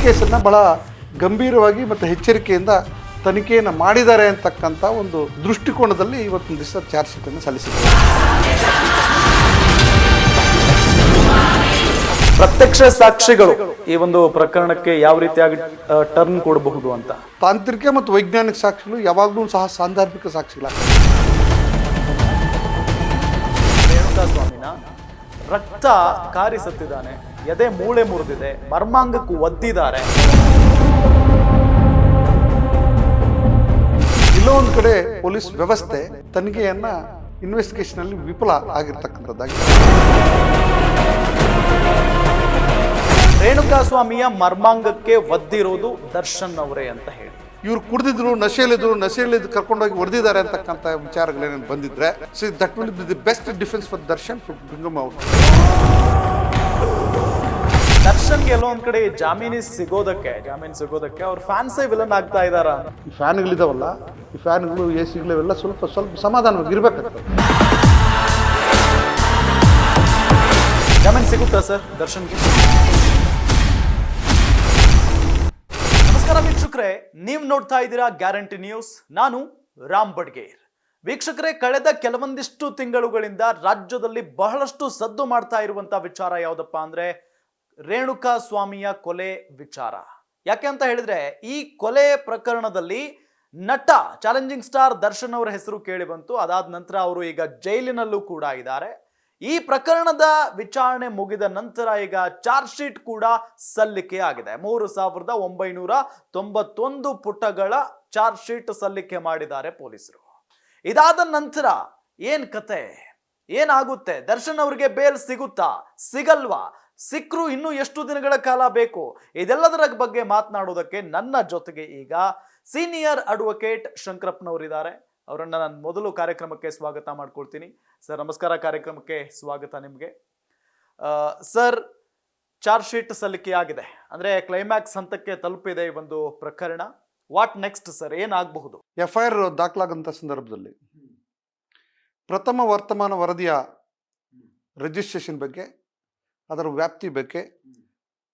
ಕೇಸನ್ನು ಬಹಳ ಗಂಭೀರವಾಗಿ ಮತ್ತು ಎಚ್ಚರಿಕೆಯಿಂದ ತನಿಖೆಯನ್ನು ಮಾಡಿದ್ದಾರೆ ಅಂತಕ್ಕಂಥ ಒಂದು ದೃಷ್ಟಿಕೋನದಲ್ಲಿ ಇವತ್ತಿನ ದಿವಸ ಚಾರ್ಜ್ ಶೀಟನ್ನು ಸಲ್ಲಿಸಿದ್ದಾರೆ. ಪ್ರತ್ಯಕ್ಷ ಸಾಕ್ಷಿಗಳು ಈ ಒಂದು ಪ್ರಕರಣಕ್ಕೆ ಯಾವ ರೀತಿಯಾಗಿ ಟರ್ನ್ ಕೊಡಬಹುದು ಅಂತ. ತಾಂತ್ರಿಕ ಮತ್ತು ವೈಜ್ಞಾನಿಕ ಸಾಕ್ಷಿಗಳು ಯಾವಾಗಲೂ ಸಹ ಸಾಂದರ್ಭಿಕ ಸಾಕ್ಷಿಗಳಾಗ್ತವೆ. ರೇಣುಕಾ ಸ್ವಾಮಿನ ರಕ್ತ ಕಾರಿಸುತ್ತಿದ್ದಾನೆ, ಎದೆ ಮೂಳೆ ಮುರಿದಿದೆ, ಮರ್ಮಾಂಗಕ್ಕೂ ಒದ್ದಿದ್ದಾರೆ. ಎಲ್ಲೋ ಒಂದು ಕಡೆ ಪೊಲೀಸ್ ವ್ಯವಸ್ಥೆ ತನಿಖೆಯನ್ನ ಇನ್ವೆಸ್ಟಿಗೇಷನ್ ಅಲ್ಲಿ ವಿಫಲ ಆಗಿರ್ತಕ್ಕಂಥದ್ದಾಗಿ. ರೇಣುಕಾ ಸ್ವಾಮಿಯ ಮರ್ಮಾಂಗಕ್ಕೆ ಒದ್ದಿರೋದು ದರ್ಶನ್ ಅವರೇ ಅಂತ ಹೇಳಿ, ಇವ್ರು ಕುಡಿದಿದ್ರು, ನಶೆಯಲ್ಲಿದ್ದು ಕರ್ಕೊಂಡೋಗಿ ಹೊಡೆದಿದ್ದಾರೆ ಅಂತಕ್ಕಂಥ ವಿಚಾರಗಳೇನೇನು ಬಂದಿದ್ರೆ, so that will be the best defence for Darshan to bring him out. ದರ್ಶನ್ಗೆ ಎಲ್ಲೋ ಒಂದ್ ಕಡೆ ಜಾಮೀನು ಸಿಗೋದಕ್ಕೆ ಅವ್ರ ಫ್ಯಾನ್ಸೇ ವಿಲನ್ ಆಗ್ತಾ ಇದಾರ. ಈ ಫ್ಯಾನ್ಗಳಿದಾವಲ್ಲ, ಈ ಫ್ಯಾನ್ಗಳು ಎಸಿಗಳು ಇವೆಲ್ಲ ಸ್ವಲ್ಪ ಸಮಾಧಾನವಾಗಿ ಇರ್ಬೇಕಾಗ್ತದೆ. ಜಾಮೀನು ಸಿಗುತ್ತಾ ಸರ್ ದರ್ಶನ್ಗೆ? ನಮಸ್ಕಾರ ವೀಕ್ಷಕರೇ, ನೀವು ನೋಡ್ತಾ ಇದ್ದೀರಾ ಗ್ಯಾರಂಟಿ ನ್ಯೂಸ್. ನಾನು ರಾಮ್ ಬಡ್ಗೇರ್. ವೀಕ್ಷಕರೇ, ಕಳೆದ ಕೆಲವೊಂದಿಷ್ಟು ತಿಂಗಳುಗಳಿಂದ ರಾಜ್ಯದಲ್ಲಿ ಬಹಳಷ್ಟು ಸದ್ದು ಮಾಡ್ತಾ ಇರುವಂತ ವಿಚಾರ ಯಾವುದಪ್ಪ ಅಂದ್ರೆ ರೇಣುಕಾ ಸ್ವಾಮಿಯ ಕೊಲೆ ವಿಚಾರ. ಯಾಕೆ ಅಂತ ಹೇಳಿದ್ರೆ, ಈ ಕೊಲೆ ಪ್ರಕರಣದಲ್ಲಿ ನಟ ಚಾಲೆಂಜಿಂಗ್ ಸ್ಟಾರ್ ದರ್ಶನ್ ಅವರ ಹೆಸರು ಕೇಳಿ ಬಂತು. ಅದಾದ ನಂತರ ಅವರು ಈಗ ಜೈಲಿನಲ್ಲೂ ಕೂಡ ಇದ್ದಾರೆ. ಈ ಪ್ರಕರಣದ ವಿಚಾರಣೆ ಮುಗಿದ ನಂತರ ಈಗ ಚಾರ್ಜ್ ಶೀಟ್ ಕೂಡ ಸಲ್ಲಿಕೆ ಆಗಿದೆ. 3991 ಪುಟಗಳ ಚಾರ್ಜ್ ಶೀಟ್ ಸಲ್ಲಿಕೆ ಮಾಡಿದ್ದಾರೆ ಪೊಲೀಸರು. ಇದಾದ ನಂತರ ಏನ್ ಕತೆ, ಏನಾಗುತ್ತೆ? ದರ್ಶನ್ ಅವರಿಗೆ ಬೇಲ್ ಸಿಗುತ್ತಾ, ಸಿಗಲ್ವಾ? ಸಿಕ್ಕರು ಇನ್ನೂ ಎಷ್ಟು ದಿನಗಳ ಕಾಲ ಬೇಕು? ಇದೆಲ್ಲದರ ಬಗ್ಗೆ ಮಾತನಾಡೋದಕ್ಕೆ ನನ್ನ ಜೊತೆಗೆ ಈಗ ಸೀನಿಯರ್ ಅಡ್ವೊಕೇಟ್ ಶಂಕರಪ್ಪನವರಿದ್ದಾರೆ. ಅವರನ್ನ ನಾನು ಮೊದಲು ಕಾರ್ಯಕ್ರಮಕ್ಕೆ ಸ್ವಾಗತ ಮಾಡ್ಕೊಳ್ತೀನಿ. ಸರ್ ನಮಸ್ಕಾರ, ಕಾರ್ಯಕ್ರಮಕ್ಕೆ ಸ್ವಾಗತ ನಿಮಗೆ. ಸರ್, ಚಾರ್ಜ್ ಶೀಟ್ ಸಲ್ಲಿಕೆ ಆಗಿದೆ, ಅಂದ್ರೆ ಕ್ಲೈಮ್ಯಾಕ್ಸ್ ಹಂತಕ್ಕೆ ತಲುಪಿದೆ ಈ ಒಂದು ಪ್ರಕರಣ. ವಾಟ್ ನೆಕ್ಸ್ಟ್ ಸರ್, ಏನಾಗಬಹುದು? FIR ದಾಖಲಾಗಂತ ಸಂದರ್ಭದಲ್ಲಿ ಪ್ರಥಮ ವರ್ತಮಾನ ವರದಿಯ ರಿಜಿಸ್ಟ್ರೇಷನ್ ಬಗ್ಗೆ, ಅದರ ವ್ಯಾಪ್ತಿ ಬಗ್ಗೆ,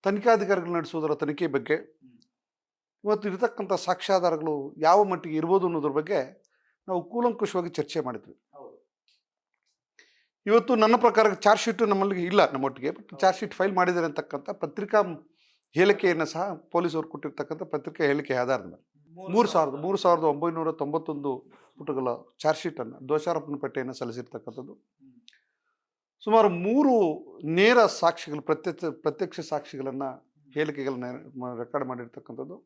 ತನಿಖಾಧಿಕಾರಿಗಳು ನಡೆಸುವುದರ ತನಿಖೆ ಬಗ್ಗೆ, ಇವತ್ತು ಇರತಕ್ಕಂಥ ಸಾಕ್ಷ್ಯಾಧಾರಗಳು ಯಾವ ಮಟ್ಟಿಗೆ ಇರ್ಬೋದು ಅನ್ನೋದ್ರ ಬಗ್ಗೆ ನಾವು ಕೂಲಂಕುಷವಾಗಿ ಚರ್ಚೆ ಮಾಡಿದ್ವಿ. ಇವತ್ತು ನನ್ನ ಪ್ರಕಾರ ಚಾರ್ಜ್ ಶೀಟು ನಮ್ಮಲ್ಲಿ ಇಲ್ಲ, ನಮ್ಮೊಟ್ಟಿಗೆ. ಬಟ್ ಚಾರ್ಜ್ ಶೀಟ್ ಫೈಲ್ ಮಾಡಿದ್ದಾರೆ ಅಂತಕ್ಕಂಥ ಪತ್ರಿಕಾ ಹೇಳಿಕೆಯನ್ನು ಸಹ ಪೊಲೀಸರು ಕೊಟ್ಟಿರ್ತಕ್ಕಂಥ ಪತ್ರಿಕಾ ಹೇಳಿಕೆ ಆಧಾರದ ಮೇಲೆ 3991 ಪುಟಗಳ ಚಾರ್ಜ್ ಶೀಟನ್ನು, ದೋಷಾರೋಪಣಾ ಪಟ್ಟಿಯನ್ನು ಸಲ್ಲಿಸಿರ್ತಕ್ಕಂಥದ್ದು. ಸುಮಾರು 3 ನೇರ ಸಾಕ್ಷಿಗಳು, ಪ್ರತ್ಯಕ್ಷ ಸಾಕ್ಷಿಗಳನ್ನು, ಹೇಳಿಕೆಗಳನ್ನ ರೆಕಾರ್ಡ್ ಮಾಡಿರ್ತಕ್ಕಂಥದ್ದು.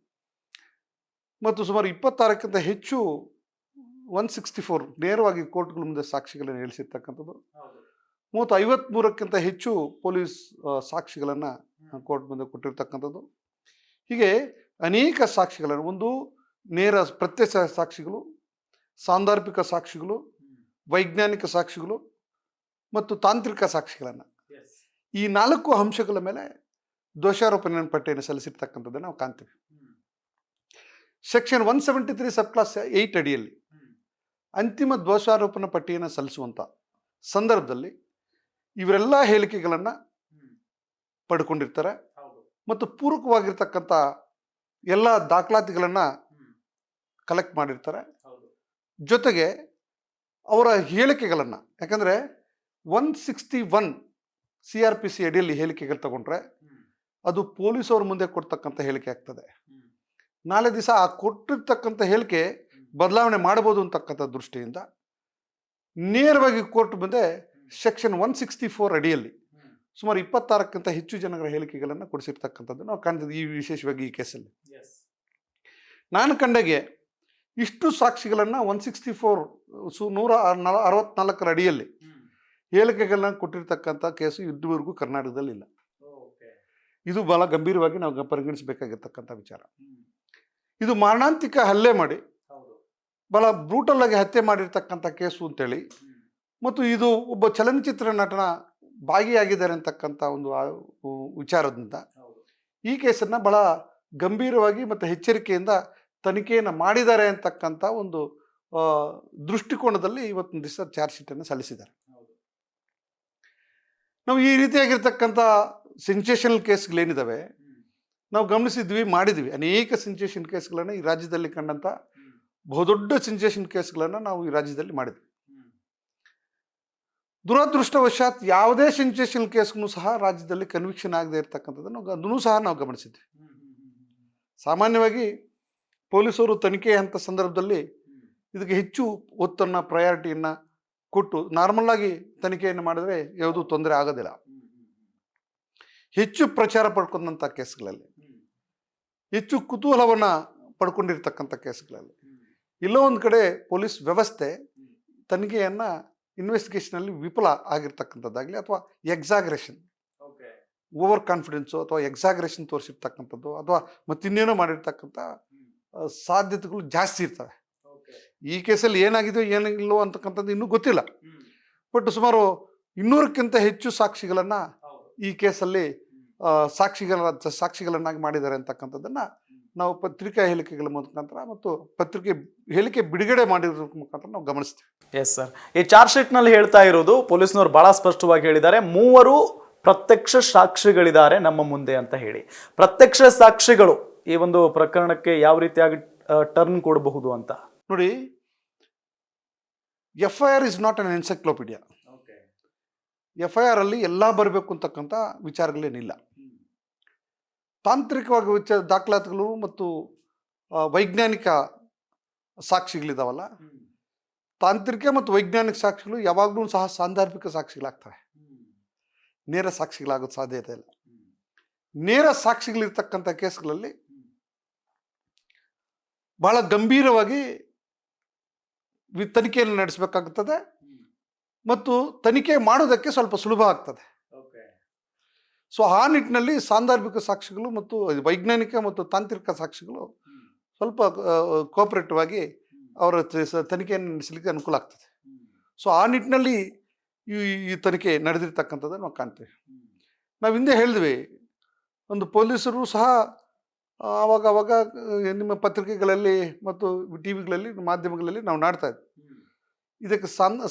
ಮತ್ತು ಸುಮಾರು 26ಕ್ಕಿಂತ ಹೆಚ್ಚು 164 ನೇರವಾಗಿ ಕೋರ್ಟ್ಗಳ ಮುಂದೆ ಸಾಕ್ಷಿಗಳನ್ನು ಹೇಳಿಸಿರ್ತಕ್ಕಂಥದ್ದು. 53ಕ್ಕಿಂತ ಹೆಚ್ಚು ಪೊಲೀಸ್ ಸಾಕ್ಷಿಗಳನ್ನು ಕೋರ್ಟ್ ಮುಂದೆ ಕೊಟ್ಟಿರ್ತಕ್ಕಂಥದ್ದು. ಹೀಗೆ ಅನೇಕ ಸಾಕ್ಷಿಗಳನ್ನು, ಒಂದು ನೇರ ಪ್ರತ್ಯಕ್ಷ ಸಾಕ್ಷಿಗಳು, ಸಾಂದರ್ಭಿಕ ಸಾಕ್ಷಿಗಳು, ವೈಜ್ಞಾನಿಕ ಸಾಕ್ಷಿಗಳು ಮತ್ತು ತಾಂತ್ರಿಕ ಸಾಕ್ಷಿಗಳನ್ನು, ಈ 4 ಅಂಶಗಳ ಮೇಲೆ ದೋಷಾರೋಪಣೆ ಪಟ್ಟಿಯನ್ನು ಸಲ್ಲಿಸಿರ್ತಕ್ಕಂಥದ್ದನ್ನು ನಾವು ಕಾಣ್ತೀವಿ. ಸೆಕ್ಷನ್ 173 ಸಬ್ ಕ್ಲಾಸ್ 8 ಅಡಿಯಲ್ಲಿ ಅಂತಿಮ ದೋಷಾರೋಪಣಾ ಪಟ್ಟಿಯನ್ನು ಸಲ್ಲಿಸುವಂಥ ಸಂದರ್ಭದಲ್ಲಿ ಇವರೆಲ್ಲ ಹೇಳಿಕೆಗಳನ್ನು ಪಡ್ಕೊಂಡಿರ್ತಾರೆ ಮತ್ತು ಪೂರಕವಾಗಿರ್ತಕ್ಕಂಥ ಎಲ್ಲ ದಾಖಲಾತಿಗಳನ್ನು ಕಲೆಕ್ಟ್ ಮಾಡಿರ್ತಾರೆ. ಜೊತೆಗೆ ಅವರ ಹೇಳಿಕೆಗಳನ್ನು, ಯಾಕಂದರೆ 161 CRPC ಅಡಿಯಲ್ಲಿ ಹೇಳಿಕೆಗಳು ತಗೊಂಡ್ರೆ ಅದು ಪೊಲೀಸವ್ರ ಮುಂದೆ ಕೊಡ್ತಕ್ಕಂಥ ಹೇಳಿಕೆ ಆಗ್ತದೆ. ನಾಳೆ ದಿವಸ ಆ ಕೊಟ್ಟಿರ್ತಕ್ಕಂಥ ಹೇಳಿಕೆ ಬದಲಾವಣೆ ಮಾಡ್ಬೋದು ಅಂತಕ್ಕಂಥ ದೃಷ್ಟಿಯಿಂದ ನೇರವಾಗಿ ಕೋರ್ಟ್ ಮುಂದೆ ಸೆಕ್ಷನ್ 164 ಅಡಿಯಲ್ಲಿ ಸುಮಾರು 26ಕ್ಕಿಂತ ಹೆಚ್ಚು ಜನರ ಹೇಳಿಕೆಗಳನ್ನು ಕೊಡಿಸಿರ್ತಕ್ಕಂಥದ್ದು ನಾವು ಕಾಣ್ತಿದ್ವಿ. ಈ ವಿಶೇಷವಾಗಿ ಈ ಕೇಸಲ್ಲಿ ನಾನು ಕಂಡಾಗೆ ಇಷ್ಟು ಸಾಕ್ಷಿಗಳನ್ನು 164 ಅಡಿಯಲ್ಲಿ ಹೇಳಿಕೆಗಳನ್ನ ಕೊಟ್ಟಿರ್ತಕ್ಕಂಥ ಕೇಸು ಇದುವರೆಗೂ ಕರ್ನಾಟಕದಲ್ಲಿಲ್ಲ. ಇದು ಬಹಳ ಗಂಭೀರವಾಗಿ ನಾವು ಪರಿಗಣಿಸಬೇಕಾಗಿರ್ತಕ್ಕಂಥ ವಿಚಾರ. ಇದು ಮಾರಣಾಂತಿಕ ಹಲ್ಲೆ ಮಾಡಿ ಬಹಳ ಬ್ರೂಟಲ್ ಆಗಿ ಹತ್ಯೆ ಮಾಡಿರ್ತಕ್ಕಂಥ ಕೇಸು ಅಂತೇಳಿ, ಮತ್ತು ಇದು ಒಬ್ಬ ಚಲನಚಿತ್ರ ನಟನ ಭಾಗಿಯಾಗಿದ್ದಾರೆ ಅಂತಕ್ಕಂಥ ಒಂದು ವಿಚಾರದಿಂದ ಈ ಕೇಸನ್ನು ಬಹಳ ಗಂಭೀರವಾಗಿ ಮತ್ತು ಎಚ್ಚರಿಕೆಯಿಂದ ತನಿಖೆಯನ್ನು ಮಾಡಿದ್ದಾರೆ ಅಂತಕ್ಕಂಥ ಒಂದು ದೃಷ್ಟಿಕೋನದಲ್ಲಿ ಇವತ್ತಿನ ದಿವಸ ಚಾರ್ಜ್ ಶೀಟನ್ನು ಸಲ್ಲಿಸಿದ್ದಾರೆ. ನಾವು ಈ ರೀತಿಯಾಗಿರ್ತಕ್ಕಂಥ ಸೆನ್ಸೇಷನಲ್ ಕೇಸ್ಗಳೇನಿದ್ದಾವೆ ನಾವು ಗಮನಿಸಿದ್ವಿ, ಮಾಡಿದ್ವಿ. ಅನೇಕ ಸಿನ್ಸೇಷನ್ ಕೇಸ್ಗಳನ್ನು ಈ ರಾಜ್ಯದಲ್ಲಿ ಕಂಡಂಥ ಬಹುದೊಡ್ಡ ಸಿನ್ಸೇಷನ್ ಕೇಸ್ಗಳನ್ನು ನಾವು ಈ ರಾಜ್ಯದಲ್ಲಿ ಮಾಡಿದ್ವಿ. ದುರದೃಷ್ಟವಶಾತ್ ಯಾವುದೇ ಸಿನ್ಸೇಷನ್ ಕೇಸ್ಗೂ ಸಹ ರಾಜ್ಯದಲ್ಲಿ ಕನ್ವಿಕ್ಷನ್ ಆಗದೆ ಇರತಕ್ಕಂಥದ್ದನ್ನು ಅದನ್ನು ಸಹ ನಾವು ಗಮನಿಸಿದ್ವಿ. ಸಾಮಾನ್ಯವಾಗಿ ಪೊಲೀಸರು ತನಿಖೆ ಅಂತ ಸಂದರ್ಭದಲ್ಲಿ ಇದಕ್ಕೆ ಹೆಚ್ಚು ಒತ್ತನ್ನು, ಪ್ರಯಾರಿಟಿಯನ್ನು ಕೊಟ್ಟು ನಾರ್ಮಲ್ಲಾಗಿ ತನಿಖೆಯನ್ನು ಮಾಡಿದ್ರೆ ಯಾವುದೂ ತೊಂದರೆ ಆಗೋದಿಲ್ಲ. ಹೆಚ್ಚು ಪ್ರಚಾರ ಪಡ್ಕೊಂಡಂಥ ಕೇಸ್ಗಳಲ್ಲಿ, ಹೆಚ್ಚು ಕುತೂಹಲವನ್ನು ಪಡ್ಕೊಂಡಿರ್ತಕ್ಕಂಥ ಕೇಸ್ಗಳಲ್ಲಿ ಎಲ್ಲೋ ಒಂದು ಕಡೆ ಪೊಲೀಸ್ ವ್ಯವಸ್ಥೆ ತನಿಖೆಯನ್ನು ಇನ್ವೆಸ್ಟಿಗೇಷನಲ್ಲಿ ವಿಫಲ ಆಗಿರ್ತಕ್ಕಂಥದ್ದಾಗಲಿ ಅಥವಾ ಎಕ್ಸಾಗ್ರೇಷನ್, ಓವರ್ ಕಾನ್ಫಿಡೆನ್ಸು ಅಥವಾ ಎಕ್ಸಾಗ್ರೇಷನ್ ತೋರಿಸಿರ್ತಕ್ಕಂಥದ್ದು ಅಥವಾ ಮತ್ತಿನ್ನೇನೋ ಮಾಡಿರ್ತಕ್ಕಂಥ ಸಾಧ್ಯತೆಗಳು ಜಾಸ್ತಿ ಇರ್ತವೆ. ಈ ಕೇಸಲ್ಲಿ ಏನಾಗಿದೆಯೋ ಏನಿಲ್ಲೋ ಅಂತಕ್ಕಂಥದ್ದು ಇನ್ನೂ ಗೊತ್ತಿಲ್ಲ. ಬಟ್ ಸುಮಾರು 200ಕ್ಕಿಂತ ಹೆಚ್ಚು ಸಾಕ್ಷಿಗಳನ್ನು ಈ ಕೇಸಲ್ಲಿ ಸಾಕ್ಷಿಗಳನ್ನಾಗಿ ಮಾಡಿದ್ದಾರೆ ಅಂತಕ್ಕಂಥದ್ದನ್ನು ನಾವು ಪತ್ರಿಕಾ ಹೇಳಿಕೆಗಳ ಮುಖಾಂತರ ಮತ್ತು ಪತ್ರಿಕೆ ಹೇಳಿಕೆ ಬಿಡುಗಡೆ ಮಾಡಿರೋ ಮುಖಾಂತರ ನಾವು ಗಮನಿಸ್ತೀವಿ. ಎಸ್ ಸರ್, ಈ ಚಾರ್ಜ್ ಶೀಟ್ನಲ್ಲಿ ಹೇಳ್ತಾ ಇರೋದು ಪೊಲೀಸ್ನವರು ಬಹಳ ಸ್ಪಷ್ಟವಾಗಿ ಹೇಳಿದ್ದಾರೆ, 3 ಪ್ರತ್ಯಕ್ಷ ಸಾಕ್ಷಿಗಳಿದ್ದಾರೆ ನಮ್ಮ ಮುಂದೆ ಅಂತ ಹೇಳಿ. ಪ್ರತ್ಯಕ್ಷ ಸಾಕ್ಷಿಗಳು ಈ ಒಂದು ಪ್ರಕರಣಕ್ಕೆ ಯಾವ ರೀತಿಯಾಗಿ ಟರ್ನ್ ಕೊಡಬಹುದು ಅಂತ ನೋಡಿ. FIR is not an encyclopaedia. FIR ಅಲ್ಲಿ ಎಲ್ಲ ಬರಬೇಕು ಅಂತಕ್ಕಂಥ ವಿಚಾರಗಳೇನಿಲ್ಲ. ತಾಂತ್ರಿಕವಾಗಿ ದಾಖಲಾತಿಗಳು ಮತ್ತು ವೈಜ್ಞಾನಿಕ ಸಾಕ್ಷಿಗಳಿದಾವಲ್ಲ, ತಾಂತ್ರಿಕ ಮತ್ತು ವೈಜ್ಞಾನಿಕ ಸಾಕ್ಷಿಗಳು ಯಾವಾಗಲೂ ಸಹ ಸಾಂದರ್ಭಿಕ ಸಾಕ್ಷಿಗಳಾಗ್ತವೆ, ನೇರ ಸಾಕ್ಷಿಗಳಾಗೋದು ಸಾಧ್ಯತೆ ಇಲ್ಲ. ನೇರ ಸಾಕ್ಷಿಗಳಿರ್ತಕ್ಕಂಥ ಕೇಸ್ಗಳಲ್ಲಿ ಬಹಳ ಗಂಭೀರವಾಗಿ ತನಿಖೆಯನ್ನು ನಡೆಸಬೇಕಾಗುತ್ತದೆ ಮತ್ತು ತನಿಖೆ ಮಾಡೋದಕ್ಕೆ ಸ್ವಲ್ಪ ಸುಲಭ ಆಗ್ತದೆ. ಸೊ ಆ ನಿಟ್ಟಿನಲ್ಲಿ ಸಾಂದರ್ಭಿಕ ಸಾಕ್ಷಿಗಳು ಮತ್ತು ವೈಜ್ಞಾನಿಕ ಮತ್ತು ತಾಂತ್ರಿಕ ಸಾಕ್ಷಿಗಳು ಸ್ವಲ್ಪ ಕೋಆಪರೇಟಿವ್ ಆಗಿ ಅವರ ತನಿಖೆಯನ್ನು ನಡೆಸಲಿಕ್ಕೆ ಅನುಕೂಲ ಆಗ್ತದೆ. ಸೊ ಆ ನಿಟ್ಟಿನಲ್ಲಿ ಈ ತನಿಖೆ ನಡೆದಿರ್ತಕ್ಕಂಥದ್ದನ್ನು ನಾವು ಕಾಣ್ತೀವಿ. ನಾವು ಹಿಂದೆ ಹೇಳಿದ್ವಿ, ಒಂದು ಪೊಲೀಸರು ಸಹ ಆವಾಗ ನಿಮ್ಮ ಪತ್ರಿಕೆಗಳಲ್ಲಿ ಮತ್ತು ಟಿವಿಗಳಲ್ಲಿ ಮಾಧ್ಯಮಗಳಲ್ಲಿ ನಾವು ನಾಡ್ತಾ ಇದ್ವಿ, ಇದಕ್ಕೆ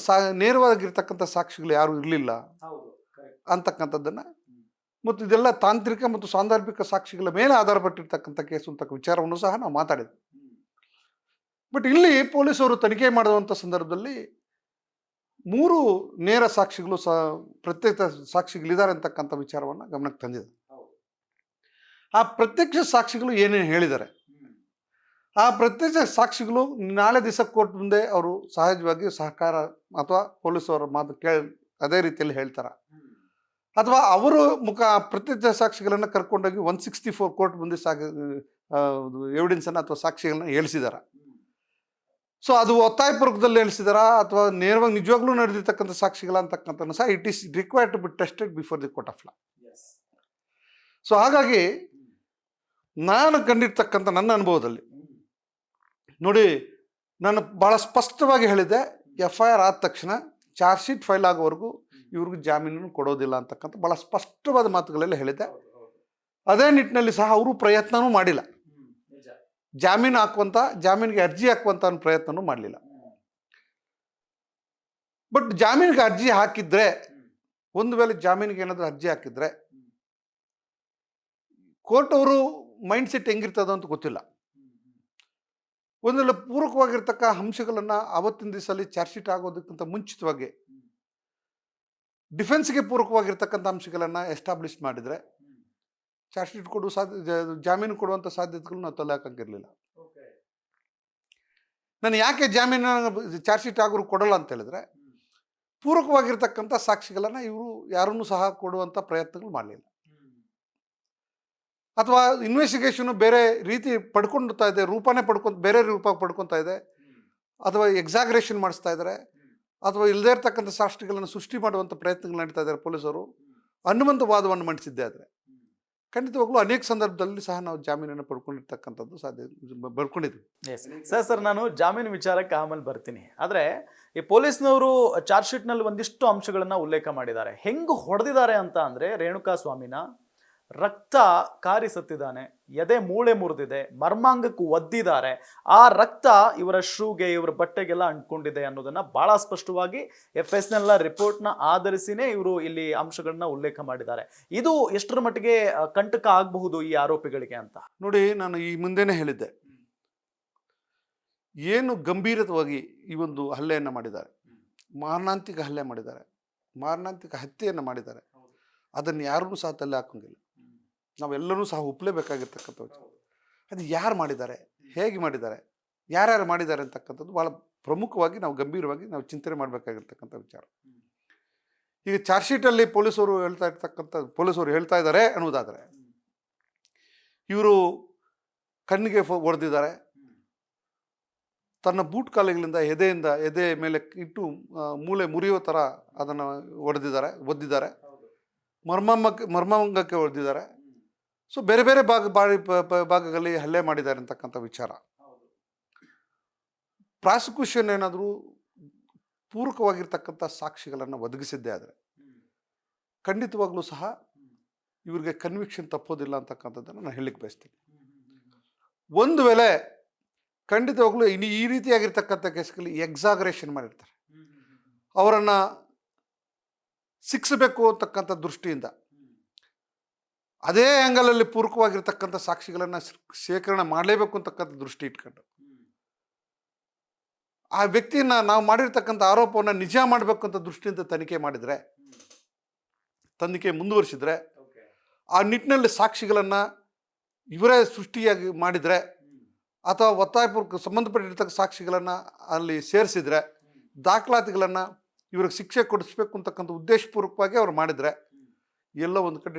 ನೇರವಾಗಿರ್ತಕ್ಕಂಥ ಸಾಕ್ಷಿಗಳು ಯಾರೂ ಇರಲಿಲ್ಲ ಅಂತಕ್ಕಂಥದ್ದನ್ನು, ಮತ್ತು ಇದೆಲ್ಲ ತಾಂತ್ರಿಕ ಮತ್ತು ಸಾಂದರ್ಭಿಕ ಸಾಕ್ಷಿಗಳ ಮೇಲೆ ಆಧಾರಪಟ್ಟಿರ್ತಕ್ಕಂಥ ಕೇಸು ಅಂತ ವಿಚಾರವನ್ನು ಸಹ ನಾವು ಮಾತಾಡಿದ್ವಿ. ಬಟ್ ಇಲ್ಲಿ ಪೊಲೀಸರು ತನಿಖೆ ಮಾಡುವಂಥ ಸಂದರ್ಭದಲ್ಲಿ 3 ನೇರ ಸಾಕ್ಷಿಗಳು ಪ್ರತ್ಯಕ್ಷ ಸಾಕ್ಷಿಗಳಿದ್ದಾರೆ ಅಂತಕ್ಕಂಥ ವಿಚಾರವನ್ನು ಗಮನಕ್ಕೆ ತಂದಿದೆ. ಆ ಪ್ರತ್ಯಕ್ಷ ಸಾಕ್ಷಿಗಳು ಏನೇನು ಹೇಳಿದ್ದಾರೆ, ಆ ಪ್ರತ್ಯಕ್ಷ ಸಾಕ್ಷಿಗಳು ನಾಳೆ ದಿವಸ ಕೋರ್ಟ್ ಮುಂದೆ ಅವರು ಸಹಜವಾಗಿ ಸಹಕಾರ ಅಥವಾ ಪೊಲೀಸವರ ಮಾತು ಅದೇ ರೀತಿಯಲ್ಲಿ ಹೇಳ್ತಾರೆ, ಅಥವಾ ಅವರು ಪ್ರತ್ಯಕ್ಷ ಸಾಕ್ಷಿಗಳನ್ನು ಕರ್ಕೊಂಡೋಗಿ 164 ಕೋರ್ಟ್ ಮುಂದೆ ಎವಿಡೆನ್ಸನ್ನು ಅಥವಾ ಸಾಕ್ಷಿಗಳನ್ನ ಹೇಳಿಸಿದಾರೆ. ಸೊ ಅದು ಒತ್ತಾಯಪೂರ್ವಕದಲ್ಲಿ ಹೇಳಿಸಿದಾರ ಅಥವಾ ನೇರವಾಗಿ ನಿಜವಾಗ್ಲೂ ನಡೆದಿರ್ತಕ್ಕಂಥ ಸಾಕ್ಷಿಗಳ ಅಂತಕ್ಕಂಥ ಸಹ it is required to be tested before the court of law. So ಹಾಗಾಗಿ ನಾನು ಕಂಡಿರ್ತಕ್ಕಂಥ ನನ್ನ ಅನುಭವದಲ್ಲಿ ನೋಡಿ, ನಾನು ಭಾಳ ಸ್ಪಷ್ಟವಾಗಿ ಹೇಳಿದ್ದೆ, FIR ಆದ ತಕ್ಷಣ ಚಾರ್ಜ್ ಶೀಟ್ ಫೈಲ್ ಆಗೋವರೆಗೂ ಇವ್ರಿಗೂ ಜಾಮೀನನ್ನು ಕೊಡೋದಿಲ್ಲ ಅಂತಕ್ಕಂಥ ಭಾಳ ಸ್ಪಷ್ಟವಾದ ಮಾತುಗಳೆಲ್ಲ ಹೇಳಿದ್ದೆ. ಅದೇ ನಿಟ್ಟಿನಲ್ಲಿ ಸಹ ಅವರು ಪ್ರಯತ್ನವೂ ಮಾಡಿಲ್ಲ, ಜಾಮೀನಿಗೆ ಅರ್ಜಿ ಹಾಕುವಂಥ ಪ್ರಯತ್ನವೂ ಮಾಡಲಿಲ್ಲ. ಬಟ್ ಜಾಮೀನಿಗೆ ಅರ್ಜಿ ಹಾಕಿದ್ರೆ, ಒಂದು ವೇಳೆ ಜಾಮೀನಿಗೆ ಏನಾದರೂ ಅರ್ಜಿ ಹಾಕಿದ್ರೆ ಕೋರ್ಟ್ ಅವರು ಮೈಂಡ್ ಸೆಟ್ ಹೆಂಗಿರ್ತದ ಅಂತ ಗೊತ್ತಿಲ್ಲ. ಒಂದೆಲ್ಲ ಪೂರಕವಾಗಿರ್ತಕ್ಕ ಅಂಶಗಳನ್ನು ಅವತ್ತಿನ ದಿವಸದಲ್ಲಿ ಚಾರ್ಜ್ ಶೀಟ್ ಆಗೋದಕ್ಕಿಂತ ಮುಂಚಿತವಾಗಿ ಡಿಫೆನ್ಸ್ಗೆ ಪೂರಕವಾಗಿರ್ತಕ್ಕಂಥ ಅಂಶಗಳನ್ನು ಎಸ್ಟಾಬ್ಲಿಷ್ ಮಾಡಿದರೆ ಚಾರ್ಜ್ ಶೀಟ್ ಜಾಮೀನು ಕೊಡುವಂಥ ಸಾಧ್ಯತೆಗಳು ನಾವು ತಲೆ ಹಾಕಂಗಿರಲಿಲ್ಲ. ನಾನು ಯಾಕೆ ಜಾಮೀನು ಚಾರ್ಜ್ ಶೀಟ್ ಆಗೋರು ಕೊಡಲ್ಲ ಅಂತ ಹೇಳಿದ್ರೆ, ಪೂರಕವಾಗಿರ್ತಕ್ಕಂಥ ಸಾಕ್ಷಿಗಳನ್ನು ಇವರು ಯಾರನ್ನೂ ಸಹ ಕೊಡುವಂಥ ಪ್ರಯತ್ನಗಳು ಮಾಡಲಿಲ್ಲ, ಅಥವಾ ಇನ್ವೆಸ್ಟಿಗೇಷನು ಬೇರೆ ರೀತಿ ಪಡ್ಕೊಳ್ತಾ ಇದೆ, ಬೇರೆ ರೂಪ ಪಡ್ಕೊತಾ ಇದೆ, ಅಥವಾ ಎಕ್ಸಾಗ್ರೇಷನ್ ಮಾಡಿಸ್ತಾ ಇದ್ದಾರೆ, ಅಥವಾ ಇಲ್ಲದೇ ಇರ್ತಕ್ಕಂಥ ಸಾಕ್ಷಿಗಳನ್ನು ಸೃಷ್ಟಿ ಮಾಡುವಂಥ ಪ್ರಯತ್ನಗಳು ನಡೀತಾ ಇದ್ದಾರೆ ಪೊಲೀಸರು ಅನ್ನುವಂಥ ವಾದವನ್ನು ಮಂಡಿಸಿದ್ದೆ. ಆದರೆ ಖಂಡಿತವಾಗ್ಲೂ ಅನೇಕ ಸಂದರ್ಭದಲ್ಲಿ ಸಹ ನಾವು ಜಾಮೀನನ್ನು ಪಡ್ಕೊಂಡಿರ್ತಕ್ಕಂಥದ್ದು ಬರ್ಕೊಂಡಿದ್ವಿ. ಸರ್, ನಾನು ಜಾಮೀನು ವಿಚಾರಕ್ಕೆ ಆಮೇಲೆ ಬರ್ತೀನಿ. ಆದರೆ ಈ ಪೊಲೀಸ್ನವರು ಚಾರ್ಜ್ ಶೀಟ್ನಲ್ಲಿ ಒಂದಿಷ್ಟು ಅಂಶಗಳನ್ನು ಉಲ್ಲೇಖ ಮಾಡಿದ್ದಾರೆ. ಹೆಂಗೆ ಹೊಡೆದಿದ್ದಾರೆ ಅಂತ ಅಂದರೆ, ರೇಣುಕಾ ಸ್ವಾಮಿನ ರಕ್ತ ಕಾರಿ ಸತ್ತಿದ್ದಾನೆ, ಎದೆ ಮೂಳೆ ಮುರಿದಿದೆ, ಮರ್ಮಾಂಗಕ್ಕೂ ಒದ್ದಿದ್ದಾರೆ. ಆ ರಕ್ತ ಇವರ ಶೂಗೆ, ಇವರ ಬಟ್ಟೆಗೆಲ್ಲ ಅಂಟ್ಕೊಂಡಿದೆ ಅನ್ನೋದನ್ನ ಬಹಳ ಸ್ಪಷ್ಟವಾಗಿ FSNL ರಿಪೋರ್ಟ್ನ ಆಧರಿಸಿನೇ ಇವರು ಇಲ್ಲಿ ಅಂಶಗಳನ್ನ ಉಲ್ಲೇಖ ಮಾಡಿದ್ದಾರೆ. ಇದು ಎಷ್ಟರ ಮಟ್ಟಿಗೆ ಕಂಟಕ ಆಗಬಹುದು ಈ ಆರೋಪಿಗಳಿಗೆ ಅಂತ? ನೋಡಿ, ನಾನು ಈ ಮುಂದೆನೇ ಹೇಳಿದ್ದೆ, ಏನು ಗಂಭೀರವಾಗಿ ಈ ಒಂದು ಹಲ್ಲೆಯನ್ನು ಮಾಡಿದ್ದಾರೆ, ಮಾರಣಾಂತಿಕ ಹಲ್ಲೆ ಮಾಡಿದ್ದಾರೆ, ಮಾರಣಾಂತಿಕ ಹತ್ಯೆಯನ್ನು ಮಾಡಿದ್ದಾರೆ. ಅದನ್ನು ಯಾರೂ ಸಹ ತಲೆ ಹಾಕೋಂಗಿಲ್ಲ, ನಾವೆಲ್ಲರೂ ಸಹ ಒಪ್ಪಲೇಬೇಕಾಗಿರ್ತಕ್ಕಂಥ ವಿಚಾರ. ಅದು ಯಾರು ಮಾಡಿದ್ದಾರೆ, ಹೇಗೆ ಮಾಡಿದ್ದಾರೆ, ಯಾರ್ಯಾರು ಮಾಡಿದ್ದಾರೆ ಅಂತಕ್ಕಂಥದ್ದು ಭಾಳ ಪ್ರಮುಖವಾಗಿ ನಾವು ಗಂಭೀರವಾಗಿ ನಾವು ಚಿಂತನೆ ಮಾಡಬೇಕಾಗಿರ್ತಕ್ಕಂಥ ವಿಚಾರ. ಈಗ ಚಾರ್ಜ್ ಶೀಟಲ್ಲಿ ಪೊಲೀಸರು ಹೇಳ್ತಾ ಇದ್ದಾರೆ ಅನ್ನೋದಾದರೆ, ಇವರು ಕಣ್ಣಿಗೆ ಹೊಡೆದಿದ್ದಾರೆ, ತನ್ನ ಬೂಟ್ ಕಾಲುಗಳಿಂದ ಎದೆ ಮೇಲೆ ಇಟ್ಟು ಮೂಳೆ ಮುರಿಯೋ ಥರ ಅದನ್ನು ಒದ್ದಿದ್ದಾರೆ, ಮರ್ಮಾಂಗಕ್ಕೆ ಹೊಡೆದಿದ್ದಾರೆ. ಸೊ ಬೇರೆ ಬೇರೆ ಭಾಗಗಳಲ್ಲಿ ಹಲ್ಲೆ ಮಾಡಿದ್ದಾರೆ ಅಂತಕ್ಕಂಥ ವಿಚಾರ. ಪ್ರಾಸಿಕ್ಯೂಷನ್ ಏನಾದರೂ ಪೂರಕವಾಗಿರ್ತಕ್ಕಂಥ ಸಾಕ್ಷಿಗಳನ್ನು ಒದಗಿಸಿದ್ದೇ ಆದರೆ ಖಂಡಿತವಾಗ್ಲೂ ಸಹ ಇವ್ರಿಗೆ ಕನ್ವಿಕ್ಷನ್ ತಪ್ಪೋದಿಲ್ಲ ಅಂತಕ್ಕಂಥದ್ದನ್ನು ನಾನು ಹೇಳಲಿಕ್ಕೆ ಬಯಸ್ತೀನಿ. ಒಂದು ವೇಳೆ ಖಂಡಿತವಾಗ್ಲೂ ಈ ರೀತಿಯಾಗಿರ್ತಕ್ಕಂಥ ಕೇಸ್ಗಳಲ್ಲಿ ಎಕ್ಸಾಗರೇಷನ್ ಮಾಡಿರ್ತಾರೆ, ಅವರನ್ನು ಶಿಕ್ಷಬೇಕು ಅಂತಕ್ಕಂಥ ದೃಷ್ಟಿಯಿಂದ ಅದೇ ಆ್ಯಂಗಲಲ್ಲಿ ಪೂರಕವಾಗಿರ್ತಕ್ಕಂಥ ಸಾಕ್ಷಿಗಳನ್ನು ಶೇಖರಣೆ ಮಾಡಲೇಬೇಕು ಅಂತಕ್ಕಂಥ ದೃಷ್ಟಿ ಇಟ್ಕೊಂಡು ಆ ವ್ಯಕ್ತಿಯನ್ನು ನಾವು ಮಾಡಿರ್ತಕ್ಕಂಥ ಆರೋಪವನ್ನು ನಿಜ ಮಾಡಬೇಕು ಅಂತ ದೃಷ್ಟಿಯಿಂದ ತನಿಖೆ ಮುಂದುವರಿಸಿದ್ರೆ, ಆ ನಿಟ್ಟಿನಲ್ಲಿ ಸಾಕ್ಷಿಗಳನ್ನು ಇವರೇ ಸೃಷ್ಟಿಯಾಗಿ ಮಾಡಿದರೆ ಅಥವಾ ಒತ್ತಾಯಪೂರ್ವಕ ಸಂಬಂಧಪಟ್ಟಿರ್ತಕ್ಕ ಸಾಕ್ಷಿಗಳನ್ನು ಅಲ್ಲಿ ಸೇರಿಸಿದರೆ, ದಾಖಲಾತಿಗಳನ್ನು ಇವ್ರಿಗೆ ಶಿಕ್ಷೆ ಕೊಡಿಸ್ಬೇಕು ಅಂತಕ್ಕಂಥ ಉದ್ದೇಶಪೂರ್ವಕವಾಗಿ ಅವ್ರು ಮಾಡಿದರೆ, ಎಲ್ಲೋ ಒಂದು ಕಡೆ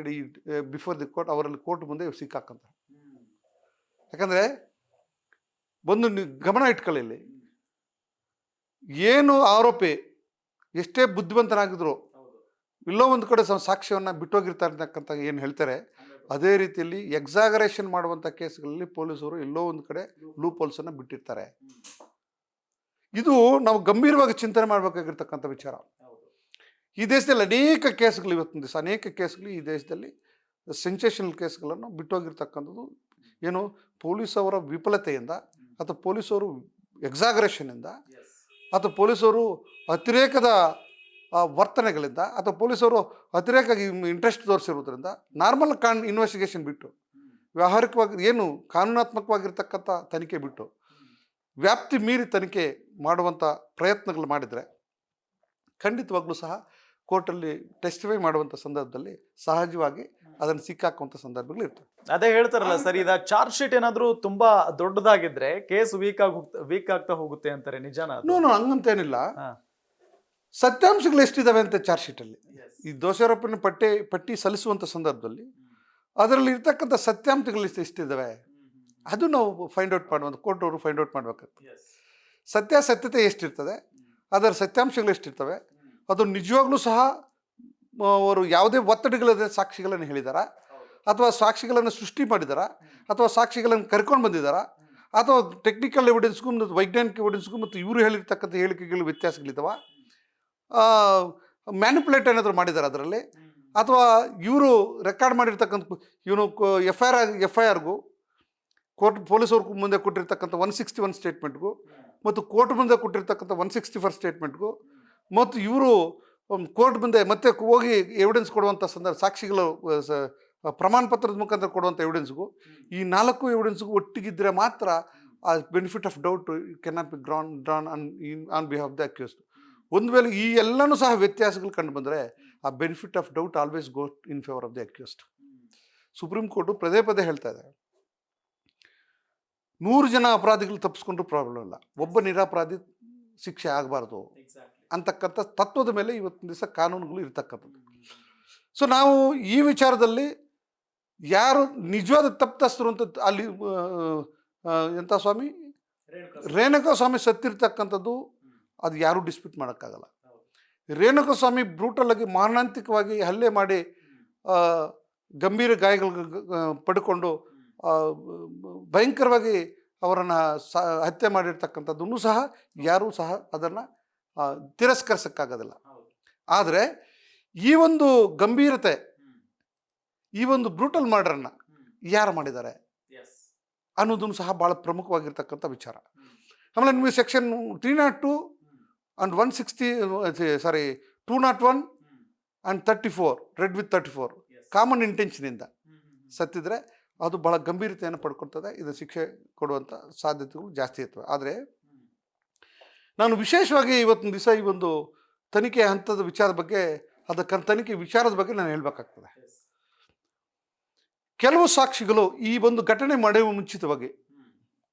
ಬಿಫೋರ್ ದಿ ಕೋರ್ಟ್ ಅವರಲ್ಲಿ ಕೋರ್ಟ್ ಮುಂದೆ ಇವ್ರು ಸಿಕ್ಕಾಕಂತಾರೆ. ಯಾಕಂದರೆ ಒಂದು ಗಮನ ಇಟ್ಕೊಳ್ಳಿ, ಏನು ಆರೋಪಿ ಎಷ್ಟೇ ಬುದ್ಧಿವಂತನಾಗಿದ್ರು ಎಲ್ಲೋ ಒಂದು ಕಡೆ ಸಾಕ್ಷ್ಯವನ್ನು ಬಿಟ್ಟೋಗಿರ್ತಾರೆ ಅಂತಕ್ಕಂಥ ಏನು ಹೇಳ್ತಾರೆ, ಅದೇ ರೀತಿಯಲ್ಲಿ ಎಕ್ಸಾಗರೇಷನ್ ಮಾಡುವಂಥ ಕೇಸ್ಗಳಲ್ಲಿ ಪೊಲೀಸರು ಎಲ್ಲೋ ಒಂದು ಕಡೆ ಲೂಪ್ ಹೋಲ್ಸನ್ನು ಬಿಟ್ಟಿರ್ತಾರೆ. ಇದು ನಾವು ಗಂಭೀರವಾಗಿ ಚಿಂತನೆ ಮಾಡಬೇಕಾಗಿರ್ತಕ್ಕಂಥ ವಿಚಾರ. ಈ ದೇಶದಲ್ಲಿ ಅನೇಕ ಕೇಸ್ಗಳು, ಇವತ್ತಿನ ದಿವಸ ಅನೇಕ ಕೇಸ್ಗಳು ಈ ದೇಶದಲ್ಲಿ ಸೆನ್ಸೇಷನಲ್ ಕೇಸ್ಗಳನ್ನು ಬಿಟ್ಟೋಗಿರ್ತಕ್ಕಂಥದ್ದು ಏನು ಪೊಲೀಸವರ ವಿಫಲತೆಯಿಂದ ಅಥವಾ ಪೊಲೀಸರು ಎಕ್ಸಾಗರೇಷನಿಂದ ಅಥವಾ ಪೊಲೀಸರು ಅತಿರೇಕದ ವರ್ತನೆಗಳಿಂದ ಅಥವಾ ಪೊಲೀಸರು ಅತಿರೇಕ ಇಂಟ್ರೆಸ್ಟ್ ತೋರಿಸಿರೋದ್ರಿಂದ ನಾರ್ಮಲ್ ಇನ್ವೆಸ್ಟಿಗೇಷನ್ ಬಿಟ್ಟು ವ್ಯಾವಹಾರಿಕವಾಗಿ ಏನು ಕಾನೂನಾತ್ಮಕವಾಗಿರ್ತಕ್ಕಂಥ ತನಿಖೆ ಬಿಟ್ಟು ವ್ಯಾಪ್ತಿ ಮೀರಿ ತನಿಖೆ ಮಾಡುವಂಥ ಪ್ರಯತ್ನಗಳು ಮಾಡಿದರೆ ಖಂಡಿತವಾಗ್ಲೂ ಸಹ ಕೋರ್ಟಲ್ಲಿ ಟೆಸ್ಟಿಫೈ ಮಾಡುವಂಥ ಸಂದರ್ಭದಲ್ಲಿ ಸಹಜವಾಗಿ ಅದನ್ನು ಸಿಕ್ಕಾಕುವಂಥ ಸಂದರ್ಭಗಳು ಇರ್ತವೆ. ಅದೇ ಹೇಳ್ತಾರಲ್ಲ ಸರ್, ಈಗ ಚಾರ್ಜ್ ಶೀಟ್ ಏನಾದರೂ ತುಂಬಾ ದೊಡ್ಡದಾಗಿದ್ರೆ ಕೇಸ್ ವೀಕ್ ಆಗ್ತಾ ಹೋಗುತ್ತೆ ಅಂತಾರೆ, ನಿಜಾನ? ಹಂಗಂತೇನಿಲ್ಲ. ಸತ್ಯಾಂಶಗಳು ಎಷ್ಟಿದಾವೆ ಅಂತ ಚಾರ್ಜ್ ಶೀಟಲ್ಲಿ ಈ ದೋಷಾರೋಪಣೆ ಪಟ್ಟಿ ಸಲ್ಲಿಸುವಂಥ ಸಂದರ್ಭದಲ್ಲಿ ಅದರಲ್ಲಿ ಇರ್ತಕ್ಕಂಥ ಸತ್ಯಾಂಶಗಳು ಎಷ್ಟಿದ್ದಾವೆ ಅದು ನಾವು ಫೈಂಡ್ ಔಟ್ ಮಾಡುವಂಥ ಕೋರ್ಟ್ ಅವರು ಫೈಂಡ್ ಔಟ್ ಮಾಡಬೇಕಾಗ್ತದೆ. ಸತ್ಯಾಸತ್ಯತೆ ಎಷ್ಟಿರ್ತದೆ, ಅದರ ಸತ್ಯಾಂಶಗಳು ಎಷ್ಟಿರ್ತವೆ, ಅದು ನಿಜವಾಗ್ಲೂ ಸಹ ಅವರು ಯಾವುದೇ ಒತ್ತಡಗಳಿಲ್ಲದೆ ಸಾಕ್ಷಿಗಳನ್ನು ಹೇಳಿದಾರಾ ಅಥವಾ ಸಾಕ್ಷಿಗಳನ್ನು ಸೃಷ್ಟಿ ಮಾಡಿದಾರಾ ಅಥವಾ ಸಾಕ್ಷಿಗಳನ್ನು ಕರ್ಕೊಂಡು ಬಂದಿದ್ದಾರಾ ಅಥವಾ ಟೆಕ್ನಿಕಲ್ ಎವಿಡೆನ್ಸ್ಗೂ ಮತ್ತು ವೈಜ್ಞಾನಿಕ ಎವಿಡೆನ್ಸ್ಗೂ ಮತ್ತು ಇವರು ಹೇಳಿರ್ತಕ್ಕಂಥ ಹೇಳಿಕೆಗಳು ವ್ಯತ್ಯಾಸಗಳಿದ್ದಾವೆ, ಮ್ಯಾನಿಪುಲೇಟ್ ಏನಾದರೂ ಮಾಡಿದ್ದಾರೆ ಅದರಲ್ಲಿ, ಅಥವಾ ಇವರು ರೆಕಾರ್ಡ್ ಮಾಡಿರ್ತಕ್ಕಂಥ ಇವನು ಎಫ್ ಐ ಆರ್ಗೂ ಕೋರ್ಟ್ ಪೊಲೀಸವ್ರ ಮುಂದೆ ಕೊಟ್ಟಿರ್ತಕ್ಕಂಥ 161 ಸ್ಟೇಟ್ಮೆಂಟ್ಗೂ ಮತ್ತು ಕೋರ್ಟ್ ಮುಂದೆ ಕೊಟ್ಟಿರ್ತಕ್ಕಂಥ 164 ಸ್ಟೇಟ್ಮೆಂಟ್ಗೂ ಮತ್ತು ಇವರು ಕೋರ್ಟ್ ಮುಂದೆ ಮತ್ತೆ ಹೋಗಿ ಎವಿಡೆನ್ಸ್ ಕೊಡುವಂಥ ಸಾಕ್ಷಿಗಳು ಪ್ರಮಾಣ ಪತ್ರದ ಮುಖಾಂತರ ಕೊಡುವಂಥ ಎವಿಡೆನ್ಸ್ಗೂ ಈ 4 ಎವಿಡೆನ್ಸ್ಗೂ ಒಟ್ಟಿಗಿದ್ದರೆ ಮಾತ್ರ ಆ benefit of doubt can not be drawn on behalf the accused. ಒಂದು ವೇಳೆ ಈ ಎಲ್ಲನೂ ಸಹ ವ್ಯತ್ಯಾಸಗಳು ಕಂಡು ಬಂದರೆ ಆ benefit of doubt always go in favour of the accused. Supreme court ಪದೇ ಹೇಳ್ತಾ ಇದೆ, 100 ಜನ ಅಪರಾಧಿಗಳು ತಪ್ಪಿಸ್ಕೊಂಡ್ರೂ ಪ್ರಾಬ್ಲಮ್ ಇಲ್ಲ, ಒಬ್ಬ ನಿರಪರಾಧಿ ಶಿಕ್ಷೆ ಆಗಬಾರ್ದು ಅಂತಕ್ಕಂಥ ತತ್ವದ ಮೇಲೆ ಇವತ್ತಿನ ದಿವಸ ಕಾನೂನುಗಳು ಇರ್ತಕ್ಕಂಥದ್ದು. ಸೊ ನಾವು ಈ ವಿಚಾರದಲ್ಲಿ ಯಾರು ನಿಜವಾದ ತಪ್ಪಿತಸ್ಥರು ಅಂತ ಅಲ್ಲಿ ಎಂಥ ಸ್ವಾಮಿ ರೇಣುಕಾ ಸ್ವಾಮಿ ಸತ್ತಿರ್ತಕ್ಕಂಥದ್ದು ಅದು ಯಾರೂ ಡಿಸ್ಪ್ಯೂಟ್ ಮಾಡೋಕ್ಕಾಗಲ್ಲ. ರೇಣುಕಾ ಸ್ವಾಮಿ ಬ್ರೂಟಲಾಗಿ ಮಾರಣಾಂತಿಕವಾಗಿ ಹಲ್ಲೆ ಮಾಡಿ ಗಂಭೀರ ಗಾಯಗಳು ಪಡ್ಕೊಂಡು ಭಯಂಕರವಾಗಿ ಅವರನ್ನು ಹತ್ಯೆ ಮಾಡಿರ್ತಕ್ಕಂಥದ್ದನ್ನು ಸಹ ಯಾರೂ ಸಹ ಅದನ್ನು ತಿರಸ್ಕರಿಸೋಕ್ಕಾಗೋದಿಲ್ಲ. ಆದರೆ ಈ ಒಂದು ಗಂಭೀರತೆ ಈ ಒಂದು ಬ್ರೂಟಲ್ ಮರ್ಡರ್ನ ಯಾರು ಮಾಡಿದ್ದಾರೆ ಅನ್ನೋದನ್ನು ಸಹ ಭಾಳ ಪ್ರಮುಖವಾಗಿರ್ತಕ್ಕಂಥ ವಿಚಾರ. ಆಮೇಲೆ ನಿಮಗೆ section 302 and 160 sorry 201 and 34 read with 34 common ಇಂಟೆನ್ಷನಿಂದ ಸತ್ತಿದ್ರೆ ಅದು ಬಹಳ ಗಂಭೀರತೆಯನ್ನು ಪಡ್ಕೊಳ್ತದೆ. ಇದು ಶಿಕ್ಷೆ ಕೊಡುವಂಥ ಸಾಧ್ಯತೆಗಳು ಜಾಸ್ತಿ ಇರ್ತವೆ. ಆದರೆ ನಾನು ವಿಶೇಷವಾಗಿ ಇವತ್ತಿನ ದಿವಸ ಈ ಒಂದು ತನಿಖೆ ಹಂತದ ವಿಚಾರದ ಬಗ್ಗೆ, ತನಿಖೆ ವಿಚಾರದ ಬಗ್ಗೆ ನಾನು ಹೇಳಬೇಕಾಗ್ತದೆ. ಕೆಲವು ಸಾಕ್ಷಿಗಳು ಈ ಒಂದು ಘಟನೆ ಮಾಡುವ ಮುಂಚಿತವಾಗಿ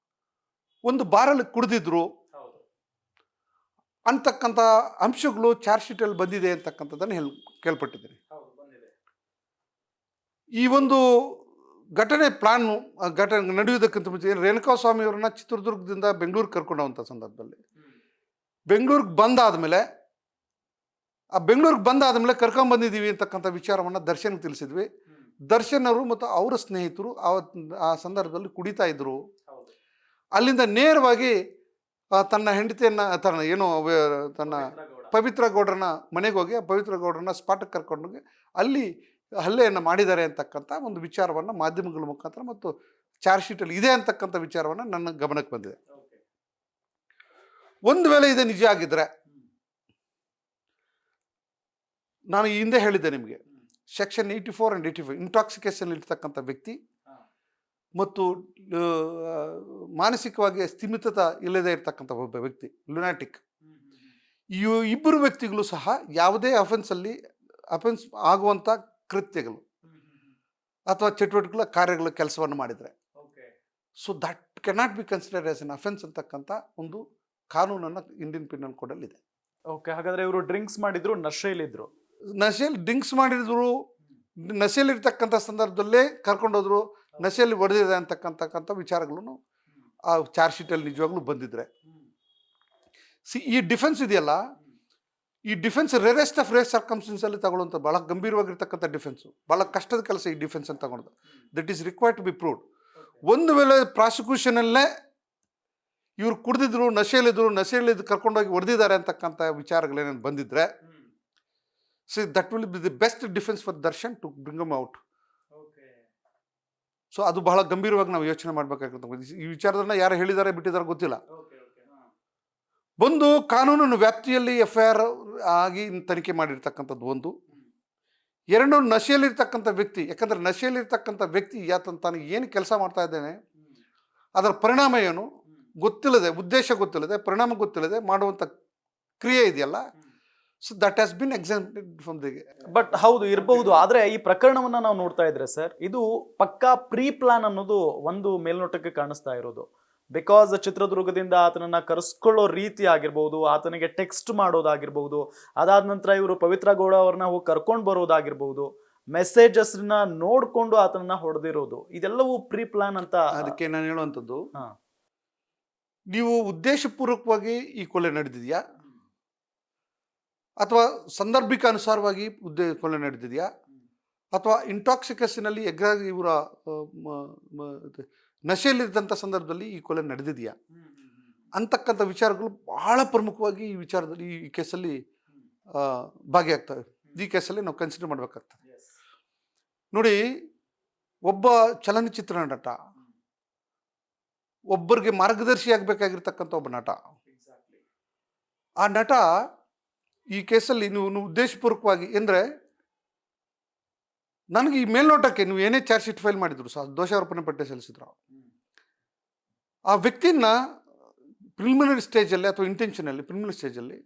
ಒಂದು ಬಾರಲ್ಲಿ ಕುಡಿದಿದ್ರು ಅಂತಕ್ಕಂಥ ಅಂಶಗಳು ಚಾರ್ಜ್ ಶೀಟಲ್ಲಿ ಬಂದಿದೆ ಅಂತಕ್ಕಂಥದ್ದನ್ನು ಕೇಳ್ಪಟ್ಟಿದ್ದೀನಿ. ಈ ಒಂದು ಘಟನೆ ನಡೆಯುವುದಕ್ಕಿಂತ ಮುಂಚೆ ರೇಣುಕಾ ಸ್ವಾಮಿ ಅವರನ್ನ ಚಿತ್ರದುರ್ಗದಿಂದ ಬೆಂಗಳೂರಿಗೆ ಕರ್ಕೊಂಡಂಥ ಸಂದರ್ಭದಲ್ಲಿ ಬೆಂಗಳೂರಿಗೆ ಬಂದಾದ್ಮೇಲೆ ಕರ್ಕೊಂಡ್ಬಂದಿದ್ದೀವಿ ಅಂತಕ್ಕಂಥ ವಿಚಾರವನ್ನು ದರ್ಶನ್ಗೆ ತಿಳಿಸಿದ್ವಿ. ದರ್ಶನ್ ಅವರು ಮತ್ತು ಅವರ ಸ್ನೇಹಿತರು ಆ ಸಂದರ್ಭದಲ್ಲಿ ಕುಡಿತಾ ಇದ್ರು. ಅಲ್ಲಿಂದ ನೇರವಾಗಿ ತನ್ನ ಹೆಂಡತಿಯನ್ನು ತನ್ನ ಪವಿತ್ರ ಗೌಡ್ರನ್ನ ಮನೆಗೆ ಹೋಗಿ ಪವಿತ್ರ ಗೌಡ್ರನ್ನ ಸ್ಪಾಟಕ್ಕೆ ಕರ್ಕೊಂಡೋಗಿ ಅಲ್ಲಿ ಹಲ್ಲೆಯನ್ನು ಮಾಡಿದ್ದಾರೆ ಅಂತಕ್ಕಂಥ ಒಂದು ವಿಚಾರವನ್ನು ಮಾಧ್ಯಮಗಳ ಮುಖಾಂತರ ಮತ್ತು ಚಾರ್ಜ್ ಶೀಟಲ್ಲಿ ಇದೆ ಅಂತಕ್ಕಂಥ ವಿಚಾರವನ್ನು ನನ್ನ ಗಮನಕ್ಕೆ ಬಂದಿದೆ. ಒಂದು ವೇಳೆ ಇದು ನಿಜ ಆಗಿದ್ರೆ, ನಾನು ಈ ಹಿಂದೆ ಹೇಳಿದ್ದೆ ನಿಮಗೆ, ಸೆಕ್ಷನ್ 84 and 85 ಇಂಟಾಕ್ಸಿಕೇಷನ್ ಇರ್ತಕ್ಕಂಥ ವ್ಯಕ್ತಿ ಮತ್ತು ಮಾನಸಿಕವಾಗಿ ಸ್ಥಿಮಿತತೆ ಇಲ್ಲದೆ ಇರ್ತಕ್ಕಂಥ ಒಬ್ಬ ವ್ಯಕ್ತಿ ಲುನಾಟಿಕ್, ಈ ಇಬ್ಬರು ವ್ಯಕ್ತಿಗಳು ಸಹ ಯಾವುದೇ ಅಫೆನ್ಸ್ ಆಗುವಂಥ ಕೃತ್ಯಗಳು ಅಥವಾ ಚಟುವಟಿಕೆಗಳ ಕಾರ್ಯಗಳ ಕೆಲಸವನ್ನು ಮಾಡಿದರೆ so that cannot be considered as an offence ಅಂತಕ್ಕಂಥ ಒಂದು ಕಾನೂನನ್ನು ಇಂಡಿಯನ್ ಪಿನಲ್ ಕೋಡಲ್ಲಿ ಇದೆ. ಓಕೆ, ಹಾಗಾದ್ರೆ ಇವರು ಡ್ರಿಂಕ್ಸ್ ಮಾಡಿದ್ರು, ಡ್ರಿಂಕ್ಸ್ ಮಾಡಿದ್ರು, ನಶೆಯಲ್ಲಿರ್ತಕ್ಕಂಥ ಸಂದರ್ಭದಲ್ಲೇ ಕರ್ಕೊಂಡೋದ್ರು, ನಶೆಯಲ್ಲಿ ಹೊಡೆದಿದೆ ಅಂತಕ್ಕಂಥ ವಿಚಾರಗಳನ್ನು ಆ ಚಾರ್ಜ್ ಶೀಟಲ್ಲಿ ನಿಜವಾಗ್ಲೂ ಬಂದಿದ್ರೆ, ಈ ಡಿಫೆನ್ಸ್ ಇದೆಯಲ್ಲ, ಈ ಡಿಫೆನ್ಸ್ ರೇರೆಸ್ಟ್ ಆಫ್ ರೇರ್ ಸರ್ಕಮ್ಸ್ಟೆನ್ಸಲ್ಲಿ ತಗೊಳ್ಳುವಂಥ ಭಾಳ ಗಂಭೀರವಾಗಿರ್ತಕ್ಕಂಥ ಡಿಫೆನ್ಸು, ಭಾಳ ಕಷ್ಟದ ಕೆಲಸ ಈ ಡಿಫೆನ್ಸ್ ಅಂತ ತಗೊಳ್ಳೋದು. That is required to be proved. ಒಂದು ವೇಳೆ ಪ್ರಾಸಿಕ್ಯೂಷನಲ್ಲೇ ಇವ್ರು ಕುಡಿದಿದ್ರು, ನಶೆಯಲ್ಲಿ ಕರ್ಕೊಂಡೋಗಿ ಹೊಡೆದಿದ್ದಾರೆ ಅಂತಕ್ಕಂಥ ವಿಚಾರಗಳೇನೇನು ಬಂದಿದ್ರೆ, so that will be the best defence for Darshan to bring him out. So ಅದು ಬಹಳ ಗಂಭೀರವಾಗಿ ನಾವು ಯೋಚನೆ ಮಾಡಬೇಕಾಗಿರ್ತಕ್ಕಂಥ ಈ ವಿಚಾರದನ್ನ ಯಾರು ಹೇಳಿದ್ದಾರೆ ಬಿಟ್ಟಿದ್ದಾರೆ ಗೊತ್ತಿಲ್ಲ. ಒಂದು ಕಾನೂನಿನ ವ್ಯಾಪ್ತಿಯಲ್ಲಿ FIR ಆಗಿ ತನಿಖೆ ಮಾಡಿರ್ತಕ್ಕಂಥದ್ದು ಒಂದು. ಎರಡು, ನಶೆಯಲ್ಲಿರ್ತಕ್ಕಂಥ ವ್ಯಕ್ತಿ, ಯಾಕಂದರೆ ನಶೆಯಲ್ಲಿರ್ತಕ್ಕಂಥ ವ್ಯಕ್ತಿ ತಾನು ಏನು ಕೆಲಸ ಮಾಡ್ತಾ ಇದ್ದೇನೆ ಅದರ ಪರಿಣಾಮ ಏನು ಗೊತ್ತಿಲ್ಲದೆ, ಉದ್ದೇಶ ಗೊತ್ತಿಲ್ಲದೆ, ಪರಿಣಾಮ ಗೊತ್ತಿಲ್ಲದೆ ಮಾಡುವಂಥ ಕ್ರಿಯೆ ಇದೆಯಲ್ಲ, so that has been exempted from the. But ಹೌದು ಇರಬಹುದು. ಆದ್ರೆ ಈ ಪ್ರಕರಣವನ್ನ ನಾವು ನೋಡ್ತಾ ಇದ್ರೆ ಸರ್, ಇದು ಪಕ್ಕಾ ಪ್ರೀ ಪ್ಲಾನ್ ಅನ್ನೋದು ಒಂದು ಮೇಲ್ನೋಟಕ್ಕೆ ಕಾಣಿಸ್ತಾ ಇರೋದು. ಬಿಕಾಸ್ ಚಿತ್ರದುರ್ಗದಿಂದ ಆತನನ್ನ ಕರೆಸ್ಕೊಳ್ಳೋ ರೀತಿ ಆಗಿರ್ಬೋದು, ಆತನಿಗೆ ಟೆಕ್ಸ್ಟ್ ಮಾಡೋದಾಗಿರ್ಬೋದು, ಅದಾದ ನಂತರ ಇವರು ಪವಿತ್ರ ಗೌಡ ಅವ್ರನ್ನ ಹೋಗಿ ಕರ್ಕೊಂಡು ಬರೋದಾಗಿರ್ಬೋದು, ಮೆಸೇಜಸ್ನ ನೋಡ್ಕೊಂಡು ಆತನನ್ನ ಹೊಡೆದಿರೋದು, ಇದೆಲ್ಲವೂ ಪ್ರೀ ಪ್ಲಾನ್ ಅಂತ. ಅದಕ್ಕೆ ನಾನು ಹೇಳುವಂಥದ್ದು, ನೀವು ಉದ್ದೇಶಪೂರ್ವಕವಾಗಿ ಈ ಕೊಲೆ ನಡೆದಿದೆಯಾ ಅಥವಾ ಸಂದರ್ಭಿಕ ಅನುಸಾರವಾಗಿ ಕೊಲೆ ನಡೆದಿದೆಯಾ ಅಥವಾ ಇಂಟಾಕ್ಸಿಕೇಷನಲ್ಲಿ ಇವರ ನಶೆಯಲ್ಲಿದ್ದಂಥ ಸಂದರ್ಭದಲ್ಲಿ ಈ ಕೊಲೆ ನಡೆದಿದೆಯಾ ಅಂತಕ್ಕಂಥ ವಿಚಾರಗಳು ಬಹಳ ಪ್ರಮುಖವಾಗಿ ಈ ವಿಚಾರದಲ್ಲಿ ಈ ಕೇಸಲ್ಲಿ ಭಾಗಿಯಾಗ್ತವೆ. ಈ ಕೇಸಲ್ಲಿ ನಾವು ಕನ್ಸಿಡರ್ ಮಾಡಬೇಕಾಗ್ತದೆ. ನೋಡಿ, ಒಬ್ಬ ಚಲನಚಿತ್ರ ನಟ, ಒಬ್ಬರಿಗೆ ಮಾರ್ಗದರ್ಶಿ ಆಗಬೇಕಾಗಿರ್ತಕ್ಕಂಥ ಒಬ್ಬ ನಟ, ಆ ನಟ ಈ ಕೇಸಲ್ಲಿ ನೀವು ಉದ್ದೇಶಪೂರ್ವಕವಾಗಿ ಅಂದರೆ, ನನಗೆ ಈ ಮೇಲ್ನೋಟಕ್ಕೆ ನೀವು ಏನೇ ಚಾರ್ಜ್ ಶೀಟ್ ಫೈಲ್ ಮಾಡಿದ್ರು ಸಹ, ದೋಷಾರೋಪಣೆ ಪಟ್ಟಿ ಸಲ್ಲಿಸಿದ್ರು, ಆ ವ್ಯಕ್ತಿನ ಪ್ರಿಲಿಮಿನರಿ ಸ್ಟೇಜಲ್ಲಿ ಅಥವಾ ಇಂಟೆನ್ಷನಲ್ಲಿ ಪ್ರಿಲಿಮಿನರಿ ಸ್ಟೇಜಲ್ಲಿ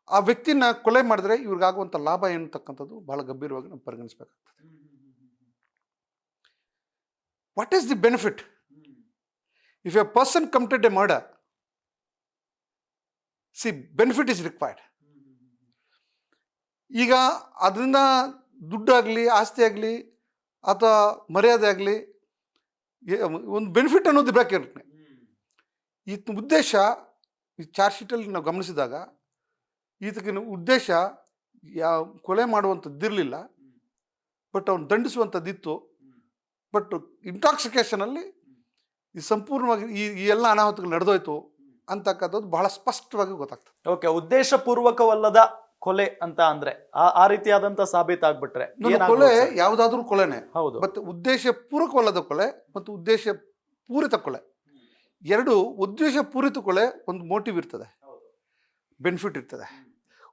ಆ ವ್ಯಕ್ತಿನ ಕೊಲೆ ಮಾಡಿದ್ರೆ ಇವ್ರಿಗಾಗುವಂಥ ಲಾಭ ಏನತಕ್ಕಂಥದ್ದು ಭಾಳ ಗಂಭೀರವಾಗಿ ನಾವು ಪರಿಗಣಿಸಬೇಕಾಗ್ತದೆ. What is the benefit if a person committed a murder? See, benefit is required. ಈಗ ಅದರಿಂದ ದುಡ್ಡಾಗಲಿ, ಆಸ್ತಿ ಆಗಲಿ ಅಥವಾ ಮರ್ಯಾದೆ ಆಗಲಿ, ಒಂದು ಬೆನಿಫಿಟ್ ಅನ್ನೋದು ಬೇಕಿರುತ್ತೆ. ಈ ಉದ್ದೇಶ ಈ ಚಾರ್ಜ್ ಶೀಟಲ್ಲಿ ನಾವು ಗಮನಿಸಿದಾಗ ಈತಕಿನ ಉದ್ದೇಶ ಕೊಲೆ ಮಾಡುವಂಥದ್ದಿರಲಿಲ್ಲ, ಬಟ್ ಅವನು ದಂಡಿಸುವಂಥದ್ದಿತ್ತು. ಬಟ್ ಇಂಟಾಕ್ಸಿಕೇಷನಲ್ಲಿ ಈ ಸಂಪೂರ್ಣವಾಗಿ ಈ ಎಲ್ಲ ಅನಾಹುತಗಳು ನಡೆದೋಯ್ತು ಅಂತಕ್ಕಂಥದ್ದು ಬಹಳ ಸ್ಪಷ್ಟವಾಗಿ ಗೊತ್ತಾಗ್ತದೆ. ಓಕೆ, ಉದ್ದೇಶಪೂರ್ವಕವಲ್ಲದ ಕೊಲೆ ಅಂತ ಅಂದ್ರೆ ಆ ರೀತಿಯಾದಂತ ಸಾಬೀತಾಗ್ಬಿಟ್ರೆ ಕೊಲೆ ಏನಾಗ್ಬೋದು ಸರ್? ಯಾವುದಾದ್ರೂ ಕೊಲೆನೆ, ಹೌದು. ಮತ್ತು ಉದ್ದೇಶ ಪೂರ್ವಕವಲ್ಲದ ಕೊಲೆ ಮತ್ತು ಉದ್ದೇಶ ಪೂರಿತ ಕೊಲೆ, ಎರಡು. ಉದ್ದೇಶ ಪೂರಿತ ಕೊಲೆ ಒಂದು ಮೋಟಿವ್ ಇರ್ತದೆ, ಬೆನಿಫಿಟ್ ಇರ್ತದೆ.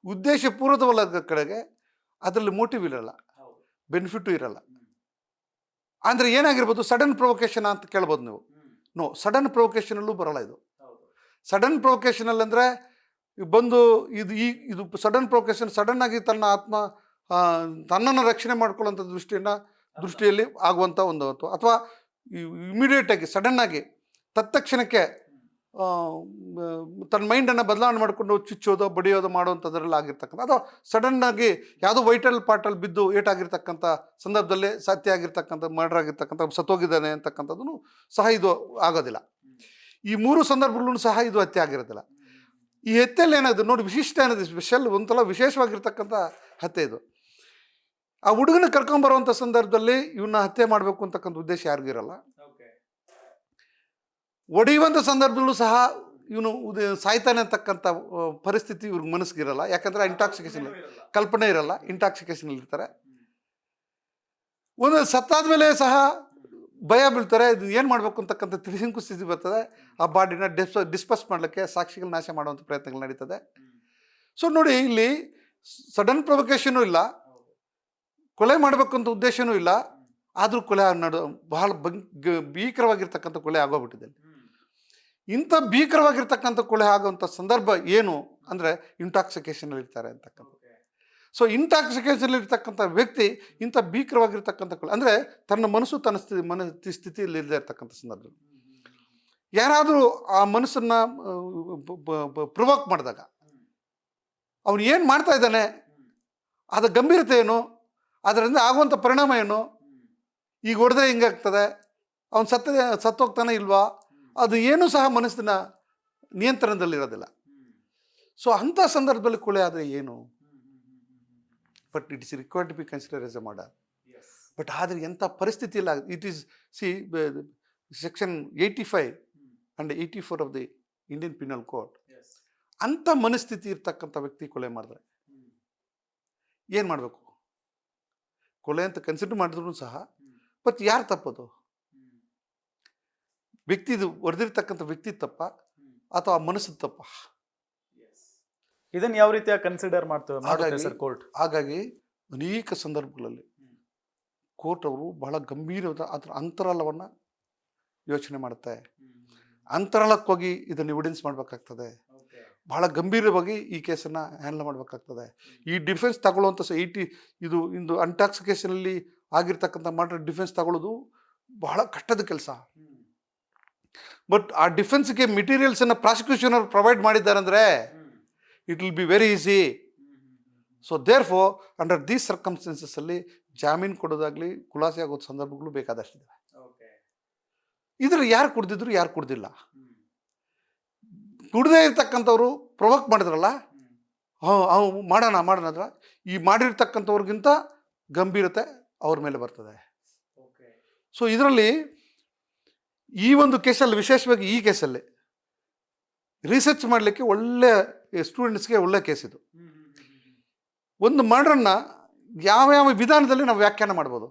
ಉದ್ದೇಶ ಪೂರ್ವಕವಲ್ಲದ ಕಡೆಗೆ ಅದರಲ್ಲಿ ಮೋಟಿವ್ ಇರಲ್ಲ, ಬೆನಿಫಿಟು ಇರಲ್ಲ. ಅಂದರೆ ಏನಾಗಿರ್ಬೋದು, ಸಡನ್ ಪ್ರೊವೊಕೇಶನ್ ಅಂತ ಕೇಳ್ಬೋದು ನೀವು. ನೋ, ಸಡನ್ ಪ್ರೊವೊಕೇಶನಲ್ಲೂ ಬರಲ್ಲ ಇದು. ಸಡನ್ ಪ್ರೊವೊಕೇಶನಲ್ಲಿ ಅಂದರೆ ಬಂದು ಇದು ಸಡನ್ ಪ್ರೊವೊಕೇಶನ್ ಸಡನ್ ಆಗಿ ತನ್ನ ಆತ್ಮ ತನ್ನನ್ನು ರಕ್ಷಣೆ ಮಾಡ್ಕೊಳ್ಳೋಂಥ ದೃಷ್ಟಿಯಲ್ಲಿ ಆಗುವಂಥ ಒಂದು, ಅಥವಾ ಇಮಿಡಿಯೇಟಾಗಿ ಸಡನ್ನಾಗಿ ತತ್ಕ್ಷಣಕ್ಕೆ ತನ್ನ ಮೈಂಡನ್ನು ಬದಲಾವಣೆ ಮಾಡಿಕೊಂಡು ಚುಚ್ಚೋದು ಬಡಿಯೋದು ಮಾಡುವಂಥದ್ರಲ್ಲಿ ಆಗಿರ್ತಕ್ಕಂಥ, ಅಥವಾ ಸಡನ್ನಾಗಿ ಯಾವುದೋ ವೈಟಲ್ ಪಾರ್ಟಲ್ಲಿ ಬಿದ್ದು ಏಟಾಗಿರ್ತಕ್ಕಂಥ ಸಂದರ್ಭದಲ್ಲೇ ಸತ್ಯ ಆಗಿರ್ತಕ್ಕಂಥ, ಮರ್ಡರ್ ಆಗಿರ್ತಕ್ಕಂಥ, ಸತ್ತೋಗಿದ್ದಾನೆ ಅಂತಕ್ಕಂಥದ್ದು ಸಹ ಇದು ಆಗೋದಿಲ್ಲ. ಈ ಮೂರು ಸಂದರ್ಭಗಳೂ ಸಹ ಇದು ಹತ್ಯೆ ಆಗಿರೋದಿಲ್ಲ. ಈ ಹತ್ಯೆಯಲ್ಲಿ ಏನಾದ್ರು ನೋಡಿ, ವಿಶಿಷ್ಟ ಏನಿದೆ, ಸ್ಪೆಷಲ್ ಒಂಥರ ವಿಶೇಷವಾಗಿರ್ತಕ್ಕಂಥ ಹತ್ಯೆ ಇದು. ಆ ಹುಡುಗನ ಕರ್ಕೊಂಬರುವಂಥ ಸಂದರ್ಭದಲ್ಲಿ ಇವನ್ನ ಹತ್ಯೆ ಮಾಡಬೇಕು ಅಂತಕ್ಕಂಥ ಉದ್ದೇಶ ಯಾರಿಗಿರಲ್ಲ. ಒಡೆಯುವಂಥ ಸಂದರ್ಭದಲ್ಲೂ ಸಹ ಇವನು ಸಾಯ್ತಾನೆ ಅಂತಕ್ಕಂಥ ಪರಿಸ್ಥಿತಿ ಇವ್ರಿಗೆ ಮನಸ್ಸಿಗಿರಲ್ಲ. ಯಾಕಂದರೆ ಇಂಟಾಕ್ಸಿಕೇಶನ್ ಕಲ್ಪನೆ ಇರಲ್ಲ, ಇಂಟಾಕ್ಸಿಕೇಶನ್ ಇರ್ತಾರೆ. ಒಂದು ಸತ್ತಾದ ಮೇಲೆ ಸಹ ಭಯ ಬೀಳ್ತಾರೆ, ಇದು ಏನು ಮಾಡಬೇಕು ಅಂತಕ್ಕಂಥ ತಿಳಿಸಿಂಕು ಸ್ಥಿತಿ ಬರ್ತದೆ. ಆ ಬಾಡಿನ ಡಿಸ್ಪಸ್ ಮಾಡಲಿಕ್ಕೆ ಸಾಕ್ಷಿಗಳು ನಾಶ ಮಾಡುವಂಥ ಪ್ರಯತ್ನಗಳು ನಡೀತದೆ. ಸೊ ನೋಡಿ, ಇಲ್ಲಿ ಸಡನ್ ಪ್ರೊವೊಕೇಶನೂ ಇಲ್ಲ, ಕೊಲೆ ಮಾಡಬೇಕು ಅಂತ ಉದ್ದೇಶನೂ ಇಲ್ಲ, ಆದರೂ ಕೊಲೆ ಬಹಳ ಭೀಕರವಾಗಿರ್ತಕ್ಕಂಥ ಕೊಲೆ ಆಗೋಗ್ಬಿಟ್ಟಿದೆ. ಇಂಥ ಭೀಕರವಾಗಿರ್ತಕ್ಕಂಥ ಕೊಲೆ ಆಗುವಂಥ ಸಂದರ್ಭ ಏನು ಅಂದರೆ ಇಂಟಾಕ್ಸಿಕೇಶನಲ್ಲಿ ಇರ್ತಾರೆ ಅಂತಕ್ಕಂಥ. ಸೊ ಇಂಟಾಕ್ಸಿಕೇಶನ್ ಇರ್ತಕ್ಕಂಥ ವ್ಯಕ್ತಿ ಇಂಥ ಭೀಕರವಾಗಿರ್ತಕ್ಕಂಥ ಕೊಲೆ ಅಂದರೆ ತನ್ನ ಮನಸ್ಸು ತನ್ನ ಸ್ಥಿತಿಯಲ್ಲಿ ಇಲ್ಲದೆ ಇರ್ತಕ್ಕಂಥ ಸಂದರ್ಭದಲ್ಲಿ ಯಾರಾದರೂ ಆ ಮನಸ್ಸನ್ನು ಪ್ರೊವೋಕ್ ಮಾಡಿದಾಗ ಅವನು ಏನು ಮಾಡ್ತಾ ಇದ್ದಾನೆ, ಅದರ ಗಂಭೀರತೆ ಏನು, ಅದರಿಂದ ಆಗುವಂಥ ಪರಿಣಾಮ ಏನು, ಈಗ ಹೊಡೆದ್ರೆ ಹಿಂಗಾಗ್ತದೆ, ಅವನು ಸತ್ತೋಗ್ತಾನೆ ಇಲ್ವಾ, ಅದು ಏನೂ ಸಹ ಮನಸ್ಸಿನ ನಿಯಂತ್ರಣದಲ್ಲಿರೋದಿಲ್ಲ. ಸೊ ಅಂಥ ಸಂದರ್ಭದಲ್ಲಿ ಕೊಲೆ ಆದರೆ ಏನು, but it is required to be consider as a murder. But ಆದರೆ ಎಂಥ ಪರಿಸ್ಥಿತಿಯಲ್ಲಿ it is section 85 and 84 of the Indian penal code. ಅಂಥ ಮನಸ್ಥಿತಿ ಇರ್ತಕ್ಕಂಥ ವ್ಯಕ್ತಿ ಕೊಲೆ ಮಾಡಿದ್ರೆ ಏನು ಮಾಡಬೇಕು? ಕೊಲೆ ಅಂತ ಕನ್ಸಿಡರ್ ಮಾಡಿದ್ರು ಸಹ, ಬಟ್ ಯಾರು ತಪ್ಪದು? ವ್ಯಕ್ತಿದು ಹೊಡೆದಿರ್ತಕ್ಕಂಥ ವ್ಯಕ್ತಿ ತಪ್ಪ ಅಥವಾ ಮನಸ್ಸು ತಪ್ಪ? ಇದನ್ನು ಯಾವ ರೀತಿಯಾಗಿ ಕನ್ಸಿಡರ್ ಮಾಡ್ತಾರೆ ಸರ್ ಕೋರ್ಟ್? ಹಾಗಾಗಿ ಅನೇಕ ಸಂದರ್ಭಗಳಲ್ಲಿ ಕೋರ್ಟ್ ಅವರು ಬಹಳ ಗಂಭೀರವಾದ ಅದರ ಅಂತರಾಳವನ್ನು ಯೋಚನೆ ಮಾಡುತ್ತೆ. ಅಂತರಾಳಕ್ಕೆ ಹೋಗಿ ಇದನ್ನು ಎವಿಡೆನ್ಸ್ ಮಾಡಬೇಕಾಗ್ತದೆ. ಬಹಳ ಗಂಭೀರವಾಗಿ ಈ ಕೇಸನ್ನು ಹ್ಯಾಂಡಲ್ ಮಾಡಬೇಕಾಗ್ತದೆ. ಈ ಡಿಫೆನ್ಸ್ ತಗೊಳ್ಳುವಂಥ ಇದು ಇಂಟಾಕ್ಸಿಕೇಶನಲ್ಲಿ ಆಗಿರ್ತಕ್ಕಂಥ ಮರ್ಡರ್ ಡಿಫೆನ್ಸ್ ತಗೊಳ್ಳೋದು ಬಹಳ ಕಷ್ಟದ ಕೆಲಸ. ಬಟ್ ಆ ಡಿಫೆನ್ಸ್ಗೆ ಮೆಟೀರಿಯಲ್ಸನ್ನು ಪ್ರಾಸಿಕ್ಯೂಷನ್ ಅವರು ಪ್ರೊವೈಡ್ ಮಾಡಿದ್ದಾರೆ ಅಂದರೆ it will be very easy. So therefore under these ಸರ್ಕಮ್ಸ್ಟೆನ್ಸಸ್ಸಲ್ಲಿ ಜಾಮೀನು ಕೊಡೋದಾಗಲಿ ಖುಲಾಸೆ ಆಗೋ ಸಂದರ್ಭಗಳು ಬೇಕಾದಷ್ಟಿದೆ. ಇದ್ರಲ್ಲಿ ಯಾರು ಕುಡ್ದಿದ್ರು ಯಾರು ಕುಡ್ದಿಲ್ಲ, ಕುಡ್ದೇ ಇರ್ತಕ್ಕಂಥವ್ರು ಪ್ರೊವೋಕ್ ಮಾಡಿದ್ರಲ್ಲ, ಮಾಡೋಣ ಅಂದ್ರೆ ಈ ಮಾಡಿರ್ತಕ್ಕಂಥವ್ರಿಗಿಂತ ಗಂಭೀರತೆ ಅವ್ರ ಮೇಲೆ ಬರ್ತದೆ. ಸೊ ಇದರಲ್ಲಿ ಈ ಒಂದು ಕೇಸಲ್ಲಿ ವಿಶೇಷವಾಗಿ ಈ ಕೇಸಲ್ಲಿ ರಿಸರ್ಚ್ ಮಾಡಲಿಕ್ಕೆ ಒಳ್ಳೆ ಸ್ಟೂಡೆಂಟ್ಸ್ಗೆ ಒಳ್ಳೆ ಕೇಸ್ ಇದು. ಒಂದು ಮರ್ಡರನ್ನ ಯಾವ ವಿಧಾನದಲ್ಲಿ ನಾವು ವ್ಯಾಖ್ಯಾನ ಮಾಡ್ಬೋದು,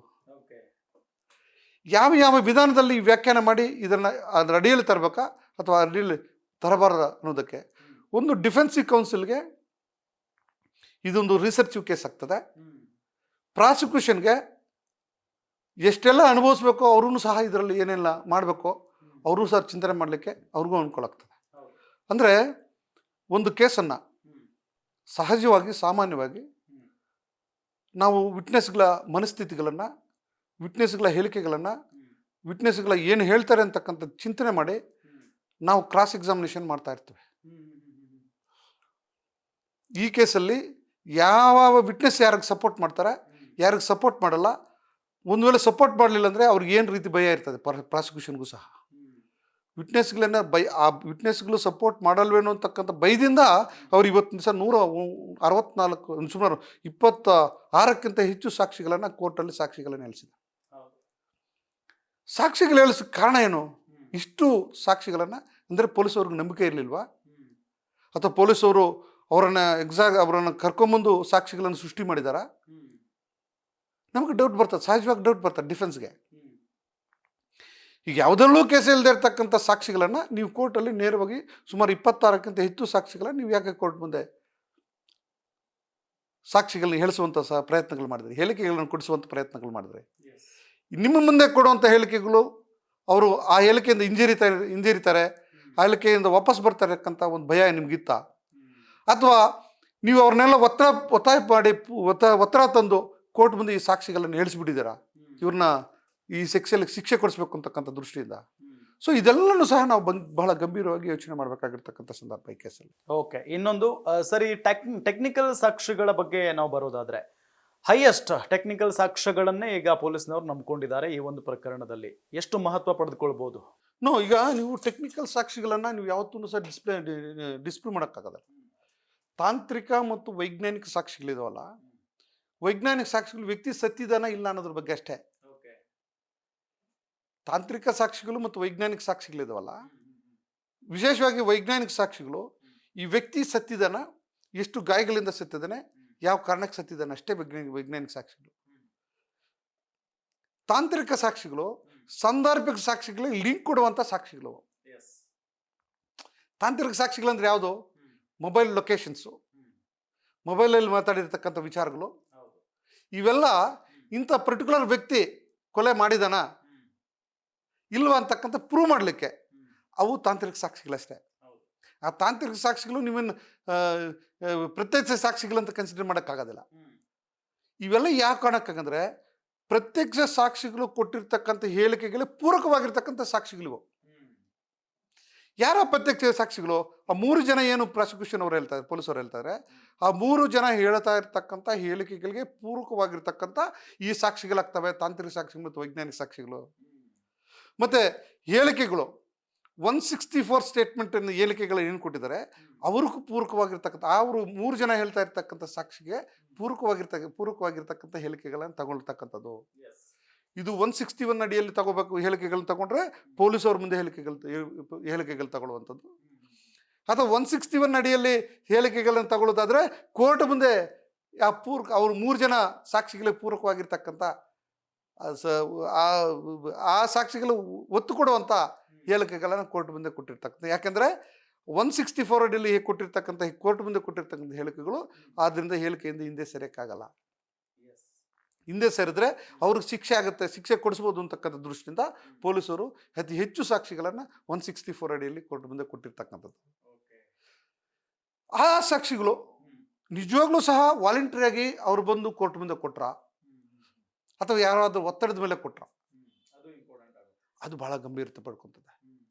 ಯಾವ ವಿಧಾನದಲ್ಲಿ ವ್ಯಾಖ್ಯಾನ ಮಾಡಿ ಇದನ್ನು ಅದರ ಅಡಿಯಲ್ಲಿ ತರಬೇಕಾ ಅಥವಾ ಅಡಿಯಲ್ಲಿ ತರಬಾರ್ದ ಅನ್ನೋದಕ್ಕೆ ಒಂದು ಡಿಫೆನ್ಸಿವ್ ಕೌನ್ಸಿಲ್ಗೆ ಇದೊಂದು ರಿಸರ್ಚ್ ಕೇಸ್ ಆಗ್ತದೆ. ಪ್ರಾಸಿಕ್ಯೂಷನ್ಗೆ ಎಷ್ಟೆಲ್ಲ ಅನುಭವಿಸ್ಬೇಕೋ ಅವ್ರೂ ಸಹ ಇದರಲ್ಲಿ ಏನೆಲ್ಲ ಮಾಡಬೇಕು ಅವರು ಸಹ ಚಿಂತನೆ ಮಾಡಲಿಕ್ಕೆ ಅವ್ರಿಗೂ ಅನುಕೂಲ. ಅಂದರೆ ಒಂದು ಕೇಸನ್ನು ಸಹಜವಾಗಿ ಸಾಮಾನ್ಯವಾಗಿ ನಾವು ವಿಟ್ನೆಸ್ಗಳ ಮನಸ್ಥಿತಿಗಳನ್ನು, ವಿಟ್ನೆಸ್ಗಳ ಹೇಳಿಕೆಗಳನ್ನು, ವಿಟ್ನೆಸ್ಗಳ ಏನು ಹೇಳ್ತಾರೆ ಅಂತಕ್ಕಂಥ ಚಿಂತನೆ ಮಾಡಿ ನಾವು ಕ್ರಾಸ್ ಎಕ್ಸಾಮಿನೇಷನ್ ಮಾಡ್ತಾ ಇರ್ತೀವಿ. ಈ ಕೇಸಲ್ಲಿ ಯಾವ ವಿಟ್ನೆಸ್ ಯಾರಿಗೆ ಸಪೋರ್ಟ್ ಮಾಡ್ತಾರೆ, ಯಾರಿಗೆ ಸಪೋರ್ಟ್ ಮಾಡಲ್ಲ, ಒಂದು ವೇಳೆ ಸಪೋರ್ಟ್ ಮಾಡಲಿಲ್ಲ ಅಂದರೆ ಅವ್ರಿಗೆ ಏನು ರೀತಿ ಭಯ ಇರ್ತದೆ ಪ್ರಾಸಿಕ್ಯೂಷನ್ಗೂ ಸಹ. ವಿಟ್ನೆಸ್ಗಳನ್ನ ಆ ವಿಟ್ನೆಸ್ಗಳು ಸಪೋರ್ಟ್ ಮಾಡಲ್ವೇನೋ ಅಂತಕ್ಕಂಥ ಭಯದಿಂದ ಅವ್ರು ಇವತ್ತು ದಿವಸ 164 ಸುಮಾರು 26ಕ್ಕಿಂತ ಹೆಚ್ಚು ಸಾಕ್ಷಿಗಳನ್ನು ಕೋರ್ಟಲ್ಲಿ ಸಾಕ್ಷಿಗಳನ್ನು ಹೇಳಿಸಿದ್ದಾರೆ. ಸಾಕ್ಷಿಗಳು ಹೇಳಿಸೋಕ್ಕೆ ಕಾರಣ ಏನು? ಇಷ್ಟು ಸಾಕ್ಷಿಗಳನ್ನು ಅಂದರೆ ಪೊಲೀಸವ್ರಿಗೆ ನಂಬಿಕೆ ಇರಲಿಲ್ವಾ, ಅಥವಾ ಪೊಲೀಸವರು ಅವರನ್ನು ಕರ್ಕೊಂಬಂದು ಸಾಕ್ಷಿಗಳನ್ನು ಸೃಷ್ಟಿ ಮಾಡಿದಾರಾ? ನಮಗೆ ಡೌಟ್ ಬರ್ತದೆ, ಸಹಜವಾಗಿ ಡೌಟ್ ಬರ್ತದೆ ಡಿಫೆನ್ಸ್ಗೆ. ಈಗ ಯಾವುದರಲ್ಲೂ ಕೇಸ್ ಇಲ್ಲದೆ ಇರ್ತಕ್ಕಂಥ ಸಾಕ್ಷಿಗಳನ್ನು ನೀವು ಕೋರ್ಟಲ್ಲಿ ನೇರವಾಗಿ ಸುಮಾರು 26ಕ್ಕಿಂತ ಹೆಚ್ಚು ಸಾಕ್ಷಿಗಳನ್ನು ನೀವು ಯಾಕೆ ಕೋರ್ಟ್ ಮುಂದೆ ಸಾಕ್ಷಿಗಳನ್ನ ಹೇಳಿಸುವಂಥ ಪ್ರಯತ್ನಗಳು ಮಾಡಿದ್ರಿ, ಹೇಳಿಕೆಗಳನ್ನು ಕೊಡಿಸುವಂಥ ಪ್ರಯತ್ನಗಳು ಮಾಡಿದ್ರಿ. ನಿಮ್ಮ ಮುಂದೆ ಕೊಡುವಂಥ ಹೇಳಿಕೆಗಳು ಅವರು ಆ ಹೇಳಿಕೆಯಿಂದ ಹಿಂಜರಿತಾರೆ, ಆ ಹೇಳಿಕೆಯಿಂದ ವಾಪಸ್ ಬರ್ತಾರಕ್ಕಂಥ ಒಂದು ಭಯ ನಿಮಗಿತ್ತ? ಅಥವಾ ನೀವು ಅವ್ರನ್ನೆಲ್ಲ ಒತ್ತಾಯ ಮಾಡಿ ಒತ್ತಡ ತಂದು ಕೋರ್ಟ್ ಮುಂದೆ ಈ ಸಾಕ್ಷಿಗಳನ್ನು ಹೇಳಿಸ್ಬಿಟ್ಟಿದ್ದೀರಾ, ಇವ್ರನ್ನ ಈ ಶಿಕ್ಷೆ ಕೊಡಿಸ್ಬೇಕು ಅಂತಕ್ಕಂಥ ದೃಷ್ಟಿಯಿಂದ? ಸೊ ಇದೆಲ್ಲನೂ ಸಹ ನಾವು ಬಹಳ ಗಂಭೀರವಾಗಿ ಯೋಚನೆ ಮಾಡಬೇಕಾಗಿರ್ತಕ್ಕಂಥ ಸಂದರ್ಭ ಈ ಕೇಸಲ್ಲಿ. ಓಕೆ, ಇನ್ನೊಂದು ಸರಿ, ಟೆಕ್ನಿಕಲ್ ಸಾಕ್ಷ್ಯಗಳ ಬಗ್ಗೆ ನಾವು ಬರೋದಾದ್ರೆ, ಹೈಯೆಸ್ಟ್ ಟೆಕ್ನಿಕಲ್ ಸಾಕ್ಷ್ಯಗಳನ್ನೇ ಈಗ ಪೊಲೀಸ್ನವರು ನಂಬ್ಕೊಂಡಿದ್ದಾರೆ ಈ ಒಂದು ಪ್ರಕರಣದಲ್ಲಿ. ಎಷ್ಟು ಮಹತ್ವ ಪಡೆದುಕೊಳ್ಬಹುದು? ಈಗ ನೀವು ಟೆಕ್ನಿಕಲ್ ಸಾಕ್ಷಿಗಳನ್ನು ನೀವು ಯಾವತ್ತೂ ಸಹ ಡಿಸ್ಪ್ಲೇ ಮಾಡೋಕ್ಕಾಗಲ್ಲ. ತಾಂತ್ರಿಕ ಮತ್ತು ವೈಜ್ಞಾನಿಕ ಸಾಕ್ಷಿಗಳಿದಾವಲ್ಲ, ವೈಜ್ಞಾನಿಕ ಸಾಕ್ಷಿಗಳು ವ್ಯಕ್ತಿ ಸತ್ತಿದಾನ ಇಲ್ಲ ಅನ್ನೋದ್ರ ಬಗ್ಗೆ ಅಷ್ಟೇ. ತಾಂತ್ರಿಕ ಸಾಕ್ಷಿಗಳು ಮತ್ತು ವೈಜ್ಞಾನಿಕ ಸಾಕ್ಷಿಗಳಿದಾವಲ್ಲ, ವಿಶೇಷವಾಗಿ ವೈಜ್ಞಾನಿಕ ಸಾಕ್ಷಿಗಳು ಈ ವ್ಯಕ್ತಿ ಸತ್ತಿದಾನ, ಎಷ್ಟು ಗಾಯಗಳಿಂದ ಸತ್ತಿದ್ದಾನೆ, ಯಾವ ಕಾರಣಕ್ಕೆ ಸತ್ತಿದ್ದಾನೆ ಅಷ್ಟೇ ವೈಜ್ಞಾನಿಕ ಸಾಕ್ಷಿಗಳು. ತಾಂತ್ರಿಕ ಸಾಕ್ಷಿಗಳು ಸಾಂದರ್ಭಿಕ ಸಾಕ್ಷಿಗಳಿಗೆ ಲಿಂಕ್ ಕೊಡುವಂಥ ಸಾಕ್ಷಿಗಳು. ತಾಂತ್ರಿಕ ಸಾಕ್ಷಿಗಳಂದ್ರೆ ಯಾವುದು? ಮೊಬೈಲ್ ಲೊಕೇಶನ್ಸು, ಮೊಬೈಲಲ್ಲಿ ಮಾತಾಡಿರ್ತಕ್ಕಂಥ ವಿಚಾರಗಳು, ಇವೆಲ್ಲ ಇಂಥ ಪರ್ಟಿಕ್ಯುಲರ್ ವ್ಯಕ್ತಿ ಕೊಲೆ ಮಾಡಿದಾನ ಇಲ್ವಾ ಅಂತಕ್ಕಂಥ ಪ್ರೂವ್ ಮಾಡಲಿಕ್ಕೆ ಅವು ತಾಂತ್ರಿಕ ಸಾಕ್ಷಿಗಳಷ್ಟೇ. ಆ ತಾಂತ್ರಿಕ ಸಾಕ್ಷಿಗಳು ನೀವೇನು ಪ್ರತ್ಯಕ್ಷ ಸಾಕ್ಷಿಗಳಂತ ಕನ್ಸಿಡರ್ ಮಾಡೋಕ್ಕಾಗೋದಿಲ್ಲ. ಇವೆಲ್ಲ ಯಾವ ಕಾರಣಕ್ಕಂದ್ರೆ ಪ್ರತ್ಯಕ್ಷ ಸಾಕ್ಷಿಗಳು ಕೊಟ್ಟಿರ್ತಕ್ಕಂಥ ಹೇಳಿಕೆಗಳೇ ಪೂರಕವಾಗಿರ್ತಕ್ಕಂಥ ಸಾಕ್ಷಿಗಳಿವು. ಯಾರ ಪ್ರತ್ಯಕ್ಷ ಸಾಕ್ಷಿಗಳು? ಆ 3 ಜನ ಏನು ಪ್ರಾಸಿಕ್ಯೂಷನ್ ಅವರು ಹೇಳ್ತಾರೆ, ಪೊಲೀಸರು ಹೇಳ್ತಾರೆ, ಆ 3 ಜನ ಹೇಳ್ತಾ ಇರ್ತಕ್ಕಂಥ ಹೇಳಿಕೆಗಳಿಗೆ ಪೂರಕವಾಗಿರ್ತಕ್ಕಂಥ ಈ ಸಾಕ್ಷಿಗಳಾಗ್ತವೆ, ತಾಂತ್ರಿಕ ಸಾಕ್ಷಿಗಳು ಮತ್ತು ವೈಜ್ಞಾನಿಕ ಸಾಕ್ಷಿಗಳು. ಮತ್ತು ಹೇಳಿಕೆಗಳು 164 ಸ್ಟೇಟ್ಮೆಂಟ್ ಹೇಳಿಕೆಗಳು ಏನು ಕೊಟ್ಟಿದ್ದಾರೆ ಅವ್ರಿಗೂ ಪೂರಕವಾಗಿರ್ತಕ್ಕಂಥ, ಅವರು 3 ಜನ ಹೇಳ್ತಾ ಇರ್ತಕ್ಕಂಥ ಸಾಕ್ಷಿಗೆ ಪೂರಕವಾಗಿರ್ತಕ್ಕಂಥ ಹೇಳಿಕೆಗಳನ್ನು ತಗೊಳ್ತಕ್ಕಂಥದ್ದು. ಇದು 161 ಅಡಿಯಲ್ಲಿ ತಗೋಬೇಕು. ಹೇಳಿಕೆಗಳನ್ನ ತಗೊಂಡ್ರೆ ಪೊಲೀಸವ್ರ ಮುಂದೆ ಹೇಳಿಕೆಗಳು ತಗೊಳ್ಳುವಂಥದ್ದು. ಅಥವಾ 161 ಅಡಿಯಲ್ಲಿ ಹೇಳಿಕೆಗಳನ್ನು ತಗೊಳ್ಳೋದಾದ್ರೆ ಕೋರ್ಟ್ ಮುಂದೆ ಅವ್ರು 3 ಜನ ಸಾಕ್ಷಿಗಳಿಗೆ ಪೂರಕವಾಗಿರ್ತಕ್ಕಂಥ ಆ ಸಾಕ್ಷಿಗಳು ಒತ್ತು ಕೊಡುವಂಥ ಹೇಳಿಕೆಗಳನ್ನು ಕೋರ್ಟ್ ಮುಂದೆ ಕೊಟ್ಟಿರ್ತಕ್ಕಂಥ. ಯಾಕೆಂದರೆ 164 ಅಡಿಯಲ್ಲಿ ಕೊಟ್ಟಿರ್ತಕ್ಕಂಥ ಕೋರ್ಟ್ ಮುಂದೆ ಕೊಟ್ಟಿರ್ತಕ್ಕಂಥ ಹೇಳಿಕೆಗಳು ಆದ್ದರಿಂದ ಹೇಳಿಕೆಯಿಂದ ಹಿಂದೆ ಸರಿಯಕ್ಕಾಗಲ್ಲ. ಹಿಂದೆ ಸರಿದ್ರೆ ಅವ್ರಿಗೆ ಶಿಕ್ಷೆ ಆಗುತ್ತೆ, ಶಿಕ್ಷೆ ಕೊಡಿಸ್ಬೋದು ಅಂತಕ್ಕಂಥ ದೃಷ್ಟಿಯಿಂದ ಪೊಲೀಸರು ಅತಿ ಹೆಚ್ಚು ಸಾಕ್ಷಿಗಳನ್ನು 164 ಅಡಿಯಲ್ಲಿ ಕೋರ್ಟ್ ಮುಂದೆ ಕೊಟ್ಟಿರ್ತಕ್ಕಂಥದ್ದು. ಆ ಸಾಕ್ಷಿಗಳು ನಿಜವಾಗ್ಲೂ ಸಹ ವಾಲಂಟರಿಯಾಗಿ ಅವ್ರು ಬಂದು ಕೋರ್ಟ್ ಮುಂದೆ ಕೊಟ್ರ ಅಥವಾ ಯಾರಾದ್ರೂ ಒತ್ತಡದ ಮೇಲೆ ಕೊಟ್ರ, ಅದು ಬಹಳ ಗಂಭೀರತೆ ಪಡ್ಕೊತದೆ.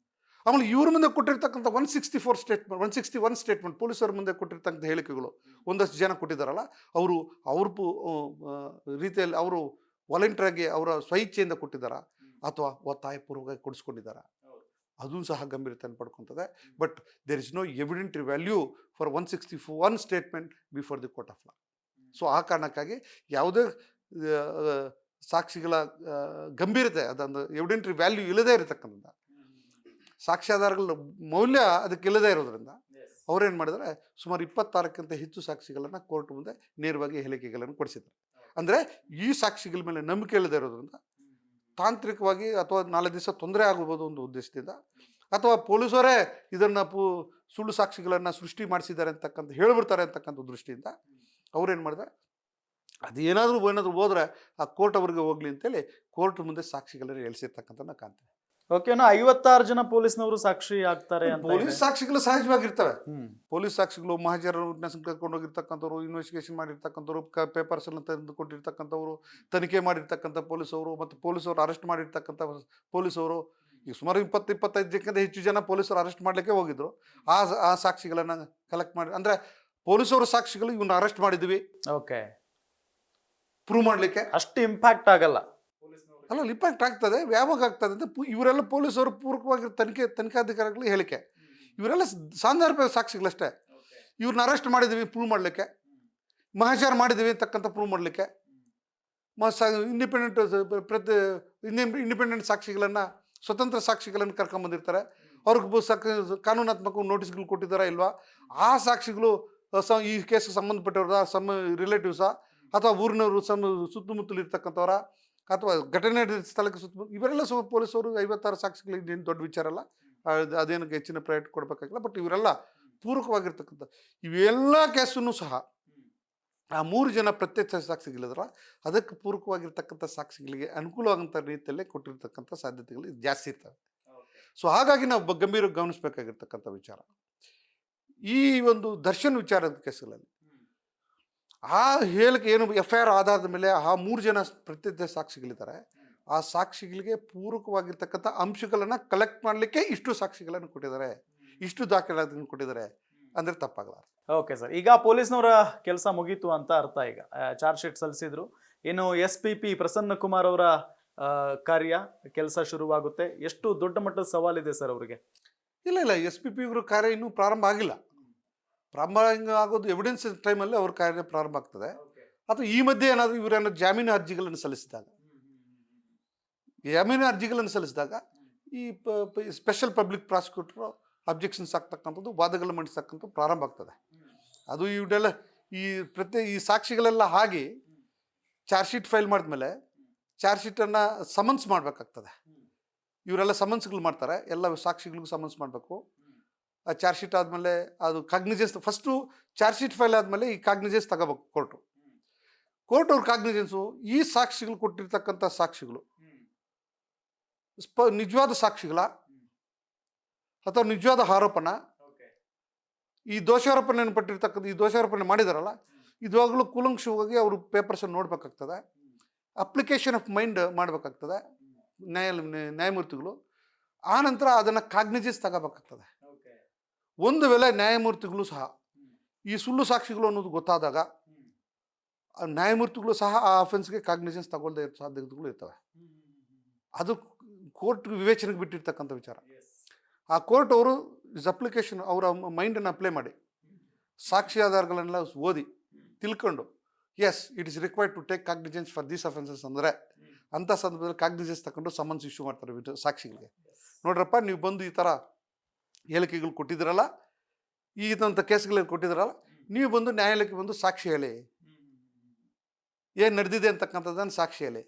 ಆಮೇಲೆ ಇವ್ರ ಮುಂದೆ ಕೊಟ್ಟಿರ್ತಕ್ಕಂಥ 161 ಸ್ಟೇಟ್ಮೆಂಟ್ ಪೊಲೀಸರ ಮುಂದೆ ಕೊಟ್ಟಿರ್ತಕ್ಕಂಥ ಹೇಳಿಕೆಗಳು ಒಂದಷ್ಟು ಜನ ಕೊಟ್ಟಿದ್ದಾರಲ್ಲ, ಅವ್ರ ರೀತಿಯಲ್ಲಿ ಅವರು ವಾಲಂಟರಿಯಾಗಿ ಅವರ ಸ್ವಇಚ್ಛೆಯಿಂದ ಕೊಟ್ಟಿದ್ದಾರ ಅಥವಾ ಒತ್ತಾಯಪೂರ್ವಕವಾಗಿ ಕೊಡಿಸ್ಕೊಂಡಿದ್ದಾರ, ಅದೂ ಸಹ ಗಂಭೀರತೆಯನ್ನು ಪಡ್ಕೊತದೆ. But there is no evidentiary value for 161 statement before the court of law. So ಆ ಕಾರಣಕ್ಕಾಗಿ ಯಾವುದೇ ಸಾಕ್ಷಿಗಳ ಗಂಭೀರತೆ, ಅದೊಂದು ಎವಿಡೆಂಟರಿ ವ್ಯಾಲ್ಯೂ ಇಲ್ಲದೇ ಇರತಕ್ಕಂಥ, ಸಾಕ್ಷ್ಯಾಧಾರಗಳ ಮೌಲ್ಯ ಅದಕ್ಕೆ ಇಲ್ಲದೇ ಇರೋದ್ರಿಂದ ಅವ್ರೇನು ಮಾಡಿದರೆ ಸುಮಾರು 26ಕ್ಕಿಂತ ಹೆಚ್ಚು ಸಾಕ್ಷಿಗಳನ್ನು ಕೋರ್ಟ್ ಮುಂದೆ ನೇರವಾಗಿ ಹೇಳಿಕೆಗಳನ್ನು ಕೊಡಿಸಿದ್ದಾರೆ. ಅಂದರೆ ಈ ಸಾಕ್ಷಿಗಳ ಮೇಲೆ ನಂಬಿಕೆ ಇಲ್ಲದೆ ಇರೋದ್ರಿಂದ ತಾಂತ್ರಿಕವಾಗಿ ಅಥವಾ 4 ದಿವಸ ತೊಂದರೆ ಆಗಬಹುದು ಒಂದು ಉದ್ದೇಶದಿಂದ, ಅಥವಾ ಪೊಲೀಸರೇ ಇದನ್ನು ಸುಳ್ಳು ಸಾಕ್ಷಿಗಳನ್ನು ಸೃಷ್ಟಿ ಮಾಡಿಸಿದ್ದಾರೆ ಅಂತಕ್ಕಂಥ ಹೇಳ್ಬಿಡ್ತಾರೆ ಅಂತಕ್ಕಂಥ ದೃಷ್ಟಿಯಿಂದ ಅವ್ರೇನು ಮಾಡಿದ್ದಾರೆ, ಅದೇನಾದರೂ ಹೋದ್ರೆ ಆ ಕೋರ್ಟ್ ಅವ್ರಿಗೆ ಹೋಗ್ಲಿ ಅಂತೇಳಿ ಕೋರ್ಟ್ ಮುಂದೆ ಸಾಕ್ಷಿಗಳನ್ನು ಹೇಳಿಸಿರ್ತಕ್ಕಂಥ ಕಾಣ್ತೇವೆ. ಓಕೆ, 56 ಜನ ಪೊಲೀಸ್ನವರು ಸಾಕ್ಷಿ ಆಗ್ತಾರೆ ಅಂತ. ಪೊಲೀಸ್ ಸಾಕ್ಷಿಗಳು ಸಹಜವಾಗಿರ್ತವೆ. ಪೊಲೀಸ್ ಸಾಕ್ಷಿಗಳು ಮಹಾಜರು ಕರ್ಕೊಂಡು ಹೋಗಿರ್ತಕ್ಕಂಥವ್ರು, ಇನ್ವೆಸ್ಟಿಗೇಷನ್ ಮಾಡಿರ್ತಕ್ಕಂಥವ್ರು, ಪೇಪರ್ಸ್ ಎಲ್ಲ ತಂದು ಕೊಟ್ಟಿರ್ತಕ್ಕಂಥವ್ರು, ತನಿಖೆ ಮಾಡಿರ್ತಕ್ಕಂಥ ಪೊಲೀಸವರು ಮತ್ತು ಪೊಲೀಸವರು ಅರೆಸ್ಟ್ ಮಾಡಿರ್ತಕ್ಕಂಥ ಪೊಲೀಸವರು, ಈಗ ಸುಮಾರು 20-25ಕ್ಕಿಂತ ಹೆಚ್ಚು ಜನ ಪೊಲೀಸರು ಅರೆಸ್ಟ್ ಮಾಡಲಿಕ್ಕೆ ಹೋಗಿದ್ರು. ಆ ಸಾಕ್ಷಿಗಳನ್ನು ಕಲೆಕ್ಟ್ ಮಾಡಿ, ಅಂದರೆ ಪೊಲೀಸವರು ಸಾಕ್ಷಿಗಳು ಇವನ್ನ ಅರೆಸ್ಟ್ ಮಾಡಿದ್ವಿ ಓಕೆ ಪ್ರೂವ್ ಮಾಡಲಿಕ್ಕೆ ಅಷ್ಟು ಇಂಪ್ಯಾಕ್ಟ್ ಆಗಲ್ಲ. ಅಲ್ಲ, ಇಂಪ್ಯಾಕ್ಟ್ ಆಗ್ತದೆ. ಯಾವಾಗ ಆಗ್ತದೆ ಅಂತ ಇವರೆಲ್ಲ ಪೊಲೀಸರು ಪೂರ್ವಕವಾಗಿ ತನಿಖಾಧಿಕಾರಿಗಳಿಗೆ ಹೇಳಿಕೆ, ಇವರೆಲ್ಲ ಸಾಂದರ್ಭಿಕ ಸಾಕ್ಷಿಗಳಷ್ಟೇ. ಇವ್ರನ್ನ ಅರೆಸ್ಟ್ ಮಾಡಿದ್ದೀವಿ ಪ್ರೂವ್ ಮಾಡಲಿಕ್ಕೆ, ಮಹಾಚಾರ ಮಾಡಿದ್ದೀವಿ ಅಂತಕ್ಕಂಥ ಪ್ರೂವ್ ಮಾಡಲಿಕ್ಕೆ, ಇಂಡಿಪೆಂಡೆಂಟ್ ಸಾಕ್ಷಿಗಳನ್ನು, ಸ್ವತಂತ್ರ ಸಾಕ್ಷಿಗಳನ್ನು ಕರ್ಕೊಂಬಂದಿರ್ತಾರೆ. ಅವ್ರಿಗೆ ಕಾನೂನಾತ್ಮಕ ನೋಟಿಸ್ಗಳು ಕೊಟ್ಟಿದ್ದಾರಾ ಇಲ್ವಾ, ಆ ಸಾಕ್ಷಿಗಳು ಈ ಕೇಸ್ಗೆ ಸಂಬಂಧಪಟ್ಟವ್ರ ರಿಲೇಟಿವ್ಸಾ ಅಥವಾ ಊರಿನವರು ಸುತ್ತಮುತ್ತಲು ಇರ್ತಕ್ಕಂಥವ್ರ ಅಥವಾ ಘಟನೆ ನಡೆದ ಸ್ಥಳಕ್ಕೆ ಸುತ್ತಮುತ್ತ ಇವರೆಲ್ಲ ಪೊಲೀಸರು 56 ಸಾಕ್ಷಿಗಳಿಗೆ ಏನು ದೊಡ್ಡ ವಿಚಾರ ಅಲ್ಲ, ಅದೇನಕ್ಕೆ ಹೆಚ್ಚಿನ ಪ್ರಯಾರಿಟಿ ಕೊಡಬೇಕಾಗಿಲ್ಲ. ಬಟ್ ಇವರೆಲ್ಲ ಪೂರಕವಾಗಿರ್ತಕ್ಕಂಥ ಇವೆಲ್ಲ ಕೇಸನ್ನು ಸಹ ಆ 3 ಜನ ಪ್ರತ್ಯಕ್ಷ ಸಾಕ್ಷಿಗಳಿದ್ರ ಅದಕ್ಕೆ ಪೂರಕವಾಗಿರ್ತಕ್ಕಂಥ ಸಾಕ್ಷಿಗಳಿಗೆ ಅನುಕೂಲವಾದಂಥ ರೀತಿಯಲ್ಲೇ ಕೊಟ್ಟಿರ್ತಕ್ಕಂಥ ಸಾಧ್ಯತೆಗಳು ಜಾಸ್ತಿ ಇರ್ತವೆ. ಸೊ ಹಾಗಾಗಿ ನಾವು ಗಂಭೀರವಾಗಿ ಗಮನಿಸಬೇಕಾಗಿರ್ತಕ್ಕಂಥ ವಿಚಾರ ಈ ಒಂದು ದರ್ಶನ್ ವಿಚಾರದ ಕೇಸುಗಳಲ್ಲಿ ಆ ಹೇಳಿಕೆ ಏನು FIR ಆಧಾರದ ಮೇಲೆ ಆ 3 ಜನ ಪ್ರತ್ಯಕ್ಷ ಸಾಕ್ಷಿಗಳಿದ್ದಾರೆ, ಆ ಸಾಕ್ಷಿಗಳಿಗೆ ಪೂರಕವಾಗಿರ್ತಕ್ಕಂಥ ಅಂಶಗಳನ್ನು ಕಲೆಕ್ಟ್ ಮಾಡಲಿಕ್ಕೆ ಇಷ್ಟು ಸಾಕ್ಷಿಗಳನ್ನು ಕೊಟ್ಟಿದ್ದಾರೆ, ಇಷ್ಟು ದಾಖಲಾತಿಗಳನ್ನು ಕೊಟ್ಟಿದ್ದಾರೆ ಅಂದರೆ ತಪ್ಪಾಗಲಾರ. ಓಕೆ ಸರ್, ಈಗ ಪೊಲೀಸ್ನವರ ಕೆಲಸ ಮುಗೀತು ಅಂತ ಅರ್ಥ. ಈಗ ಚಾರ್ಜ್ ಶೀಟ್ ಸಲ್ಲಿಸಿದ್ರು, ಇನ್ನು SPP ಪ್ರಸನ್ನ ಕುಮಾರ್ ಅವರ ಕಾರ್ಯ ಕೆಲಸ ಶುರುವಾಗುತ್ತೆ. ಎಷ್ಟು ದೊಡ್ಡ ಮಟ್ಟದ ಸವಾಲಿದೆ ಸರ್ ಅವರಿಗೆ? ಇಲ್ಲ SPP ಇವರು ಕಾರ್ಯ ಇನ್ನೂ ಪ್ರಾರಂಭ ಆಗಿಲ್ಲ. ಪ್ರಾರಂಭ ಆಗೋದು ಎವಿಡೆನ್ಸ್ ಟೈಮಲ್ಲಿ ಅವ್ರ ಕಾರ್ಯ ಪ್ರಾರಂಭ ಆಗ್ತದೆ. ಅಥವಾ ಈ ಮಧ್ಯೆ ಏನಾದರೂ ಇವರೇನಾದ್ರು ಜಾಮೀನು ಅರ್ಜಿಗಳನ್ನು ಸಲ್ಲಿಸಿದಾಗ ಈ ಸ್ಪೆಷಲ್ ಪಬ್ಲಿಕ್ ಪ್ರಾಸಿಕ್ಯೂಟರ್ ಅಬ್ಜೆಕ್ಷನ್ಸ್ ಆಗ್ತಕ್ಕಂಥದ್ದು, ವಾದಗಳು ಮಂಡಿಸ್ತಕ್ಕಂಥದ್ದು ಪ್ರಾರಂಭ ಆಗ್ತದೆ. ಅದು ಇವರೆಲ್ಲ ಈ ಸಾಕ್ಷಿಗಳೆಲ್ಲ ಹಾಗೆ ಚಾರ್ಜ್ ಶೀಟ್ ಫೈಲ್ ಮಾಡಿದ್ಮೇಲೆ ಚಾರ್ಜ್ ಶೀಟನ್ನು ಸಮನ್ಸ್ ಮಾಡಬೇಕಾಗ್ತದೆ. ಇವರೆಲ್ಲ ಸಮನ್ಸ್ಗಳು ಮಾಡ್ತಾರೆ, ಎಲ್ಲ ಸಾಕ್ಷಿಗಳಿಗೂ ಸಮನ್ಸ್ ಮಾಡಬೇಕು. ಆ ಚಾರ್ಜ್ ಶೀಟ್ ಆದಮೇಲೆ ಅದು cognizance, first charge sheet file ಆದಮೇಲೆ ಈ ಕಾಗ್ನಿಜೆನ್ಸ್ ತಗೋಬೇಕು ಕೋರ್ಟ್ ಅವ್ರ ಕಾಗ್ನಿಜೆನ್ಸು ಈ ಸಾಕ್ಷಿಗಳು ಕೊಟ್ಟಿರ್ತಕ್ಕಂಥ ಸಾಕ್ಷಿಗಳು ನಿಜವಾದ ಸಾಕ್ಷಿಗಳ ಅಥವಾ ನಿಜವಾದ ಆರೋಪನ, ಈ ದೋಷಾರೋಪಣೆ ಪಟ್ಟಿರ್ತಕ್ಕಂಥ ಈ ದೋಷಾರೋಪಣೆ ಮಾಡಿದಾರಲ್ಲ ಇದುವಾಗಲೂ ಕೂಲಂಕಷವಾಗಿ ಅವರು ಪೇಪರ್ಸನ್ನು ನೋಡಬೇಕಾಗ್ತದೆ. ಅಪ್ಲಿಕೇಶನ್ ಆಫ್ ಮೈಂಡ್ ಮಾಡಬೇಕಾಗ್ತದೆ ನ್ಯಾಯಮೂರ್ತಿಗಳು. ಆ ನಂತರ ಅದನ್ನು ಕಾಗ್ನಿಜೆನ್ಸ್ ತಗೋಬೇಕಾಗ್ತದೆ. ಒಂದು ವೇಳೆ ನ್ಯಾಯಮೂರ್ತಿಗಳು ಸಹ ಈ ಸುಳ್ಳು ಸಾಕ್ಷಿಗಳು ಅನ್ನೋದು ಗೊತ್ತಾದಾಗ ನ್ಯಾಯಮೂರ್ತಿಗಳು ಸಹ ಆ ಅಫೆನ್ಸ್ಗೆ ಕಾಗ್ನಿಜೆನ್ಸ್ ತಗೊಳ್ಳದೇ ಇರೋ ಸಾಧ್ಯತೆಗಳು ಇರ್ತವೆ. ಅದು ಕೋರ್ಟ್ ವಿವೇಚನೆಗೆ ಬಿಟ್ಟಿರ್ತಕ್ಕಂಥ ವಿಚಾರ. ಆ ಕೋರ್ಟ್ ಅವರು ಅಪ್ಲಿಕೇಶನ್ ಅವರ ಮೈಂಡನ್ನು ಅಪ್ಲೈ ಮಾಡಿ ಸಾಕ್ಷಿ ಆಧಾರಗಳನ್ನೆಲ್ಲ ಓದಿ ತಿಳ್ಕೊಂಡು as it is required to take cognizance for these offences ಅಂದರೆ ಅಂಥ ಸಂದರ್ಭದಲ್ಲಿ ಕಾಗ್ನಿಜೆನ್ಸ್ ತಗೊಂಡು ಸಮನ್ಸ್ ಇಶ್ಯೂ ಮಾಡ್ತಾರೆ ಸಾಕ್ಷಿಗಳಿಗೆ. ನೋಡ್ರಪ್ಪ, ನೀವು ಬಂದು ಈ ಥರ ಹೇಳಿಕೆಗಳು ಕೊಟ್ಟಿದ್ದೀರಲ್ಲ, ಈದಂಥ ಕೇಸ್ಗಳಲ್ಲಿ ಕೊಟ್ಟಿದ್ದೀರಲ್ಲ, ನೀವು ಬಂದು ನ್ಯಾಯಾಲಯಕ್ಕೆ ಬಂದು ಸಾಕ್ಷಿ ಹೇಳಿ, ಏನು ನಡೆದಿದೆ ಅಂತಕ್ಕಂಥದ್ದನ್ನು ಸಾಕ್ಷಿ ಹೇಳಿ.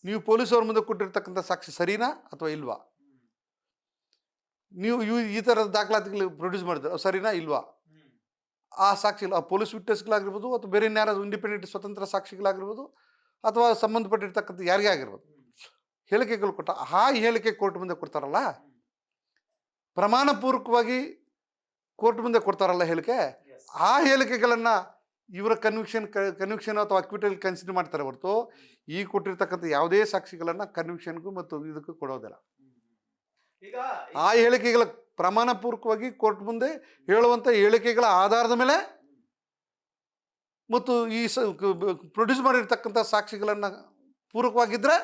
ನೀವು ಪೊಲೀಸವ್ರ ಮುಂದೆ ಕೊಟ್ಟಿರ್ತಕ್ಕಂಥ ಸಾಕ್ಷಿ ಸರಿನಾ ಅಥವಾ ಇಲ್ವಾ, ನೀವು ಈ ಥರದ ದಾಖಲಾತಿಗಳು ಪ್ರೊಡ್ಯೂಸ್ ಮಾಡಿದ್ರೆ ಸರಿನಾ ಇಲ್ವಾ, ಆ ಸಾಕ್ಷಿಗಳು ಆ ಪೊಲೀಸ್ ವಿಟ್ನೆಸ್ಗಳಾಗಿರ್ಬೋದು ಅಥವಾ ಬೇರೆ ಯಾರಾದರೂ ಇಂಡಿಪೆಂಡೆಂಟ್ ಸ್ವತಂತ್ರ ಸಾಕ್ಷಿಗಳಾಗಿರ್ಬೋದು ಅಥವಾ ಸಂಬಂಧಪಟ್ಟಿರ್ತಕ್ಕಂಥ ಯಾರಿಗೇ ಆಗಿರ್ಬೋದು, ಹೇಳಿಕೆಗಳು ಕೊಟ್ಟ ಆ ಹೇಳಿಕೆ ಕೋರ್ಟ್ ಮುಂದೆ ಕೊಡ್ತಾರಲ್ಲ, ಪ್ರಮಾಣಪೂರ್ವಕವಾಗಿ ಕೋರ್ಟ್ ಮುಂದೆ ಕೊಡ್ತಾರಲ್ಲ ಹೇಳಿಕೆ, ಆ ಹೇಳಿಕೆಗಳನ್ನು ಇವರ ಕನ್ವಿಕ್ಷನ್ ಅಥವಾ ಅಕ್ವಿಟಲ್ ಕನ್ಸಿಡರ್ ಮಾಡ್ತಾರೆ ಹೊರತು ಈ ಕೊಟ್ಟಿರ್ತಕ್ಕಂಥ ಯಾವುದೇ ಸಾಕ್ಷಿಗಳನ್ನು ಕನ್ವಿಕ್ಷನ್ಗೂ ಮತ್ತು ಇದಕ್ಕೂ ಕೊಡೋದಿಲ್ಲ. ಆ ಹೇಳಿಕೆಗಳ ಪ್ರಮಾಣಪೂರ್ವಕವಾಗಿ ಕೋರ್ಟ್ ಮುಂದೆ ಹೇಳುವಂಥ ಹೇಳಿಕೆಗಳ ಆಧಾರದ ಮೇಲೆ ಮತ್ತು ಈ ಪ್ರೊಡ್ಯೂಸ್ ಮಾಡಿರ್ತಕ್ಕಂಥ ಸಾಕ್ಷಿಗಳನ್ನು ಪೂರಕವಾಗಿದ್ದರೆ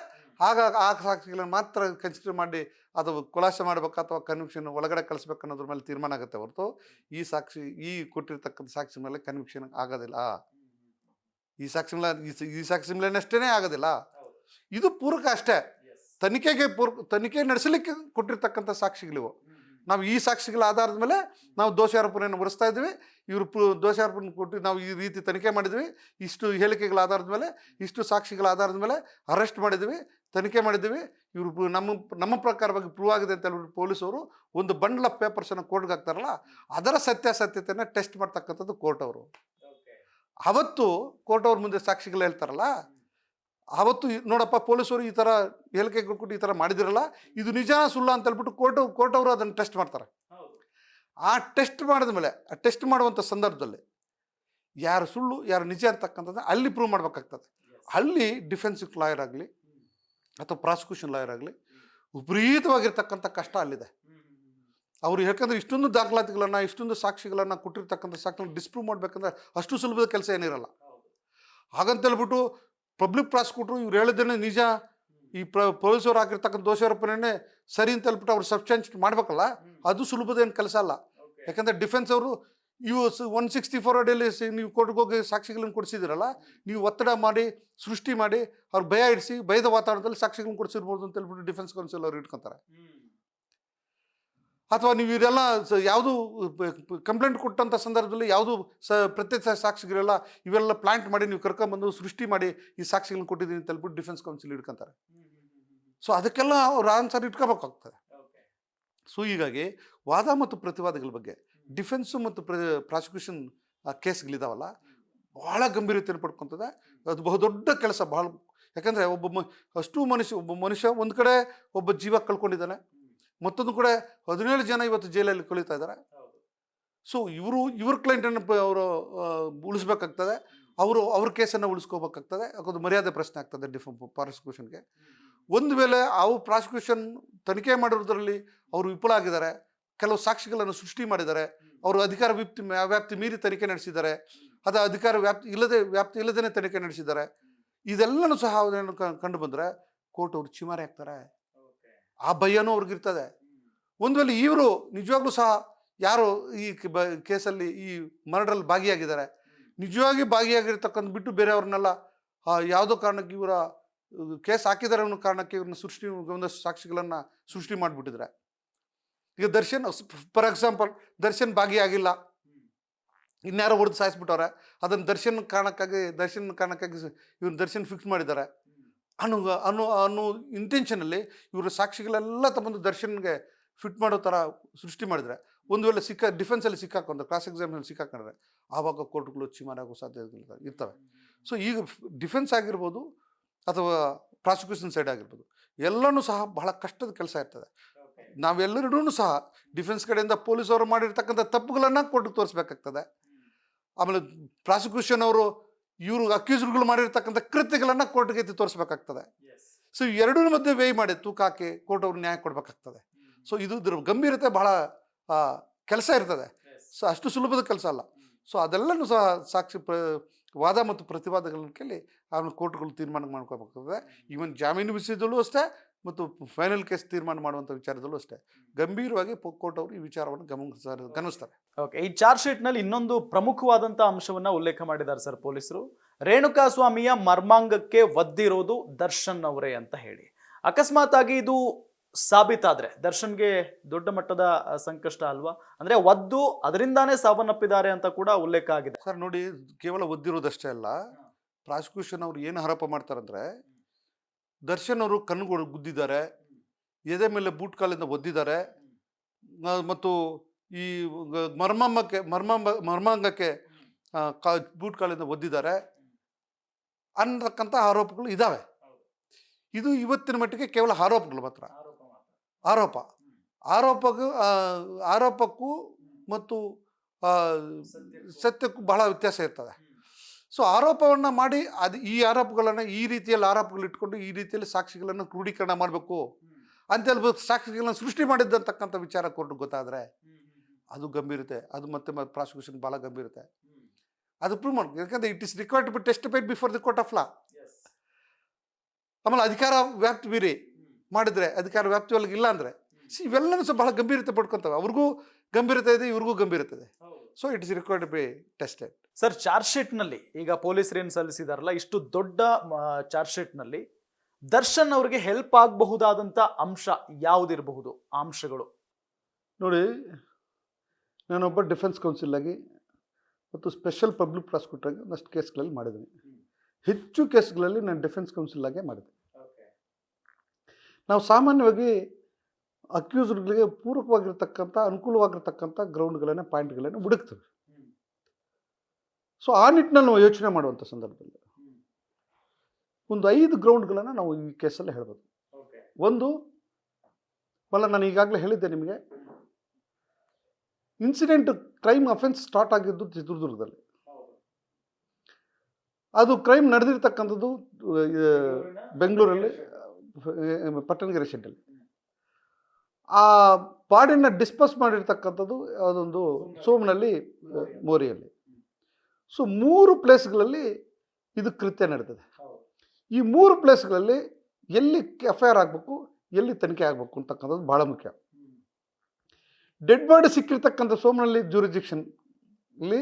ಆಗ ಆ ಸಾಕ್ಷಿಗಳನ್ನು ಮಾತ್ರ ಕನ್ಸಿಡರ್ ಮಾಡಿ ಅದು ಖುಲಾಸೆ ಮಾಡಬೇಕು ಅಥವಾ ಕನ್ವಿಕ್ಷನ್ ಒಳಗಡೆ ಕಳಿಸ್ಬೇಕು ಅನ್ನೋದ್ರ ಮೇಲೆ ತೀರ್ಮಾನ ಆಗುತ್ತೆ ಹೊರತು ಈ ಕೊಟ್ಟಿರ್ತಕ್ಕಂಥ ಸಾಕ್ಷಿ ಮೇಲೆ ಕನ್ವಿಕ್ಷನ್ ಆಗೋದಿಲ್ಲ. ಈ ಸಾಕ್ಷಿ ಮೇಲೆ ಅಷ್ಟೇ ಆಗೋದಿಲ್ಲ. ಇದು ಪೂರಕ ಅಷ್ಟೇ. ತನಿಖೆ ನಡೆಸಲಿಕ್ಕೆ ಕೊಟ್ಟಿರ್ತಕ್ಕಂಥ ಸಾಕ್ಷಿಗಳಿವು. ನಾವು ಈ ಸಾಕ್ಷಿಗಳ ಆಧಾರದ ಮೇಲೆ ನಾವು ದೋಷಾರೋಪಣೆಯನ್ನು ಹೊರಿಸ್ತಾ ಇದ್ವಿ. ಇವರು ದೋಷಾರೋಪಣೆ ಕೊಟ್ಟು ನಾವು ಈ ರೀತಿ ತನಿಖೆ ಮಾಡಿದ್ವಿ, ಇಷ್ಟು ಹೇಳಿಕೆಗಳ ಆಧಾರದ ಮೇಲೆ, ಇಷ್ಟು ಸಾಕ್ಷಿಗಳ ಆಧಾರದ ಮೇಲೆ ಅರೆಸ್ಟ್ ಮಾಡಿದ್ವಿ, ತನಿಖೆ ಮಾಡಿದ್ವಿ, ಇವರು ನಮ್ಮ ಪ್ರಕಾರವಾಗಿ ಪ್ರೂವ್ ಆಗಿದೆ ಅಂತ ಹೇಳ್ಬಿಟ್ಟು ಪೊಲೀಸವರು ಒಂದು ಬಂಡಲ್ ಆಫ್ ಪೇಪರ್ಸನ್ನು ಕೋರ್ಟ್ಗೆ ಹಾಕ್ತಾರಲ್ಲ, ಅದರ ಸತ್ಯಾಸತ್ಯತೆಯನ್ನು ಟೆಸ್ಟ್ ಮಾಡ್ತಕ್ಕಂಥದ್ದು ಕೋರ್ಟ್ ಅವರು. ಅವತ್ತು ಕೋರ್ಟ್ ಅವ್ರ ಮುಂದೆ ಸಾಕ್ಷಿಗಳು ಹೇಳ್ತಾರಲ್ಲ, ಅವತ್ತು ನೋಡಪ್ಪ ಪೊಲೀಸರು ಈ ಥರ ಹೇಳಿಕೆಗಳು ಕೊಟ್ಟು ಈ ಥರ ಮಾಡಿದಿರಲ್ಲ, ಇದು ನಿಜಾನ ಸುಳ್ಳ ಅಂತ ಹೇಳ್ಬಿಟ್ಟು ಕೋರ್ಟ್ ಅವರು ಅದನ್ನು ಟೆಸ್ಟ್ ಮಾಡ್ತಾರೆ. ಆ ಟೆಸ್ಟ್ ಮಾಡಿದ ಮೇಲೆ ಆ ಟೆಸ್ಟ್ ಮಾಡುವಂಥ ಸಂದರ್ಭದಲ್ಲಿ ಯಾರು ಸುಳ್ಳು ಯಾರು ನಿಜ ಅಂತಕ್ಕಂಥದ್ದು ಅಲ್ಲಿ ಪ್ರೂವ್ ಮಾಡಬೇಕಾಗ್ತದೆ. ಅಲ್ಲಿ ಡಿಫೆನ್ಸಿವ್ ಲಾಯರ್ ಆಗಲಿ ಅಥವಾ ಪ್ರಾಸಿಕ್ಯೂಷನ್ ಲಾಯರ್ ಆಗಲಿ ವಿಪರೀತವಾಗಿರ್ತಕ್ಕಂಥ ಕಷ್ಟ ಅಲ್ಲಿದೆ. ಅವರು ಯಾಕಂದರೆ ಇಷ್ಟೊಂದು ದಾಖಲಾತಿಗಳನ್ನು ಇಷ್ಟೊಂದು ಸಾಕ್ಷಿಗಳನ್ನು ಕೊಟ್ಟಿರ್ತಕ್ಕಂಥ ಸಾಕ್ಷಿಗಳನ್ನು ಡಿಸ್ಪ್ರೂವ್ ಮಾಡಬೇಕಂದ್ರೆ ಅಷ್ಟು ಸುಲಭದ ಕೆಲಸ ಏನಿರಲ್ಲ. ಹಾಗಂತೇಳ್ಬಿಟ್ಟು ಪಬ್ಲಿಕ್ ಪ್ರಾಸಿಕ್ಯೂಟ್ರು ಇವ್ರು ಹೇಳಿದ್ದೇನೆ ನಿಜ, ಈ ಪೊಲೀಸರು ಹಾಕಿರ್ತಕ್ಕಂಥ ದೋಷಾರೋಪಣೆನೇ ಸರಿ ಅಂತ ಹೇಳ್ಬಿಟ್ಟು ಅವ್ರು ಸಬ್ಸ್ಟ್ಯಾನ್ಷಿಯೇಟ್ ಮಾಡಬೇಕಲ್ಲ, ಅದು ಸುಲಭದ ಏನು ಕೆಲಸ ಅಲ್ಲ. ಯಾಕಂದರೆ ಡಿಫೆನ್ಸ್ ಅವರು ಇವು 164 ಅಡಿಯಲ್ಲಿ ನೀವು ಕೋರ್ಟ್ಗೆ ಹೋಗಿ ಸಾಕ್ಷಿಗಳನ್ನು ಕೊಡಿಸಿದಿರಲ್ಲ, ನೀವು ಒತ್ತಡ ಮಾಡಿ ಸೃಷ್ಟಿ ಮಾಡಿ ಅವ್ರು ಭಯ ಇಡಿಸಿ ಭಯದ ವಾತಾವರಣದಲ್ಲಿ ಸಾಕ್ಷಿಗಳನ್ನು ಕೊಡಿಸಿರ್ಬೋದು ಅಂತ ಹೇಳ್ಬಿಟ್ಟು ಡಿಫೆನ್ಸ್ ಕೌನ್ಸಿಲ್ ಅವ್ರು ಇಟ್ಕೊತಾರೆ. ಅಥವಾ ನೀವು ಇವರೆಲ್ಲ ಯಾವುದು ಕಂಪ್ಲೇಂಟ್ ಕೊಟ್ಟಂಥ ಸಂದರ್ಭದಲ್ಲಿ ಯಾವುದು ಪ್ರತ್ಯಕ್ಷ ಸಾಕ್ಷಿಗಳೆಲ್ಲ ಇವೆಲ್ಲ ಪ್ಲಾಂಟ್ ಮಾಡಿ ನೀವು ಕರ್ಕೊಂಬಂದು ಸೃಷ್ಟಿ ಮಾಡಿ ಈ ಸಾಕ್ಷಿಗಳನ್ನ ಕೊಟ್ಟಿದ್ದೀನಿ ಅಂತ ಹೇಳ್ಬಿಟ್ಟು ಡಿಫೆನ್ಸ್ ಕೌನ್ಸಿಲ್ ಹಿಡ್ಕೊಂತಾರೆ. ಸೊ ಅದಕ್ಕೆಲ್ಲ ಅವ್ರು ಆನ್ಸರ್ ಇಟ್ಕೋಬೇಕಾಗ್ತದೆ. ಸೊ ಹೀಗಾಗಿ ವಾದ ಮತ್ತು ಪ್ರತಿವಾದಗಳ ಬಗ್ಗೆ ಡಿಫೆನ್ಸು ಮತ್ತು ಪ್ರಾಸಿಕ್ಯೂಷನ್ ಕೇಸ್ಗಳಿದಾವಲ್ಲ ಭಾಳ ಗಂಭೀರತೆಯನ್ನು ಪಡ್ಕೊತದೆ. ಅದು ಬಹುದೊಡ್ಡ ಕೆಲಸ ಭಾಳ. ಯಾಕಂದರೆ ಒಬ್ಬ ಮನುಷ್ಯ ಒಂದು ಕಡೆ ಒಬ್ಬ ಜೀವ ಕಳ್ಕೊಂಡಿದ್ದಾನೆ, ಮತ್ತೊಂದು ಕಡೆ 17 ಜನ ಇವತ್ತು ಜೈಲಲ್ಲಿ ಕಳೀತಾ ಇದ್ದಾರೆ. ಸೊ ಇವ್ರ ಕ್ಲೈಂಟನ್ನು ಅವರು ಉಳಿಸ್ಬೇಕಾಗ್ತದೆ, ಅವ್ರ ಕೇಸನ್ನು ಉಳಿಸ್ಕೋಬೇಕಾಗ್ತದೆ. ಯಾಕಂದ್ರೆ ಮರ್ಯಾದೆ ಪ್ರಶ್ನೆ ಆಗ್ತದೆ ಪ್ರಾಸಿಕ್ಯೂಷನ್ಗೆ. ಒಂದು ವೇಳೆ ಪ್ರಾಸಿಕ್ಯೂಷನ್ ತನಿಖೆ ಮಾಡಿರೋದ್ರಲ್ಲಿ ಅವರು ವಿಫಲ ಆಗಿದ್ದಾರೆ, ಕೆಲವು ಸಾಕ್ಷಿಗಳನ್ನು ಸೃಷ್ಟಿ ಮಾಡಿದ್ದಾರೆ, ಅವರು ಅಧಿಕಾರ ವ್ಯಾಪ್ತಿ ಮೀರಿ ತನಿಖೆ ನಡೆಸಿದ್ದಾರೆ, ಅದು ಅಧಿಕಾರ ವ್ಯಾಪ್ತಿ ಇಲ್ಲದೇ ತನಿಖೆ ನಡೆಸಿದ್ದಾರೆ. ಇದೆಲ್ಲನೂ ಸಹ ಅವ್ರೇನು ಕಂಡು ಬಂದರೆ ಕೋರ್ಟ್ ಅವ್ರು ಚಿಮಾರಿ ಆಗ್ತಾರೆ. ಆ ಭಯನೂ ಅವ್ರಿಗಿರ್ತದೆ. ಒಂದು ವೇಳೆ ಇವರು ನಿಜವಾಗ್ಲೂ ಸಹ ಯಾರು ಈ ಕೇಸಲ್ಲಿ ಈ ಮರ್ಡರಲ್ಲಿ ಭಾಗಿಯಾಗಿದ್ದಾರೆ, ನಿಜವಾಗಿ ಭಾಗಿಯಾಗಿರ್ತಕ್ಕಂಥ ಬಿಟ್ಟು ಬೇರೆಯವ್ರನ್ನೆಲ್ಲ ಯಾವುದೋ ಕಾರಣಕ್ಕೆ ಇವರ ಕೇಸ್ ಹಾಕಿದ್ದಾರೆ ಅನ್ನೋ ಕಾರಣಕ್ಕೆ ಇವ್ರನ್ನ ಒಂದಷ್ಟು ಸಾಕ್ಷಿಗಳನ್ನು ಸೃಷ್ಟಿ ಮಾಡಿಬಿಟ್ಟಿದ್ರೆ. ಈಗ ಫಾರ್ ಎಕ್ಸಾಂಪಲ್ ದರ್ಶನ್ ಭಾಗಿಯಾಗಿಲ್ಲ, ಇನ್ಯಾರೋ ಹೊಡೆದು ಸಾಯಿಸ್ಬಿಟ್ಟವ್ರೆ, ಅದನ್ನು ದರ್ಶನ್ ಕಾರಣಕ್ಕಾಗಿ ಇವ್ರು ದರ್ಶನ್ ಫಿಕ್ಸ್ ಮಾಡಿದ್ದಾರೆ ಅನ್ನೋ ಇಂಟೆನ್ಷನಲ್ಲಿ ಇವರು ಸಾಕ್ಷಿಗಳೆಲ್ಲ ತಗೊಂಡು ದರ್ಶನ್ಗೆ ಫಿಟ್ ಮಾಡೋ ಥರ ಸೃಷ್ಟಿ ಮಾಡಿದರೆ, ಒಂದು ವೇಳೆ ಡಿಫೆನ್ಸಲ್ಲಿ ಸಿಕ್ಕಾಕೊಂಡ್ರೆ, ಕ್ರಾಸ್ ಎಕ್ಸಾಮಿನಲ್ಲಿ ಸಿಕ್ಕಾಕೊಂಡ್ರೆ ಆವಾಗ ಕೋರ್ಟ್ಗಳು ಚಿಮಾರಾಗೋ ಸಾಧ್ಯತೆಗಳು ಇರ್ತವೆ. ಸೊ ಈಗ ಡಿಫೆನ್ಸ್ ಆಗಿರ್ಬೋದು ಅಥವಾ ಪ್ರಾಸಿಕ್ಯೂಷನ್ ಸೈಡ್ ಆಗಿರ್ಬೋದು ಎಲ್ಲನೂ ಸಹ ಬಹಳ ಕಷ್ಟದ ಕೆಲಸ ಇರ್ತದೆ. ನಾವೆಲ್ಲರೂ ಸಹ ಡಿಫೆನ್ಸ್ ಕಡೆಯಿಂದ ಪೊಲೀಸವರು ಮಾಡಿರ್ತಕ್ಕಂಥ ತಪ್ಪುಗಳನ್ನು ಕೋರ್ಟ್ಗೆ ತೋರಿಸ್ಬೇಕಾಗ್ತದೆ. ಆಮೇಲೆ ಪ್ರಾಸಿಕ್ಯೂಷನ್ ಅವರು ಇವರು ಅಕ್ಯೂಸ್ಡ್ಗಳು ಮಾಡಿರ್ತಕ್ಕಂಥ ಕೃತ್ಯಗಳನ್ನು ಕೋರ್ಟ್ಗೆ ಎತ್ತಿ ತೋರಿಸ್ಬೇಕಾಗ್ತದೆ. ಸೊ ಎರಡೂ ಮಧ್ಯೆ ವೇಯ್ ಮಾಡಿ ತೂಕ ಹಾಕಿ ಕೋರ್ಟ್ ಅವ್ರು ನ್ಯಾಯ ಕೊಡಬೇಕಾಗ್ತದೆ. ಸೊ ಇದ್ರ ಗಂಭೀರತೆ ಬಹಳ ಕೆಲಸ ಇರ್ತದೆ. ಸೊ ಅಷ್ಟು ಸುಲಭದ ಕೆಲಸ ಅಲ್ಲ. ಸೊ ಅದೆಲ್ಲನೂ ಸಹ ವಾದ ಮತ್ತು ಪ್ರತಿವಾದಗಳನ್ನ ಕೇಳಿ ಆಮೇಲೆ ಕೋರ್ಟ್ಗಳು ತೀರ್ಮಾನ ಮಾಡ್ಕೋಬೇಕಾಗ್ತದೆ. ಈವನ್ ಜಾಮೀನು ವಿಷಯದಲ್ಲೂ ಅಷ್ಟೇ ಮತ್ತು ಫೈನಲ್ ಕೇಸ್ ತೀರ್ಮಾನ ಮಾಡುವಂಥ ವಿಚಾರದಲ್ಲೂ ಅಷ್ಟೇ ಗಂಭೀರವಾಗಿ ಕೋರ್ಟ್ ಅವರು ಈ ವಿಚಾರವನ್ನು ಗಮನಿಸ್ತಾರೆ. ಓಕೆ, ಈ ಚಾರ್ಜ್ ಶೀಟ್ನಲ್ಲಿ ಇನ್ನೊಂದು ಪ್ರಮುಖವಾದಂಥ ಅಂಶವನ್ನ ಉಲ್ಲೇಖ ಮಾಡಿದ್ದಾರೆ ಸರ್ ಪೊಲೀಸರು. ರೇಣುಕಾಸ್ವಾಮಿಯ ಮರ್ಮಾಂಗಕ್ಕೆ ಒದ್ದಿರೋದು ದರ್ಶನ್ ಅವರೇ ಅಂತ ಹೇಳಿ. ಅಕಸ್ಮಾತ್ ಆಗಿ ಇದು ಸಾಬೀತಾದ್ರೆ ದರ್ಶನ್ಗೆ ದೊಡ್ಡ ಮಟ್ಟದ ಸಂಕಷ್ಟ ಅಲ್ವಾ? ಅಂದ್ರೆ ಒದ್ದು ಅದರಿಂದಾನೇ ಸಾವನ್ನಪ್ಪಿದ್ದಾರೆ ಅಂತ ಕೂಡ ಉಲ್ಲೇಖ ಆಗಿದೆ. ಸರ್ ನೋಡಿ, ಕೇವಲ ಒದ್ದಿರೋದಷ್ಟೇ ಅಲ್ಲ, ಪ್ರಾಸಿಕ್ಯೂಷನ್ ಅವ್ರು ಏನು ಆರೋಪ ಮಾಡ್ತಾರಂದ್ರೆ ದರ್ಶನ್ ಅವರು ಕಣ್ಣುಗಳು ಗುದ್ದಿದ್ದಾರೆ, ಎದೆ ಮೇಲೆ ಬೂಟ್ ಕಾಲಿಂದ ಒದ್ದಿದ್ದಾರೆ ಮತ್ತು ಈ ಮರ್ಮಾಂಗಕ್ಕೆ ಬೂಟ್ ಕಾಲಿಂದ ಒದ್ದಿದ್ದಾರೆ ಅನ್ನತಕ್ಕಂಥ ಆರೋಪಗಳು ಇದ್ದಾವೆ. ಇದು ಇವತ್ತಿನ ಮಟ್ಟಿಗೆ ಕೇವಲ ಆರೋಪಗಳು ಮಾತ್ರ. ಆರೋಪಕ್ಕೂ ಮತ್ತು ಸತ್ಯಕ್ಕೂ ಬಹಳ ವ್ಯತ್ಯಾಸ ಇರ್ತದೆ. ಸೊ ಆರೋಪವನ್ನು ಮಾಡಿ ಈ ಆರೋಪಗಳನ್ನು ಈ ರೀತಿಯಲ್ಲಿ ಆರೋಪಗಳು ಇಟ್ಕೊಂಡು ಈ ರೀತಿಯಲ್ಲಿ ಸಾಕ್ಷಿಗಳನ್ನು ಕ್ರೋಢೀಕರಣ ಮಾಡಬೇಕು ಅಂತೇಳಿ ಸಾಕ್ಷಿಗಳನ್ನು ಸೃಷ್ಟಿ ಮಾಡಿದ್ದಂತಕ್ಕಂಥ ವಿಚಾರ ಕೋರ್ಟ್ ಗೊತ್ತಾದರೆ ಅದು ಗಂಭೀರತೆ, ಅದು ಮತ್ತೆ ಪ್ರಾಸಿಕ್ಯೂಷನ್ ಭಾಳ ಗಂಭೀರತೆ. ಅದು ಪ್ರೂವ್ ಮಾಡಬೇಕು. ಯಾಕಂದರೆ it is required to be testified before the court of law. ಆಮೇಲೆ ಅಧಿಕಾರ ವ್ಯಾಪ್ತಿ ಮೀರಿ ಮಾಡಿದರೆ, ಅಧಿಕಾರ ವ್ಯಾಪ್ತಿ ಒಳಗೆ ಇಲ್ಲ ಅಂದರೆ ಇವೆಲ್ಲನೂ ಸಹ ಬಹಳ ಗಂಭೀರತೆ ಪಡ್ಕೊತವೆ. ಅವ್ರಿಗೂ ಗಂಭೀರತೆ ಇದೆ, ಇವ್ರಿಗೂ ಗಂಭೀರತೆ ಇದೆ. So it is required to be tested. Sir, charge ಶೀಟ್ನಲ್ಲಿ ಈಗ ಪೊಲೀಸರು ಏನು ಸಲ್ಲಿಸಿದಾರಲ್ಲ, ಇಷ್ಟು ದೊಡ್ಡ ಚಾರ್ಜ್ ಶೀಟ್ನಲ್ಲಿ ದರ್ಶನ್ ಅವರಿಗೆ ಹೆಲ್ಪ್ ಆಗಬಹುದಾದಂಥ ಅಂಶ ಯಾವುದಿರಬಹುದು? ಅಂಶಗಳು ನೋಡಿ, ನಾನೊಬ್ಬ ಡಿಫೆನ್ಸ್ ಕೌನ್ಸಿಲ್ ಆಗಿ ಮತ್ತು ಸ್ಪೆಷಲ್ ಪಬ್ಲಿಕ್ ಪ್ರಾಸಿಕ್ಯೂಟರ್ ಆಗಿ ಒಂದಷ್ಟು ಕೇಸ್ಗಳಲ್ಲಿ ಮಾಡಿದ್ದೀನಿ. ಹೆಚ್ಚು ಕೇಸ್ಗಳಲ್ಲಿ ನಾನು ಡಿಫೆನ್ಸ್ ಕೌನ್ಸಿಲ್ ಆಗೇ ಮಾಡಿದೆ. ನಾವು ಸಾಮಾನ್ಯವಾಗಿ ಅಕ್ಯೂಸ್ಡ್ಗಳಿಗೆ ಪೂರಕವಾಗಿರ್ತಕ್ಕಂಥ ಅನುಕೂಲವಾಗಿರ್ತಕ್ಕಂಥ ಗ್ರೌಂಡ್ಗಳನ್ನು ಪಾಯಿಂಟ್ಗಳನ್ನು ಹುಡುಕ್ತೀವಿ. ಸೊ ಆ ನಿಟ್ಟಿನಲ್ಲಿ ನಾವು ಯೋಚನೆ ಮಾಡುವಂಥ ಸಂದರ್ಭದಲ್ಲಿ ಒಂದು 5 ಗ್ರೌಂಡ್ಗಳನ್ನು ನಾವು ಈ ಕೇಸಲ್ಲಿ ಹೇಳ್ಬೋದು. ಒಂದು, ನಾನು ಈಗಾಗಲೇ ಹೇಳಿದ್ದೆ ನಿಮಗೆ, ಇನ್ಸಿಡೆಂಟ್ ಕ್ರೈಮ್ ಅಫೆನ್ಸ್ ಸ್ಟಾರ್ಟ್ ಆಗಿದ್ದು ಚಿತ್ರದುರ್ಗದಲ್ಲಿ. ಅದು ಕ್ರೈಮ್ ನಡೆದಿರ್ತಕ್ಕಂಥದ್ದು ಬೆಂಗಳೂರಲ್ಲಿ ಪಟ್ಟಣಗೆರೆ ಶೆಡ್ಡಲ್ಲಿ. ಆ ಬಾಡಿನ ಡಿಸ್ಪೋಸ್ ಮಾಡಿರ್ತಕ್ಕಂಥದ್ದು ಅದೊಂದು ಸೋಮನಲ್ಲಿ, ಮೋರಿಯಲ್ಲಿ. ಸೊ 3 ಪ್ಲೇಸ್ಗಳಲ್ಲಿ ಇದು ಕೃತ್ಯ ನಡೆದಿದೆ. ಈ 3 ಪ್ಲೇಸ್ಗಳಲ್ಲಿ ಎಲ್ಲಿ FIR ಆಗಬೇಕು, ಎಲ್ಲಿ ತನಿಖೆ ಆಗಬೇಕು ಅಂತಕ್ಕಂಥದ್ದು ಭಾಳ ಮುಖ್ಯ. ಡೆಡ್ ಬಾಡಿ ಸಿಕ್ಕಿರ್ತಕ್ಕಂಥ ಸೋಮನಲ್ಲಿ ಜ್ಯೂರಿಸ್ಡಿಕ್ಷನ್ಲಿ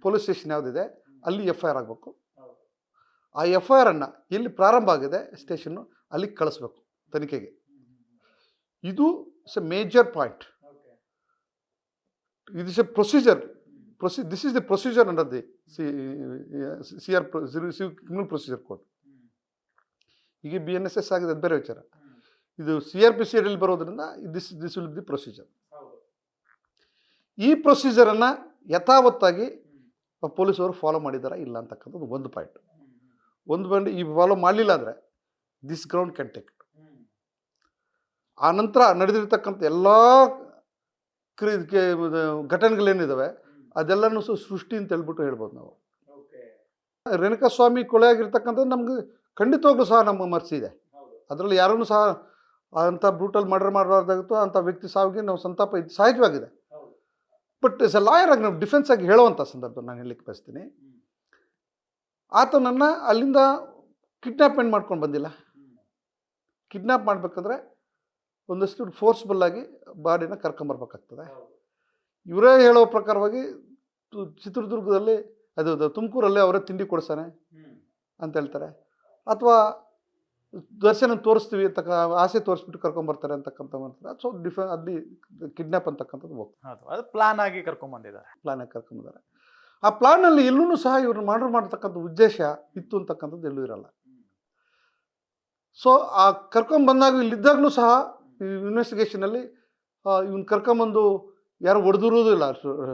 ಪೊಲೀಸ್ ಸ್ಟೇಷನ್ ಯಾವುದಿದೆ ಅಲ್ಲಿ FIR ಆಗಬೇಕು. ಆ FIR ಅನ್ನು ಎಲ್ಲಿ ಪ್ರಾರಂಭ ಆಗಿದೆ ಸ್ಟೇಷನ್ನು ಅಲ್ಲಿಗೆ ಕಳಿಸ್ಬೇಕು ತನಿಖೆಗೆ. ಇದು major point. It is a procedure. This is the procedure under the Criminal Procedure Code. ಈಗ BNSS ಆಗಿದೆ, ಅದು ಬೇರೆ ವಿಚಾರ. ಇದು CRPC ಅಡಿಯಲ್ಲಿ ಬರೋದ್ರಿಂದ this will be the procedure. ಈ ಪ್ರೊಸೀಜರನ್ನು ಯಥಾವತ್ತಾಗಿ ಪೊಲೀಸವರು ಫಾಲೋ ಮಾಡಿದಾರಾ ಇಲ್ಲ ಅಂತಕ್ಕಂಥದ್ದು ಒಂದು ಪಾಯಿಂಟ್. ಒಂದು ಬಂದು ಈ ಫಾಲೋ ಮಾಡಲಿಲ್ಲ ಅಂದರೆ this ground can take it. ಆ ನಂತರ ನಡೆದಿರ್ತಕ್ಕಂಥ ಎಲ್ಲ ಘಟನೆಗಳೇನಿದ್ದಾವೆ ಅದೆಲ್ಲನೂ ಸೃಷ್ಟಿ ಅಂತ ಹೇಳ್ಬಿಟ್ಟು ಹೇಳ್ಬೋದು ನಾವು. ರೇಣುಕಾಸ್ವಾಮಿ ಕೊಲೆ ಆಗಿರ್ತಕ್ಕಂಥದ್ದು ನಮ್ಗೆ ಖಂಡಿತವಾಗ್ಲೂ ಸಹ ನಮ್ಮ ಮನಸ್ಸು ಇದೆ. ಅದರಲ್ಲಿ ಯಾರನ್ನೂ ಸಹ ಅಂಥ ಬ್ರೂಟಲ್ ಮರ್ಡರ್ ಮಾಡಬಾರ್ದಾಗಿತ್ತು, ಅಂಥ ವ್ಯಕ್ತಿ ಸಾವಿಗೆ ನಾವು ಸಂತಾಪ ಇದು ಸಹಜವಾಗಿದೆ. ಬಟ್ ಎಸ್ ಎ ಲಾಯರ್ ಆಗಿ ನಾವು ಡಿಫೆನ್ಸ್ ಆಗಿ ಹೇಳುವಂಥ ಸಂದರ್ಭ ನಾನು ಹೇಳಲಿಕ್ಕೆ ಬಯಸ್ತೀನಿ, ಆತನನ್ನು ಅಲ್ಲಿಂದ ಕಿಡ್ನಾಪ್ಮೆಂಟ್ ಮಾಡ್ಕೊಂಡು ಬಂದಿಲ್ಲ. ಕಿಡ್ನಾಪ್ ಮಾಡಬೇಕಂದ್ರೆ ಒಂದಷ್ಟು ಫೋರ್ಸ್ಬಲ್ ಆಗಿ ಬಾಡಿನ ಕರ್ಕೊಂಬರ್ಬೇಕಾಗ್ತದೆ. ಇವರೇ ಹೇಳೋ ಪ್ರಕಾರವಾಗಿ ಚಿತ್ರದುರ್ಗದಲ್ಲಿ ಅದು ತುಮಕೂರಲ್ಲಿ ಅವರೇ ತಿಂಡಿ ಕೊಡಿಸ್ತಾನೆ ಅಂತ ಹೇಳ್ತಾರೆ, ಅಥವಾ ದರ್ಶನ ತೋರಿಸ್ತೀವಿ ಅಂತ ಆಸೆ ತೋರಿಸ್ಬಿಟ್ಟು ಕರ್ಕೊಂಬರ್ತಾರೆ ಅಂತಕ್ಕಂಥ ಮಾಡ್ತಾರೆ. ಸೊ ಅಲ್ಲಿ ಕಿಡ್ನಾಪ್ ಅಂತಕ್ಕಂಥದ್ದು ಹೋಗ್ತದೆ. ಅದು ಪ್ಲಾನ್ ಆಗಿ ಕರ್ಕೊಂಬಂದಿದ್ದಾರೆ. ಪ್ಲಾನ್ ಆಗಿ ಕರ್ಕೊಂಬಂದಿದ್ದಾರೆ. ಆ ಪ್ಲಾನಲ್ಲಿ ಎಲ್ಲೂ ಸಹ ಇವ್ರನ್ನ ಮಾಡತಕ್ಕಂಥ ಉದ್ದೇಶ ಇತ್ತು ಅಂತಕ್ಕಂಥದ್ದು ಎಲ್ಲೂ ಇರಲ್ಲ. ಸೊ ಆ ಕರ್ಕೊಂಬಂದಾಗ ಇಲ್ಲಿದ್ದಾಗಲೂ ಸಹ ಈ ಇನ್ವೆಸ್ಟಿಗೇಷನಲ್ಲಿ ಇವನ್ನ ಕರ್ಕೊಂಬಂದು ಯಾರು ಹೊಡೆದಿರೋದು ಇಲ್ಲ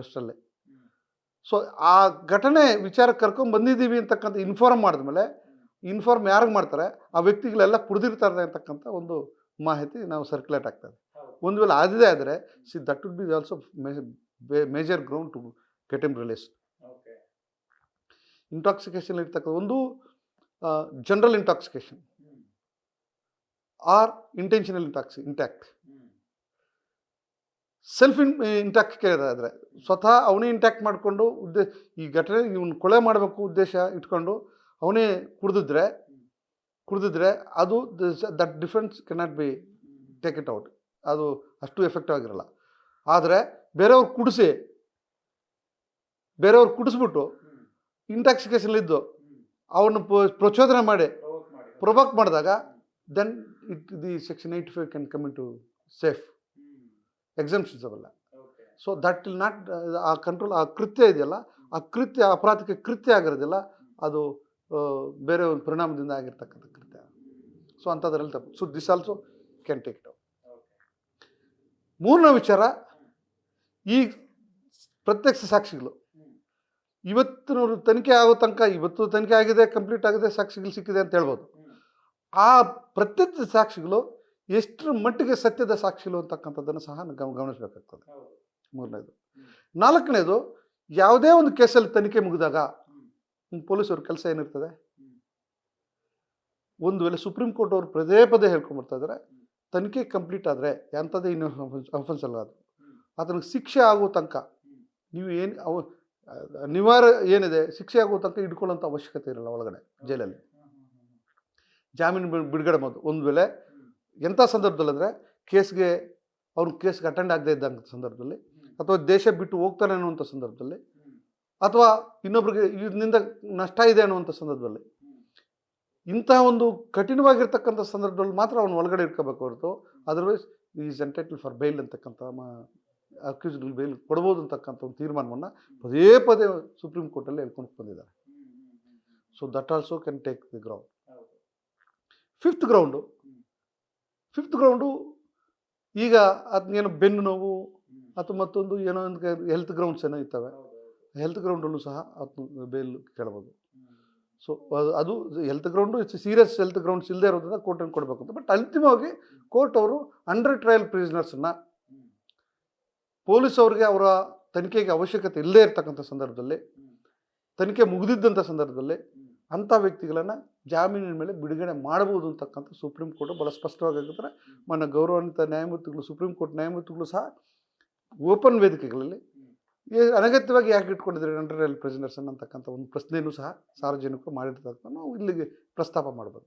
ಅಷ್ಟರಲ್ಲಿ. ಸೊ ಆ ಘಟನೆ ವಿಚಾರ ಕರ್ಕೊಂಬಂದಿದ್ದೀವಿ ಅಂತಕ್ಕಂಥ ಇನ್ಫಾರ್ಮ್ ಮಾಡಿದ್ಮೇಲೆ ಇನ್ಫಾರ್ಮ್ ಯಾರಿಗೆ ಮಾಡ್ತಾರೆ ಆ ವ್ಯಕ್ತಿಗಳೆಲ್ಲ ಕುಡಿದಿರ್ತಾರೆ ಅಂತಕ್ಕಂಥ ಒಂದು ಮಾಹಿತಿ ನಾವು ಸರ್ಕ್ಯುಲೇಟ್ ಆಗ್ತದೆ. ಒಂದು ವೇಳೆ ಆದಿದೆ ಆದರೆ that would be also major ground to get him release. Intoxication ಇರ್ತಕ್ಕಂಥ ಒಂದು general intoxication or intentional intact. Self intact ಆದರೆ ಸ್ವತಃ ಅವನೇ ಇಂಟ್ಯಾಕ್ಟ್ ಮಾಡಿಕೊಂಡು ಈ ಘಟನೆ ಇವನು ಕೊಲೆ ಮಾಡಬೇಕು ಉದ್ದೇಶ ಇಟ್ಕೊಂಡು ಅವನೇ ಕುಡಿದಿದ್ರೆ ಅದು that defence cannot be take it out. ಅದು ಅಷ್ಟು ಎಫೆಕ್ಟಿವ್ ಆಗಿರಲ್ಲ. ಆದರೆ ಬೇರೆಯವ್ರು ಕುಡಿಸ್ಬಿಟ್ಟು ಇಂಟಾಕ್ಸಿಕೇಷನ್ಲಿದ್ದು ಅವನು ಪ್ರಚೋದನೆ ಮಾಡಿ ಪ್ರೊವೋಕ್ ಮಾಡಿದಾಗ then the section 85 can come in to safe exemptions ಅವೆಲ್ಲ. ಸೊ ದಟ್ ವಿಲ್ ನಾಟ್ ಆ ಕಂಟ್ರೋಲ್, ಆ ಕೃತ್ಯ ಇದೆಯಲ್ಲ, ಆ ಕೃತ್ಯ ಅಪರಾಧಕ್ಕೆ ಕೃತ್ಯ ಆಗಿರೋದಿಲ್ಲ, ಅದು ಬೇರೆ ಒಂದು ಪರಿಣಾಮದಿಂದ ಆಗಿರ್ತಕ್ಕಂಥ ಕೃತ್ಯ. ಸೊ ಅಂಥದ್ರಲ್ಲಿ ತಪ್ಪು. So this also can take it out. ಮೂರನೇ ವಿಚಾರ, ಈ ಪ್ರತ್ಯಕ್ಷ ಸಾಕ್ಷಿಗಳು ಇವತ್ತು ತನಿಖೆ ಆಗೋ ತನಕ, ಇವತ್ತು ತನಿಖೆ ಆಗಿದೆ, ಕಂಪ್ಲೀಟ್ ಆಗಿದೆ, ಸಾಕ್ಷಿಗಳು ಸಿಕ್ಕಿದೆ ಅಂತ ಹೇಳ್ಬೋದು. ಆ ಪ್ರತ್ಯಕ್ಷ ಸಾಕ್ಷಿಗಳು ಎಷ್ಟರ ಮಟ್ಟಿಗೆ ಸತ್ಯದ ಸಾಕ್ಷಿಗಳು ಅಂತಕ್ಕಂಥದ್ದನ್ನು ಸಹ ಗಮನಿಸಬೇಕಾಗ್ತದೆ. ಮೂರನೇದು. ನಾಲ್ಕನೇದು, ಯಾವುದೇ ಒಂದು ಕೇಸಲ್ಲಿ ತನಿಖೆ ಮುಗಿದಾಗ ಪೊಲೀಸವ್ರ ಕೆಲಸ ಏನಿರ್ತದೆ, ಒಂದು ವೇಳೆ ಸುಪ್ರೀಂ ಕೋರ್ಟ್ ಅವರು ಪದೇ ಹೇಳ್ಕೊಂಡ್ಬರ್ತಾ ಇದ್ದಾರೆ, ತನಿಖೆ ಕಂಪ್ಲೀಟ್ ಆದರೆ ಎಂಥದ್ದೇ ಇನ್ನು ಅಫೆನ್ಸ್ ಅಲ್ಲ, ಅದು ಅದಕ್ಕೆ ಶಿಕ್ಷೆ ಆಗೋ ತನಕ ನೀವು ಏನು ಅನಿವಾರ್ಯ ಏನಿದೆ, ಶಿಕ್ಷೆ ಆಗೋ ತನಕ ಇಟ್ಕೊಳ್ಳೋಂಥ ಅವಶ್ಯಕತೆ ಇರಲ್ಲ ಒಳಗಡೆ ಜೈಲಲ್ಲಿ. ಜಾಮೀನು ಬಿಡುಗಡೆ ಮಾಡೋದು ಒಂದು ವೇಳೆ ಎಂಥ ಸಂದರ್ಭದಲ್ಲಿ ಅಂದರೆ ಕೇಸ್ಗೆ ಅಟೆಂಡ್ ಆಗದೆ ಇದ್ದಂಥ ಸಂದರ್ಭದಲ್ಲಿ, ಅಥವಾ ದೇಶ ಬಿಟ್ಟು ಹೋಗ್ತಾನೆ ಅನ್ನುವಂಥ ಸಂದರ್ಭದಲ್ಲಿ, ಅಥವಾ ಇನ್ನೊಬ್ರಿಗೆ ಇದರಿಂದ ನಷ್ಟ ಇದೆ ಅನ್ನುವಂಥ ಸಂದರ್ಭದಲ್ಲಿ, ಇಂಥ ಒಂದು ಕಠಿಣವಾಗಿರ್ತಕ್ಕಂಥ ಸಂದರ್ಭದಲ್ಲಿ ಮಾತ್ರ ಅವನು ಒಳಗಡೆ ಇಟ್ಕೋಬೇಕು ಹೊರತು ಅದರ್ವೈಸ್ ಈಸ್ ಎಂಟೈಟಲ್ ಫಾರ್ ಬೈಲ್ ಅಂತಕ್ಕಂಥ ಅಕ್ಯೂಸ್ಡ್ ಬೈಲ್ ಕೊಡ್ಬೋದು ಅಂತಕ್ಕಂಥ ಒಂದು ತೀರ್ಮಾನವನ್ನು ಪದೇ ಸುಪ್ರೀಂ ಕೋರ್ಟಲ್ಲಿ ಹೇಳ್ಕೊಂಡು ಬಂದಿದ್ದಾರೆ. So that also can take the ground. Fifth ground ಈಗ ಅದನ್ನೇನೋ ಬೆನ್ನು ನೋವು ಅಥವಾ ಮತ್ತೊಂದು ಏನೋ ಒಂದು ಹೆಲ್ತ್ ಗ್ರೌಂಡ್ಸ್ ಏನೋ ಇರ್ತವೆ. ಹೆಲ್ತ್ ಗ್ರೌಂಡಲ್ಲೂ ಸಹ ಅದನ್ನು ಬೇಲ್ ಕೇಳ್ಬೋದು. ಸೊ ಅದು health ground serious health grounds ಇಲ್ಲದೆ ಇರೋದ್ರಿಂದ ಕೋರ್ಟನ್ನು ಕೊಡಬೇಕು ಅಂತ. ಬಟ್ ಅಂತಿಮವಾಗಿ ಕೋರ್ಟ್ ಅವರು ಅಂಡರ್ ಟ್ರಯಲ್ ಪ್ರಿಸನರ್ಸನ್ನು ಪೊಲೀಸ್ ಅವ್ರಿಗೆ ಅವರ ತನಿಖೆಗೆ ಅವಶ್ಯಕತೆ ಇಲ್ಲದೇ ಇರ್ತಕ್ಕಂಥ ಸಂದರ್ಭದಲ್ಲಿ, ತನಿಖೆ ಮುಗಿದಿದ್ದಂಥ ಸಂದರ್ಭದಲ್ಲಿ ಅಂಥ ವ್ಯಕ್ತಿಗಳನ್ನು ಜಾಮೀನಿನ ಮೇಲೆ ಬಿಡುಗಡೆ ಮಾಡಬಹುದು ಅಂತಕ್ಕಂಥ ಸುಪ್ರೀಂ ಕೋರ್ಟ್ ಭಾಳ ಸ್ಪಷ್ಟವಾಗಿ ಆಗಿರ್ತಾರೆ. ಮಾನ್ಯ ಗೌರವಾನ್ವಿತ ನ್ಯಾಯಮೂರ್ತಿಗಳು, ಸುಪ್ರೀಂ ಕೋರ್ಟ್ ನ್ಯಾಯಮೂರ್ತಿಗಳು ಸಹ ಓಪನ್ ವೇದಿಕೆಗಳಲ್ಲಿ ಅನಗತ್ಯವಾಗಿ ಯಾಕೆ ಇಟ್ಕೊಂಡಿದ್ದಾರೆ ಅಂಡರ್ ಟ್ರಯಲ್ ಪ್ರಿಸನರ್ಸ್ ಅಂತಕ್ಕಂಥ ಒಂದು ಪ್ರಶ್ನೆಯೂ ಸಹ ಸಾರ್ವಜನಿಕರು ಮಾಡಿರ್ತಕ್ಕಂಥ ನಾವು ಇಲ್ಲಿಗೆ ಪ್ರಸ್ತಾಪ ಮಾಡ್ಬೋದು.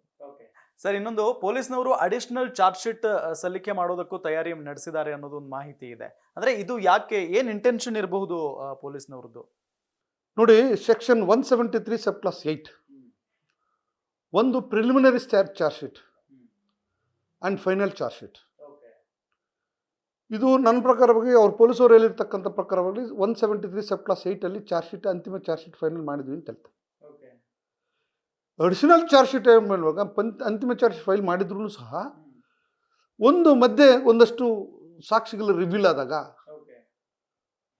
ಸರ್, ಇನ್ನೊಂದು, ಪೊಲೀಸ್ನವರು ಅಡಿಷನಲ್ ಚಾರ್ಜ್ ಶೀಟ್ ಸಲ್ಲಿಕೆ ಮಾಡೋದಕ್ಕೂ ತಯಾರಿ ನಡೆಸಿದ್ದಾರೆ ಅನ್ನೋದು ಒಂದು ಮಾಹಿತಿ ಇದೆ. ಅಂದರೆ ಇದು ಯಾಕೆ, ಏನು ಇಂಟೆನ್ಷನ್ ಇರಬಹುದು ಪೊಲೀಸ್ನವ್ರದ್ದು? ನೋಡಿ, ಸೆಕ್ಷನ್ 173 ಸಬ್ ಕ್ಲಾಸ್ 8 ಒಂದು preliminary charge sheet and final charge sheet. ಇದು ನನ್ನ ಪ್ರಕಾರವಾಗಿ ಅವ್ರ ಪೊಲೀಸರು ಹೇಳಿರ್ತಕ್ಕಂಥ ಪ್ರಕಾರವಾಗಿ 173 ಸಬ್ ಕ್ಲಾಸ್ 8 ಚಾರ್ಜ್ ಶೀಟ್ ಅಂತಿಮ ಚಾರ್ಜ್ ಶೀಟ್ ಫೈನಲ್ ಮಾಡಿದ್ವಿ ಅಂತ ಹೇಳ್ತಾರೆ. ಅಡಿಷನಲ್ ಚಾರ್ಜ್ ಶೀಟ್ ಮಾಡುವಾಗ ಅಂತಿಮ ಚಾರ್ಜ್ ಶೀಟ್ ಫೈಲ್ ಮಾಡಿದ್ರು ಸಹ ಮಧ್ಯೆ ಒಂದಷ್ಟು ಸಾಕ್ಷಿಗಳು ರಿವೀಲ್ ಆದಾಗ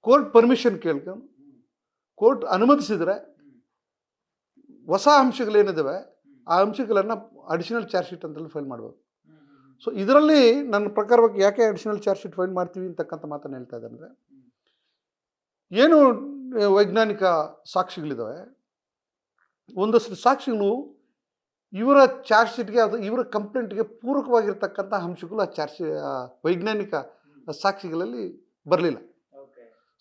ಕೋರ್ಟ್ ಪರ್ಮಿಷನ್ ಕೇಳ್ಕೊಂಡು ಕೋರ್ಟ್ ಅನುಮತಿಸಿದರೆ ಹೊಸ ಅಂಶಗಳೇನಿದ್ದಾವೆ ಆ ಅಂಶಗಳನ್ನು ಅಡಿಷನಲ್ ಚಾರ್ಜ್ ಶೀಟ್ ಅಂತೇಳಿ ಫೈಲ್ ಮಾಡ್ಬೋದು. ಸೊ ಇದರಲ್ಲಿ ನನ್ನ ಪ್ರಕಾರವಾಗಿ ಯಾಕೆ ಅಡಿಷನಲ್ ಚಾರ್ಜ್ ಶೀಟ್ ಫೈಲ್ ಮಾಡ್ತೀವಿ ಅಂತಕ್ಕಂಥ ಮಾತನ್ನು ಹೇಳ್ತಾ ಇದ್ದಾರೆ ಅಂದರೆ, ಏನು ವೈಜ್ಞಾನಿಕ ಸಾಕ್ಷಿಗಳಿದ್ದಾವೆ, ಒಂದಷ್ಟು ಸಾಕ್ಷಿಗಳು ಇವರ ಚಾರ್ಜ್ ಶೀಟ್ಗೆ ಅದು ಇವರ ಕಂಪ್ಲೇಂಟ್ಗೆ ಪೂರಕವಾಗಿರ್ತಕ್ಕಂಥ ಅಂಶಗಳು ವೈಜ್ಞಾನಿಕ ಸಾಕ್ಷಿಗಳಲ್ಲಿ ಬರಲಿಲ್ಲ.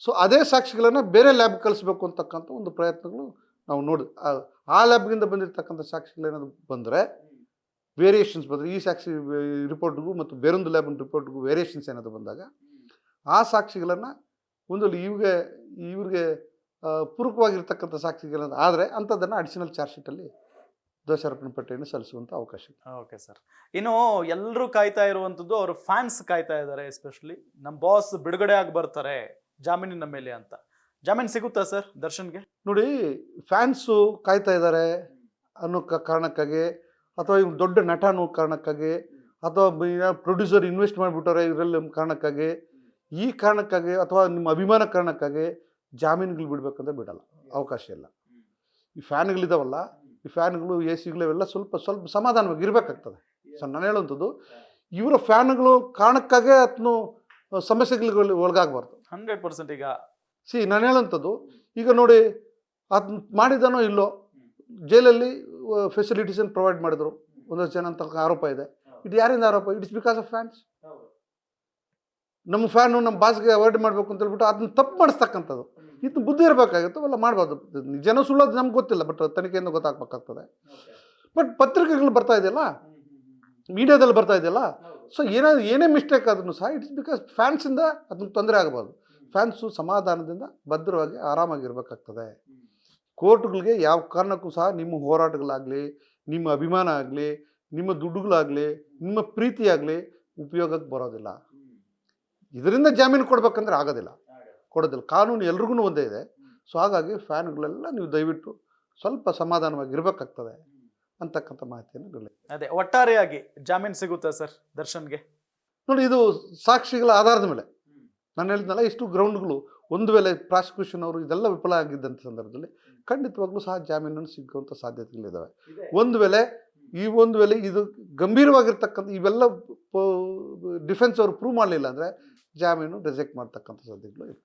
ಸೊ ಅದೇ ಸಾಕ್ಷಿಗಳನ್ನು ಬೇರೆ ಲ್ಯಾಬ್ ಕಳಿಸ್ಬೇಕು ಅಂತಕ್ಕಂಥ ಒಂದು ಪ್ರಯತ್ನಗಳು ನಾವು ನೋಡಿ ಆ ಲ್ಯಾಬ್ಗಿಂದ ಬಂದಿರತಕ್ಕಂಥ ಸಾಕ್ಷಿಗಳೇನಾದ್ರು ಬಂದರೆ ವೇರಿಯೇಷನ್ಸ್ ಬಂದರೆ ಈ ಸಾಕ್ಷಿ ರಿಪೋರ್ಟ್ಗೂ ಮತ್ತು ಬೇರೊಂದು ಲ್ಯಾಬಿನ ರಿಪೋರ್ಟ್ಗೂ ವೇರಿಯೇಷನ್ಸ್ ಏನಾದರೂ ಬಂದಾಗ ಆ ಸಾಕ್ಷಿಗಳನ್ನು ಇವ್ರಿಗೆ ಪೂರಕವಾಗಿರ್ತಕ್ಕಂಥ ಸಾಕ್ಷಿಗಳನ್ನು ಆದರೆ ಅಂಥದ್ದನ್ನು ಅಡಿಷನಲ್ ಚಾರ್ಜ್ ಶೀಟಲ್ಲಿ ದೋಷಾರೋಪಣೆ ಪಟ್ಟಿಯನ್ನು ಸಲ್ಲಿಸುವಂಥ ಅವಕಾಶ ಇದೆ. Okay sir. ಇನ್ನು ಎಲ್ಲರೂ ಕಾಯ್ತಾ ಇರುವಂಥದ್ದು ಅವ್ರ ಫ್ಯಾನ್ಸ್ ಕಾಯ್ತಾ ಇದ್ದಾರೆ, ಎಸ್ಪೆಷಲಿ ನಮ್ಮ ಬಾಸ್ ಬಿಡುಗಡೆ ಆಗಿ ಬರ್ತಾರೆ ಜಾಮೀನಿನ ಮೇಲೆ ಅಂತ. ಜಾಮೀನು ಸಿಗುತ್ತಾ ಸರ್ ದರ್ಶನ್ಗೆ? ನೋಡಿ, ಫ್ಯಾನ್ಸು ಕಾಯ್ತಾ ಇದ್ದಾರೆ ಅನ್ನೋ ಕಾರಣಕ್ಕಾಗಿ, ಅಥವಾ ಇವ್ರು ದೊಡ್ಡ ನಟ ಅನ್ನೋ ಕಾರಣಕ್ಕಾಗಿ, ಅಥವಾ ಪ್ರೊಡ್ಯೂಸರ್ ಇನ್ವೆಸ್ಟ್ ಮಾಡಿಬಿಟ್ಟಾರೆ ಇದರಲ್ಲಿ ಕಾರಣಕ್ಕಾಗಿ, ಈ ಕಾರಣಕ್ಕಾಗಿ ಅಥವಾ ನಿಮ್ಮ ಅಭಿಮಾನ ಕಾರಣಕ್ಕಾಗಿ ಜಾಮೀನುಗಳು ಬಿಡಬೇಕಂತ ಬಿಡಲ್ಲ, ಅವಕಾಶ ಇಲ್ಲ. ಈ ಫ್ಯಾನ್ಗಳಿದಾವಲ್ಲ, ಈ ಫ್ಯಾನ್ಗಳು ಎ ಸಿಗಳು ಇವೆಲ್ಲ ಸ್ವಲ್ಪ ಸಮಾಧಾನವಾಗಿ ಇರಬೇಕಾಗ್ತದೆ. ಸೊ ನಾನು ಹೇಳುವಂಥದ್ದು, ಇವರ ಫ್ಯಾನ್ಗಳು ಕಾರಣಕ್ಕಾಗೇ ಅದನ್ನು ಸಮಸ್ಯೆಗಳಿಗೆ ಒಳಗಾಗಬಾರ್ದು. 100% ಈಗ ನಾನು ಹೇಳುವಂಥದ್ದು, ಈಗ ನೋಡಿ ಅದನ್ನ ಮಾಡಿದಾನೋ ಇಲ್ಲೋ, ಜೈಲಲ್ಲಿ ಫೆಸಿಲಿಟೀಸನ್ನು ಪ್ರೊವೈಡ್ ಮಾಡಿದ್ರು ಒಂದಷ್ಟು ಜನ ಅಂತ ಆರೋಪ ಇದೆ. ಇದು ಯಾರಿಂದ ಆರೋಪ? It's because of fans. ನಮ್ಮ ಫ್ಯಾನು ನಮ್ಮ ಬಾಸ್ಗೆ ಅವಾಯ್ಡ್ ಮಾಡಬೇಕು ಅಂತ ಹೇಳ್ಬಿಟ್ಟು ಅದನ್ನ ತಪ್ಪು ಮಾಡಿಸ್ತಕ್ಕಂಥದ್ದು. ಇದು ಬುದ್ಧಿ ಇರಬೇಕಾಗುತ್ತೆ, ಅವೆಲ್ಲ ಮಾಡ್ಬಾರ್ದು. ಜನ ಸುಳ್ಳೋದು ನಮ್ಗೆ ಗೊತ್ತಿಲ್ಲ, ಬಟ್ ತನಿಖೆಯಿಂದ ಗೊತ್ತಾಗಬೇಕಾಗ್ತದೆ. ಬಟ್ ಪತ್ರಿಕೆಗಳು ಬರ್ತಾ ಇದೆಯಲ್ಲ, ಮೀಡಿಯಾದಲ್ಲಿ ಬರ್ತಾ ಇದೆಯಲ್ಲ, ಸೊ ಏನೇ ಮಿಸ್ಟೇಕ್ ಆದ್ರೂ ಸಹ ಇಟ್ಸ್ ಬಿಕಾಸ್ ಫ್ಯಾನ್ಸಿಂದ ಅದನ್ನ ತೊಂದರೆ ಆಗಬಾರ್ದು. ಫ್ಯಾನ್ಸು ಸಮಾಧಾನದಿಂದ ಭದ್ರವಾಗಿ ಆರಾಮಾಗಿರ್ಬೇಕಾಗ್ತದೆ. ಕೋರ್ಟ್ಗಳಿಗೆ ಯಾವ ಕಾರಣಕ್ಕೂ ಸಹ ನಿಮ್ಮ ಹೋರಾಟಗಳಾಗಲಿ, ನಿಮ್ಮ ಅಭಿಮಾನ ಆಗಲಿ, ನಿಮ್ಮ ದುಡ್ಡುಗಳಾಗಲಿ, ನಿಮ್ಮ ಪ್ರೀತಿ ಆಗಲಿ ಉಪಯೋಗಕ್ಕೆ ಬರೋದಿಲ್ಲ. ಇದರಿಂದ ಜಾಮೀನು ಕೊಡಬೇಕಂದ್ರೆ ಕೊಡೋದಿಲ್ಲ. ಕಾನೂನು ಎಲ್ರಿಗೂ ಒಂದೇ ಇದೆ. ಸೊ ಹಾಗಾಗಿ ಫ್ಯಾನ್ಗಳೆಲ್ಲ ನೀವು ದಯವಿಟ್ಟು ಸ್ವಲ್ಪ ಸಮಾಧಾನವಾಗಿ ಇರಬೇಕಾಗ್ತದೆ ಅಂತಕ್ಕಂಥ ಮಾಹಿತಿಯನ್ನು ಅದೇ ಒಟ್ಟಾರೆಯಾಗಿ ಜಾಮೀನು ಸಿಗುತ್ತಾ ಸರ್ ದರ್ಶನ್ಗೆ? ನೋಡಿ, ಇದು ಸಾಕ್ಷಿಗಳ ಆಧಾರದ ಮೇಲೆ ನಾನು ಹೇಳಿದ್ನಲ್ಲ, ಇಷ್ಟು ಗ್ರೌಂಡ್ಗಳು ಒಂದು ವೇಳೆ ಪ್ರಾಸಿಕ್ಯೂಷನ್ ಅವರು ಇದೆಲ್ಲ ವಿಫಲ ಆಗಿದ್ದಂಥ ಸಂದರ್ಭದಲ್ಲಿ ಖಂಡಿತವಾಗ್ಲೂ ಸಹ ಜಾಮೀನನ್ನು ಸಿಗುವಂಥ ಸಾಧ್ಯತೆಗಳಿದ್ದಾವೆ. ಒಂದು ವೇಳೆ ಇದು ಗಂಭೀರವಾಗಿರ್ತಕ್ಕಂಥ ಇವೆಲ್ಲ ಡಿಫೆನ್ಸ್ ಅವರು ಪ್ರೂವ್ ಮಾಡಲಿಲ್ಲ ಅಂದರೆ ಜಾಮೀನು ರಿಜೆಕ್ಟ್ ಮಾಡ್ತಕ್ಕಂಥ ಸಾಧ್ಯತೆಗಳು ಇದೆ.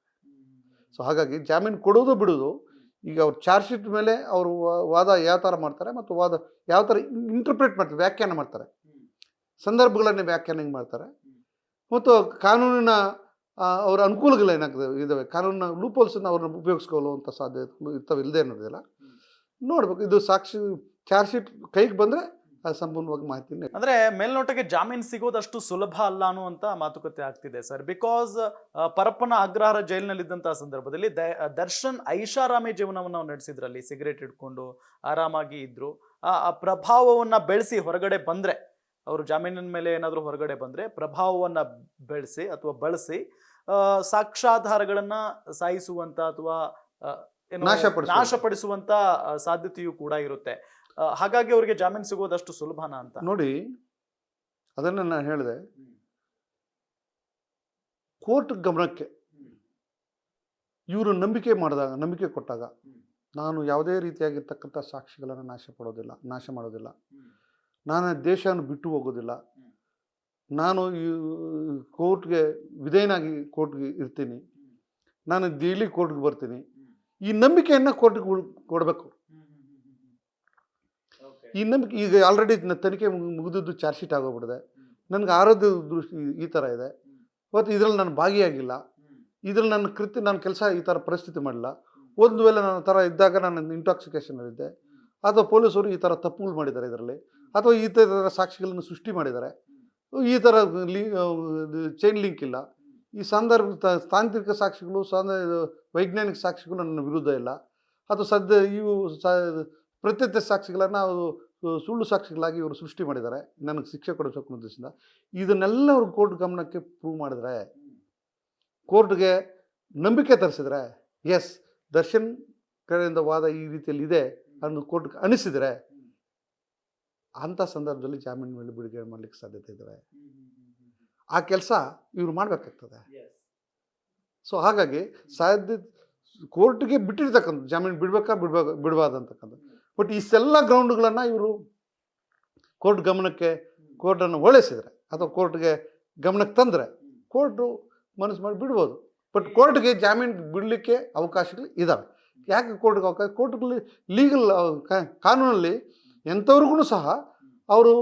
ಸೊ ಹಾಗಾಗಿ ಜಾಮೀನು ಕೊಡೋದು ಬಿಡೋದು, ಈಗ ಅವ್ರು ಚಾರ್ಜ್ ಶೀಟ್ ಮೇಲೆ ಅವರು ವಾದ ಯಾವ ಥರ ಮಾಡ್ತಾರೆ ಮತ್ತು ವಾದ ಯಾವ ಥರ ಇಂಟರ್ಪ್ರೇಟ್ ಮಾಡ್ತಾರೆ, ವ್ಯಾಖ್ಯಾನ ಮಾಡ್ತಾರೆ, ಸಂದರ್ಭಗಳನ್ನೇ ವ್ಯಾಖ್ಯಾನ ಮಾಡ್ತಾರೆ, ಮತ್ತು ಕಾನೂನಿನ ಅವರ ಅನುಕೂಲಗಳು ಇದ್ದಾವೆ, ಕಾನೂನಿನ ಲೂಪೋಲ್ಸನ್ನು ಅವ್ರನ್ನ ಉಪಯೋಗಿಸ್ಕೊಳ್ಳುವಂಥ ಸಾಧ್ಯತೆಗಳು ಇರ್ತವೆ, ಇಲ್ಲದೆ ಅನ್ನೋದಿಲ್ಲ. ನೋಡ್ಬೇಕು, ಇದು ಸಾಕ್ಷಿ ಚಾರ್ಜ್ ಶೀಟ್ ಕೈಗೆ ಬಂದರೆ ಅದು ಸಂಪೂರ್ಣವಾಗಿ ಮಾಹಿತಿ. ಅಂದರೆ ಮೇಲ್ನೋಟಕ್ಕೆ ಜಾಮೀನು ಸಿಗೋದಷ್ಟು ಸುಲಭ ಅಲ್ಲ ಅನ್ನುವಂಥ ಮಾತುಕತೆ ಆಗ್ತಿದೆ ಸರ್. ಬಿಕಾಸ್ ಪರಪ್ಪನ ಅಗ್ರಹಾರ ಜೈಲಿನಲ್ಲಿದ್ದಂಥ ಸಂದರ್ಭದಲ್ಲಿ ದರ್ಶನ್ ಐಷಾರಾಮಿ ಜೀವನವನ್ನು ನಡೆಸಿದ್ರಲ್ಲಿ, ಸಿಗರೇಟ್ ಇಟ್ಕೊಂಡು ಆರಾಮಾಗಿ ಇದ್ರು. ಆ ಪ್ರಭಾವವನ್ನು ಬೆಳೆಸಿ ಹೊರಗಡೆ ಬಂದರೆ, ಅವರು ಜಾಮೀನಿನ ಮೇಲೆ ಏನಾದರೂ ಹೊರಗಡೆ ಬಂದರೆ ಪ್ರಭಾವವನ್ನು ಬೆಳೆಸಿ ಅಥವಾ ಬಳಸಿ ಸಾಕ್ಷ್ಯಾಧಾರಗಳನ್ನ ಸಾಯಿಸುವಂತ ಅಥವಾ ನಾಶಪಡಿಸುವಂತ ಸಾಧ್ಯತೆಯೂ ಕೂಡ ಇರುತ್ತೆ. ಹಾಗಾಗಿ ಅವರಿಗೆ ಜಾಮೀನು ಸಿಗೋದಷ್ಟು ಸುಲಭನಾ ಅಂತ ನೋಡಿ, ಅದನ್ನ ನಾನು ಹೇಳಿದೆ. ಕೋರ್ಟ್ ಗಮನಕ್ಕೆ ಇವರು ನಂಬಿಕೆ ಕೊಟ್ಟಾಗ ನಾನು ಯಾವುದೇ ರೀತಿಯಾಗಿರ್ತಕ್ಕಂಥ ಸಾಕ್ಷಿಗಳನ್ನು ನಾಶ ಮಾಡೋದಿಲ್ಲ, ನಾನು ದೇಶವನ್ನು ಬಿಟ್ಟು ಹೋಗೋದಿಲ್ಲ, ನಾನು ಕೋರ್ಟ್ಗೆ ವಿಧೇಯನಾಗಿ ಕೋರ್ಟ್ಗೆ ಇರ್ತೀನಿ, ನಾನು ಡೈಲಿ ಕೋರ್ಟ್ಗೆ ಬರ್ತೀನಿ, ಈ ನಂಬಿಕೆಯನ್ನು ಕೋರ್ಟ್ಗೆ ಕೊಡಬೇಕು. ಈ ನಂಬಿಕೆ ಈಗ ಆಲ್ರೆಡಿ ತನಿಖೆ ಮುಗಿದಿದ್ದು ಚಾರ್ಜ್ ಶೀಟ್ ಆಗೋಗ್ಬಿಡಿದೆ, ನನಗೆ ಆರೋಗ್ಯ ದೃಷ್ಟಿ ಈ ಥರ ಇದೆ, ಮತ್ತು ಇದರಲ್ಲಿ ನಾನು ಭಾಗಿಯಾಗಿಲ್ಲ, ಇದರಲ್ಲಿ ನನ್ನ ಕೆಲಸ ಈ ಥರ ಪರಿಸ್ಥಿತಿ ಮಾಡಿಲ್ಲ, ಒಂದು ವೇಳೆ ನನ್ನ ಥರ ಇದ್ದಾಗ ನಾನು ಇಂಟಾಕ್ಸಿಕೇಷನಲ್ಲಿದ್ದೆ, ಅಥವಾ ಪೊಲೀಸರು ಈ ಥರ ತಪ್ಪುಗಳು ಮಾಡಿದ್ದಾರೆ ಇದರಲ್ಲಿ, ಅಥವಾ ಈ ಥರ ಸಾಕ್ಷಿಗಳನ್ನು ಸೃಷ್ಟಿ ಮಾಡಿದ್ದಾರೆ, ಈ ಥರ ಚೈನ್ ಲಿಂಕ್ ಇಲ್ಲ, ಈ ತಾಂತ್ರಿಕ ಸಾಕ್ಷಿಗಳು ವೈಜ್ಞಾನಿಕ ಸಾಕ್ಷಿಗಳು ನನ್ನ ವಿರುದ್ಧ ಇಲ್ಲ, ಅಥವಾ ಇವು ಪ್ರತ್ಯಕ್ಷ ಸಾಕ್ಷಿಗಳನ್ನು ಸುಳ್ಳು ಸಾಕ್ಷಿಗಳಾಗಿ ಇವರು ಸೃಷ್ಟಿ ಮಾಡಿದ್ದಾರೆ, ನನಗೆ ಶಿಕ್ಷೆ ಕೊಡಿಸೋಕೆ ಉದ್ದೇಶದಿಂದ ಇದನ್ನೆಲ್ಲ ಅವರು ಕೋರ್ಟ್ ಗಮನಕ್ಕೆ ಪ್ರೂವ್ ಮಾಡಿದರೆ ಕೋರ್ಟ್ಗೆ ನಂಬಿಕೆ ತರಿಸಿದ್ರೆ ಎಸ್ ದರ್ಶನ್ ಕಡೆಯಿಂದ ವಾದ ಈ ರೀತಿಯಲ್ಲಿ ಇದೆ ಅನ್ನೋ ಕೋರ್ಟ್ಗೆ ಅನಿಸಿದರೆ ಅಂಥ ಸಂದರ್ಭದಲ್ಲಿ ಜಾಮೀನು ಮೇಲೆ ಬಿಡುಗಡೆ ಮಾಡಲಿಕ್ಕೆ ಸಾಧ್ಯತೆ ಇದ್ದಾವೆ. ಆ ಕೆಲಸ ಇವರು ಮಾಡಬೇಕಾಗ್ತದೆ. ಸೊ ಹಾಗಾಗಿ ಕೋರ್ಟ್ಗೆ ಬಿಟ್ಟಿರ್ತಕ್ಕಂಥ ಜಾಮೀನು ಬಿಡಬಾರ್ದಂತಕ್ಕಂಥ. ಬಟ್ ಇಷ್ಟೆಲ್ಲ ಗ್ರೌಂಡ್ಗಳನ್ನು ಇವರು ಕೋರ್ಟ್ ಗಮನಕ್ಕೆ ಕೋರ್ಟನ್ನು ಓಲೈಸಿದರೆ ಅಥವಾ ಕೋರ್ಟ್ಗೆ ಗಮನಕ್ಕೆ ತಂದರೆ ಕೋರ್ಟು ಮನಸ್ಸು ಮಾಡಿ ಬಿಡ್ಬೋದು. ಬಟ್ ಕೋರ್ಟ್ಗೆ ಜಾಮೀನು ಬಿಡಲಿಕ್ಕೆ ಅವಕಾಶಗಳು ಇದ್ದಾವೆ. ಯಾಕೆ ಕೋರ್ಟ್ಗೆ ಅವಕಾಶ? ಕೋರ್ಟ್ಗಳಲ್ಲಿ ಲೀಗಲ್ ಕಾನೂನಲ್ಲಿ ಎಂಥವ್ರಿಗೂ ಸಹ ಅವರು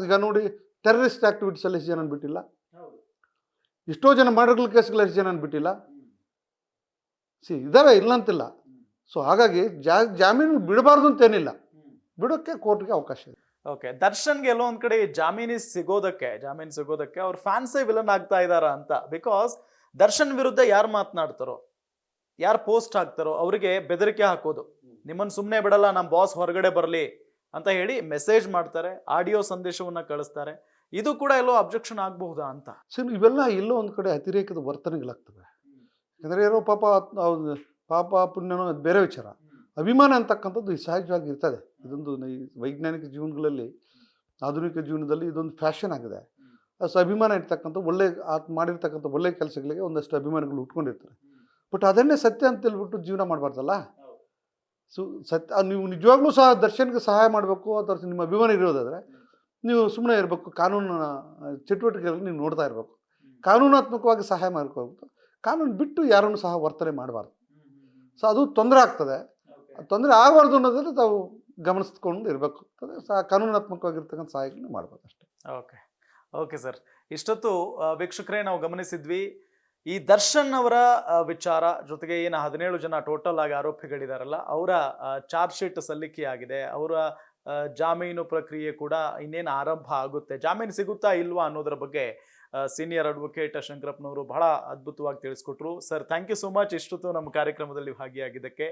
ಈಗ ನೋಡಿ ಟೆರರಿಸ್ಟ್ ಆ್ಯಕ್ಟಿವಿಟೀಸಲ್ಲಿ ಎಷ್ಟು ಜನ ಬಿಟ್ಟಿಲ್ಲ, ಎಷ್ಟೋ ಜನ ಮರ್ಡರ್ ಕೇಸ್ಗಳು ಎಷ್ಟು ಜನ ಬಿಟ್ಟಿಲ್ಲ. ಇದ್ದಾವೆ, ಇಲ್ಲ ಅಂತಿಲ್ಲ. ಸೊ ಹಾಗಾಗಿ ಜಾಮೀನು ಬಿಡಬಾರ್ದು ಅಂತೇನಿಲ್ಲ, ಬಿಡೋಕ್ಕೆ ಕೋರ್ಟ್ಗೆ ಅವಕಾಶ ಇದೆ. ಓಕೆ, ದರ್ಶನ್ಗೆ ಎಲ್ಲೋ ಒಂದ್ ಕಡೆ ಜಾಮೀನು ಸಿಗೋದಕ್ಕೆ ಅವ್ರ ಫ್ಯಾನ್ಸೇ ವಿಲನ್ ಆಗ್ತಾ ಇದಾರ ಅಂತ. ಬಿಕಾಸ್ ದರ್ಶನ್ ವಿರುದ್ಧ ಯಾರು ಮಾತನಾಡ್ತಾರೋ, ಯಾರು ಪೋಸ್ಟ್ ಹಾಕ್ತಾರೋ ಅವರಿಗೆ ಬೆದರಿಕೆ ಹಾಕೋದು, ನಿಮ್ಮನ್ನು ಸುಮ್ಮನೆ ಬಿಡಲ್ಲ, ನಮ್ಮ ಬಾಸ್ ಹೊರಗಡೆ ಬರಲಿ ಅಂತ ಹೇಳಿ ಮೆಸೇಜ್ ಮಾಡ್ತಾರೆ, ಆಡಿಯೋ ಸಂದೇಶವನ್ನ ಕಳಿಸ್ತಾರೆ. ಇದು ಕೂಡ ಎಲ್ಲೋ ಅಬ್ಜೆಕ್ಷನ್ ಆಗಬಹುದಾ ಅಂತ. ಸರ್, ಇವೆಲ್ಲ ಎಲ್ಲೋ ಒಂದು ಕಡೆ ಅತಿರೇಕದ ವರ್ತನೆಗಳಾಗ್ತವೆ. ಯಾಕಂದರೆ ಏನೋ ಪಾಪ ಪುಣ್ಯನೋ ಅದು ಬೇರೆ ವಿಚಾರ. ಅಭಿಮಾನ ಅಂತಕ್ಕಂಥದ್ದು ಸಹಜವಾಗಿ ಇರ್ತದೆ. ಇದೊಂದು ವೈಜ್ಞಾನಿಕ ಜೀವನಗಳಲ್ಲಿ, ಆಧುನಿಕ ಜೀವನದಲ್ಲಿ ಇದೊಂದು ಫ್ಯಾಷನ್ ಆಗಿದೆ. ಸೊ ಅಭಿಮಾನ ಇರ್ತಕ್ಕಂಥ ಮಾಡಿರ್ತಕ್ಕಂಥ ಒಳ್ಳೆ ಕೆಲಸಗಳಿಗೆ ಒಂದಷ್ಟು ಅಭಿಮಾನಿಗಳು ಉಟ್ಕೊಂಡಿರ್ತಾರೆ. ಬಟ್ ಅದನ್ನೇ ಸತ್ಯ ಅಂತ ಹೇಳ್ಬಿಟ್ಟು ಜೀವನ ಮಾಡಬಾರ್ದಲ್ಲ. ಸೊ ನೀವು ನಿಜವಾಗ್ಲೂ ಸಹ ದರ್ಶನ್ಗೆ ಸಹಾಯ ಮಾಡಬೇಕು ಅಥವಾ ನಿಮ್ಮ ಅಭಿಮಾನ ಇರೋದಾದರೆ ನೀವು ಸುಮ್ಮನೆ ಇರಬೇಕು. ಕಾನೂನಿನ ಚಟುವಟಿಕೆಗಳಲ್ಲಿ ನೀವು ನೋಡ್ತಾ ಇರಬೇಕು. ಕಾನೂನಾತ್ಮಕವಾಗಿ ಸಹಾಯ ಮಾಡ್ಕೋಬೇಕು. ಕಾನೂನು ಬಿಟ್ಟು ಯಾರನ್ನು ಸಹ ವರ್ತನೆ ಮಾಡಬಾರ್ದು. ಸೊ ಅದು ತೊಂದರೆ ಆಗ್ತದೆ. ತೊಂದರೆ ಆಗಬಾರ್ದು ಅನ್ನೋದ್ರಲ್ಲಿ ತಾವು ಗಮನಿಸ್ಕೊಂಡು ಇರಬೇಕು. ಕಾನೂನಾತ್ಮಕವಾಗಿರ್ತಕ್ಕಂಥ ಸಹಾಯಗಳನ್ನು ಮಾಡ್ಬೋದು ಅಷ್ಟೇ. ಓಕೆ ಸರ್, ಇಷ್ಟೊತ್ತು ವೀಕ್ಷಕರೇ ನಾವು ಗಮನಿಸಿದ್ವಿ ಈ ದರ್ಶನ್ ಅವರ ವಿಚಾರ, ಜೊತೆಗೆ ಏನು 17 ಜನ ಟೋಟಲ್ ಆಗಿ ಆರೋಪಿಗಳಿದಾರಲ್ಲ ಅವರ ಚಾರ್ಜ್ ಶೀಟ್ ಸಲ್ಲಿಕೆ ಆಗಿದೆ. ಅವರ ಜಾಮೀನು ಪ್ರಕ್ರಿಯೆ ಕೂಡ ಇನ್ನೇನು ಆರಂಭ ಆಗುತ್ತೆ. ಜಾಮೀನು ಸಿಗುತ್ತಾ ಇಲ್ವಾ ಅನ್ನೋದ್ರ ಬಗ್ಗೆ ಸೀನಿಯರ್ ಅಡ್ವೊಕೇಟ್ ಶಂಕರಪ್ಪನವರು ಬಹಳ ಅದ್ಭುತವಾಗಿ ತಿಳಿಸ್ಕೊಟ್ರು. Sir, thank you so much ಇಷ್ಟೊತ್ತು ನಮ್ಮ ಕಾರ್ಯಕ್ರಮದಲ್ಲಿ ಭಾಗಿಯಾಗಿದ್ದಕ್ಕೆ.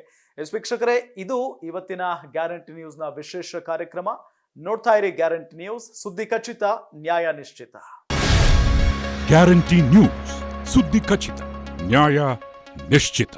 ವೀಕ್ಷಕರೇ, ಇದು ಇವತ್ತಿನ ಗ್ಯಾರಂಟಿ ನ್ಯೂಸ್ನ ವಿಶೇಷ ಕಾರ್ಯಕ್ರಮ. ನೋಡ್ತಾ ಇರಿ ಗ್ಯಾರಂಟಿ ನ್ಯೂಸ್, ಸುದ್ದಿ ಖಚಿತ, ನ್ಯಾಯ ನಿಶ್ಚಿತ. ಗ್ಯಾರಂಟಿ ನ್ಯೂಸ್, ಸುದ್ದಿ ಖಚಿತ, ನ್ಯಾಯ ನಿಶ್ಚಿತ.